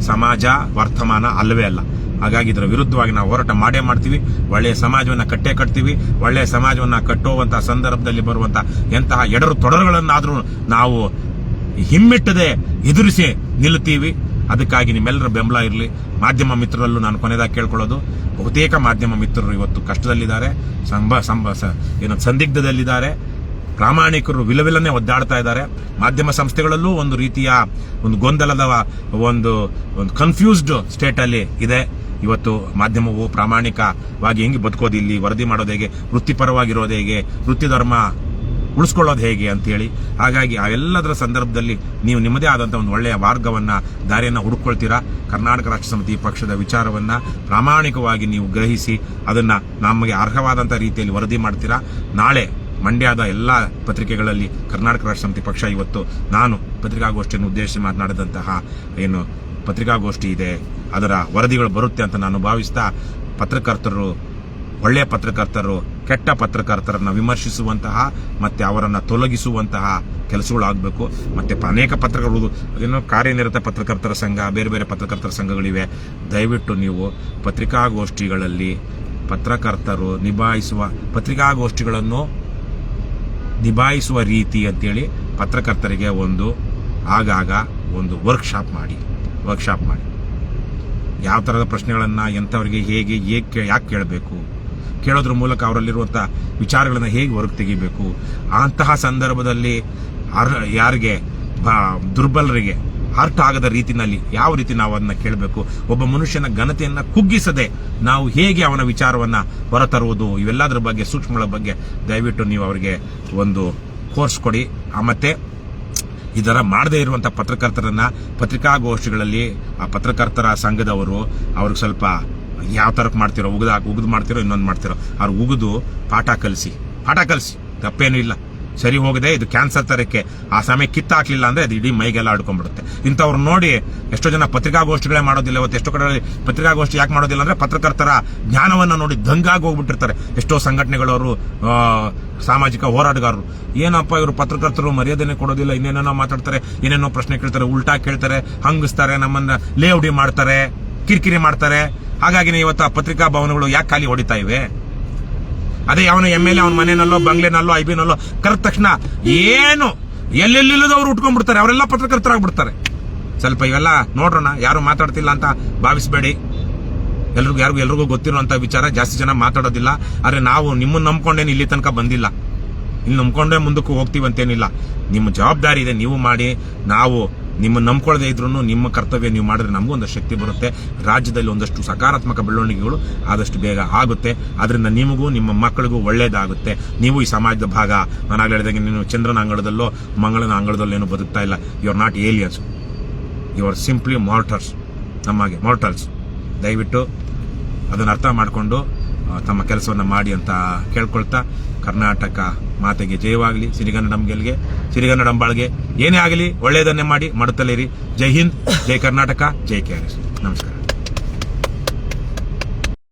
ಸಮಾಜ ವರ್ತಮಾನ ಅಲ್ಲವೇ ಅಲ್ಲ. ಹಾಗಾಗಿ ಇದರ ವಿರುದ್ಧವಾಗಿ ನಾವು ಹೋರಾಟ ಮಾಡೇ ಮಾಡ್ತೀವಿ. ಒಳ್ಳೆಯ ಸಮಾಜವನ್ನ ಕಟ್ತೀವಿ. ಒಳ್ಳೆಯ ಸಮಾಜವನ್ನ ಕಟ್ಟುವಂತಹ ಸಂದರ್ಭದಲ್ಲಿ ಬರುವಂತಹ ಎಂತಹ ಎಡರು ತೊಡರುಗಳನ್ನಾದ್ರೂ ನಾವು ಹಿಮ್ಮೆಟ್ಟದೆ ಎದುರಿಸಿ ನಿಲ್ಲುತ್ತೀವಿ. ಅದಕ್ಕಾಗಿ ನಿಮ್ಮೆಲ್ಲರ ಬೆಂಬಲ ಇರಲಿ. ಮಾಧ್ಯಮ ಮಿತ್ರರಲ್ಲೂ ನಾನು ಕೊನೆಯದಾಗಿ ಕೇಳ್ಕೊಳ್ಳೋದು, ಬಹುತೇಕ ಮಾಧ್ಯಮ ಮಿತ್ರರು ಇವತ್ತು ಕಷ್ಟದಲ್ಲಿದ್ದಾರೆ, ಸಂದಿಗ್ಧದಲ್ಲಿದ್ದಾರೆ. ಪ್ರಾಮಾಣಿಕರು ವಿಲವಿಲನೆ ಒದ್ದಾಡ್ತಾ ಇದ್ದಾರೆ. ಮಾಧ್ಯಮ ಸಂಸ್ಥೆಗಳಲ್ಲೂ ಒಂದು ರೀತಿಯ ಒಂದು ಗೊಂದಲದ ಒಂದು ಕನ್ಫ್ಯೂಸ್ಡ್ ಸ್ಟೇಟ್ ಅಲ್ಲಿ ಇದೆ. ಇವತ್ತು ಮಾಧ್ಯಮವು ಪ್ರಾಮಾಣಿಕವಾಗಿ ಹೆಂಗೆ ಬದುಕೋದು, ಇಲ್ಲಿ ವರದಿ ಮಾಡೋದು ಹೇಗೆ, ವೃತ್ತಿಪರವಾಗಿರೋದು ಹೇಗೆ, ವೃತ್ತಿ ಧರ್ಮ ಉಳಿಸ್ಕೊಳ್ಳೋದು ಹೇಗೆ ಅಂತೇಳಿ. ಹಾಗಾಗಿ ಆ ಎಲ್ಲದರ ಸಂದರ್ಭದಲ್ಲಿ ನೀವು ನಿಮ್ಮದೇ ಆದಂತಹ ಒಂದು ಒಳ್ಳೆಯ ದಾರಿಯನ್ನು ಹುಡುಕೊಳ್ತೀರಾ. ಕರ್ನಾಟಕ ರಾಷ್ಟ್ರ ಸಮಿತಿ ಪಕ್ಷದ ವಿಚಾರವನ್ನ ಪ್ರಾಮಾಣಿಕವಾಗಿ ನೀವು ಗ್ರಹಿಸಿ ಅದನ್ನ ನಮಗೆ ಅರ್ಹವಾದಂತಹ ರೀತಿಯಲ್ಲಿ ವರದಿ ಮಾಡ್ತೀರಾ. ನಾಳೆ ಮಂಡ್ಯದ ಎಲ್ಲ ಪತ್ರಿಕೆಗಳಲ್ಲಿ ಕರ್ನಾಟಕ ರಾಷ್ಟ್ರ ಸಮಿತಿ ಪಕ್ಷ ಇವತ್ತು ನಾನು ಪತ್ರಿಕಾಗೋಷ್ಠಿಯನ್ನು ಉದ್ದೇಶಿಸಿ ಮಾತನಾಡಿದಂತಹ ಪತ್ರಿಕಾಗೋಷ್ಠಿ ಇದೆ, ಅದರ ವರದಿಗಳು ಬರುತ್ತೆ ಅಂತ ನಾನು ಭಾವಿಸ್ತಾ, ಒಳ್ಳೆಯ ಪತ್ರಕರ್ತರು ಕೆಟ್ಟ ಪತ್ರಕರ್ತರನ್ನ ವಿಮರ್ಶಿಸುವಂತಹ ಮತ್ತೆ ಅವರನ್ನ ತೊಲಗಿಸುವಂತಹ ಕೆಲಸಗಳಾಗಬೇಕು. ಮತ್ತೆ ಅನೇಕ ಪತ್ರಕರ್ತರು ಕಾರ್ಯನಿರತ ಪತ್ರಕರ್ತರ ಸಂಘ, ಬೇರೆ ಬೇರೆ ಪತ್ರಕರ್ತರ ಸಂಘಗಳಿವೆ. ದಯವಿಟ್ಟು ನೀವು ಪತ್ರಿಕಾಗೋಷ್ಠಿಗಳಲ್ಲಿ ಪತ್ರಕರ್ತರು ಪತ್ರಿಕಾಗೋಷ್ಠಿಗಳನ್ನು ನಿಭಾಯಿಸುವ ರೀತಿ ಅಂತೇಳಿ ಪತ್ರಕರ್ತರಿಗೆ ಆಗಾಗ ಒಂದು ವರ್ಕ್ಶಾಪ್ ಮಾಡಿ. ಯಾವ ತರಹದ ಪ್ರಶ್ನೆಗಳನ್ನ ಎಂಥವರಿಗೆ ಹೇಗೆ ಯಾಕೆ ಕೇಳಬೇಕು, ಕೇಳೋದ್ರ ಮೂಲಕ ಅವರಲ್ಲಿರುವಂತಹ ವಿಚಾರಗಳನ್ನ ಹೇಗೆ ಹೊರಗೆ ತೆಗಿಬೇಕು, ಅಂತಹ ಸಂದರ್ಭದಲ್ಲಿ ಯಾರಿಗೆ ದುರ್ಬಲರಿಗೆ ಅರ್ಥ ಆಗದ ರೀತಿನಲ್ಲಿ ಯಾವ ರೀತಿ ನಾವು ಅದನ್ನ ಕೇಳಬೇಕು, ಒಬ್ಬ ಮನುಷ್ಯನ ಘನತೆಯನ್ನ ಕುಗ್ಗಿಸದೆ ನಾವು ಹೇಗೆ ಅವನ ವಿಚಾರವನ್ನ ಹೊರತರುವುದು, ಇವೆಲ್ಲದರ ಬಗ್ಗೆ ಸೂಕ್ಷ್ಮಗಳ ಬಗ್ಗೆ ದಯವಿಟ್ಟು ನೀವು ಅವರಿಗೆ ಒಂದು ಕೋರ್ಸ್ ಕೊಡಿ. ಮತ್ತೆ ಇದರ ಮಾಡದೇ ಇರುವಂತಹ ಪತ್ರಕರ್ತರನ್ನ ಪತ್ರಿಕಾಗೋಷ್ಠಿಗಳಲ್ಲಿ ಆ ಪತ್ರಕರ್ತರ ಸಂಘದವರು ಅವ್ರಿಗೆ ಸ್ವಲ್ಪ ಯಾವ ತರಕ್ ಮಾಡ್ತಿರೋ, ಉಗಿದು ಮಾಡ್ತಿರೋ, ಇನ್ನೊಂದು ಮಾಡ್ತಿರೋ, ಅವ್ರು ಉಗಿದು ಪಾಠ ಕಲಿಸಿ. ತಪ್ಪೇನು ಇಲ್ಲ. ಸರಿ ಹೋಗದೆ ಇದು ಕ್ಯಾನ್ಸರ್ ತರಕ್ಕೆ ಆ ಸಮಯ ಕಿತ್ತಾಕ್ಲಿಲ್ಲ ಅಂದ್ರೆ ಅದು ಇಡೀ ಮೈಗೆಲ್ಲ ಆಡ್ಕೊಂಡ್ಬಿಡುತ್ತೆ. ಇಂಥವ್ರು ನೋಡಿ ಎಷ್ಟೋ ಜನ ಪತ್ರಿಕಾಗೋಷ್ಠಿಗಳೇ ಮಾಡೋದಿಲ್ಲ. ಇವತ್ತು ಎಷ್ಟೋ ಕಡೆ ಪತ್ರಿಕಾಗೋಷ್ಠಿ ಯಾಕೆ ಮಾಡೋದಿಲ್ಲ ಅಂದ್ರೆ ಪತ್ರಕರ್ತರ ಜ್ಞಾನವನ್ನ ನೋಡಿ ದಂಗಾಗಿ ಹೋಗ್ಬಿಟ್ಟಿರ್ತಾರೆ ಎಷ್ಟೋ ಸಂಘಟನೆಗಳವರು, ಸಾಮಾಜಿಕ ಹೋರಾಟಗಾರರು. ಏನಪ್ಪ ಇವರು ಪತ್ರಕರ್ತರು ಮರ್ಯಾದೆನೆ ಕೊಡೋದಿಲ್ಲ, ಇನ್ನೇನೋ ಮಾತಾಡ್ತಾರೆ, ಏನೇನೋ ಪ್ರಶ್ನೆ ಕೇಳ್ತಾರೆ, ಉಲ್ಟಾ ಕೇಳ್ತಾರೆ, ಹಂಗಿಸ್ತಾರೆ, ನಮ್ಮನ್ನ ಲೇಔಡಿ ಮಾಡ್ತಾರೆ, ಕಿರಿಕಿರಿ ಮಾಡ್ತಾರೆ. ಹಾಗಾಗಿ ಇವತ್ತು ಆ ಪತ್ರಿಕಾ ಭವನಗಳು ಯಾಕೆ ಖಾಲಿ ಹೊಡಿತಾ ಇವೆ? ಅದೇ ಅವನ MLA ಅವನ ಮನೆಯಲ್ಲೋ ಬಂಗ್ಲೆನಲ್ಲೋ ಐಬಿನಲ್ಲೋ ಕರೆದ ತಕ್ಷಣ ಏನು ಎಲ್ಲೆಲ್ಲಿಲ್ಲದವ್ರು ಉಟ್ಕೊಂಡ್ಬಿಡ್ತಾರೆ, ಅವರೆಲ್ಲ ಪತ್ರಕರ್ತರಾಗ್ಬಿಡ್ತಾರೆ. ಸ್ವಲ್ಪ ಇವೆಲ್ಲ ನೋಡ್ರೋಣ, ಯಾರು ಮಾತಾಡ್ತಿಲ್ಲ ಅಂತ ಭಾವಿಸಬೇಡಿ. ಎಲ್ರಿಗೂ ಗೊತ್ತಿರುವಂತ ವಿಚಾರ, ಜಾಸ್ತಿ ಜನ ಮಾತಾಡೋದಿಲ್ಲ. ಆದ್ರೆ ನಾವು ನಿಮ್ಮನ್ನ ನಂಬ್ಕೊಂಡೇನು ಇಲ್ಲಿ ತನಕ ಬಂದಿಲ್ಲ, ಇಲ್ಲಿ ನಂಬ್ಕೊಂಡೇ ಮುಂದಕ್ಕೆ ಹೋಗ್ತೀವಿ ಅಂತೇನಿಲ್ಲ. ನಿಮ್ಮ ಜವಾಬ್ದಾರಿ ಇದೆ, ನೀವು ಮಾಡಿ. ನಾವು ನಿಮ್ಮನ್ನು ನಂಬ್ಕೊಳ್ಳದೆ ಇದ್ರೂ ನಿಮ್ಮ ಕರ್ತವ್ಯ ನೀವು ಮಾಡಿದ್ರೆ ನಮಗೂ ಒಂದಷ್ಟು ಶಕ್ತಿ ಬರುತ್ತೆ. ರಾಜ್ಯದಲ್ಲಿ ಒಂದಷ್ಟು ಸಕಾರಾತ್ಮಕ ಬೆಳವಣಿಗೆಗಳು ಆದಷ್ಟು ಬೇಗ ಆಗುತ್ತೆ. ಅದರಿಂದ ನಿಮಗೂ ನಿಮ್ಮ ಮಕ್ಕಳಿಗೂ ಒಳ್ಳೇದಾಗುತ್ತೆ. ನೀವು ಈ ಸಮಾಜದ ಭಾಗ. ನಾನಾಗಲೇ ಹೇಳಿದಂಗೆ ನೀನು ಚಂದ್ರನ ಅಂಗಳದಲ್ಲೋ ಮಂಗಳನ ಅಂಗಳದಲ್ಲೋ ಏನೋ ಬದುಕ್ತಾ ಇಲ್ಲ. You are not aliens, you are simply mortals, ನಮಗೆ ಮಾರ್ಟಲ್ಸ್. ದಯವಿಟ್ಟು ಅದನ್ನು ಅರ್ಥ ಮಾಡಿಕೊಂಡು ತಮ್ಮ ಕೆಲಸವನ್ನು ಮಾಡಿ ಅಂತ ಕೇಳ್ಕೊಳ್ತಾ, ಕರ್ನಾಟಕ ಮಾತೆಗೆ ಜಯವಾಗಲಿ. ಸಿರಿಗನ್ನಡಂ ಗೆಲ್ಗೆ, ಸಿರಿಗನ್ನಡಂ ಬಾಳ್ಗೆ. ಏನೇ ಆಗಲಿ ಒಳ್ಳೆಯದನ್ನೇ ಮಾಡಿ ಮಾಡುತ್ತಲೇ ಇರಿ. ಜೈ ಹಿಂದ್, ಜೈ ಕರ್ನಾಟಕ, ಜೈ KRS. ನಮಸ್ಕಾರ.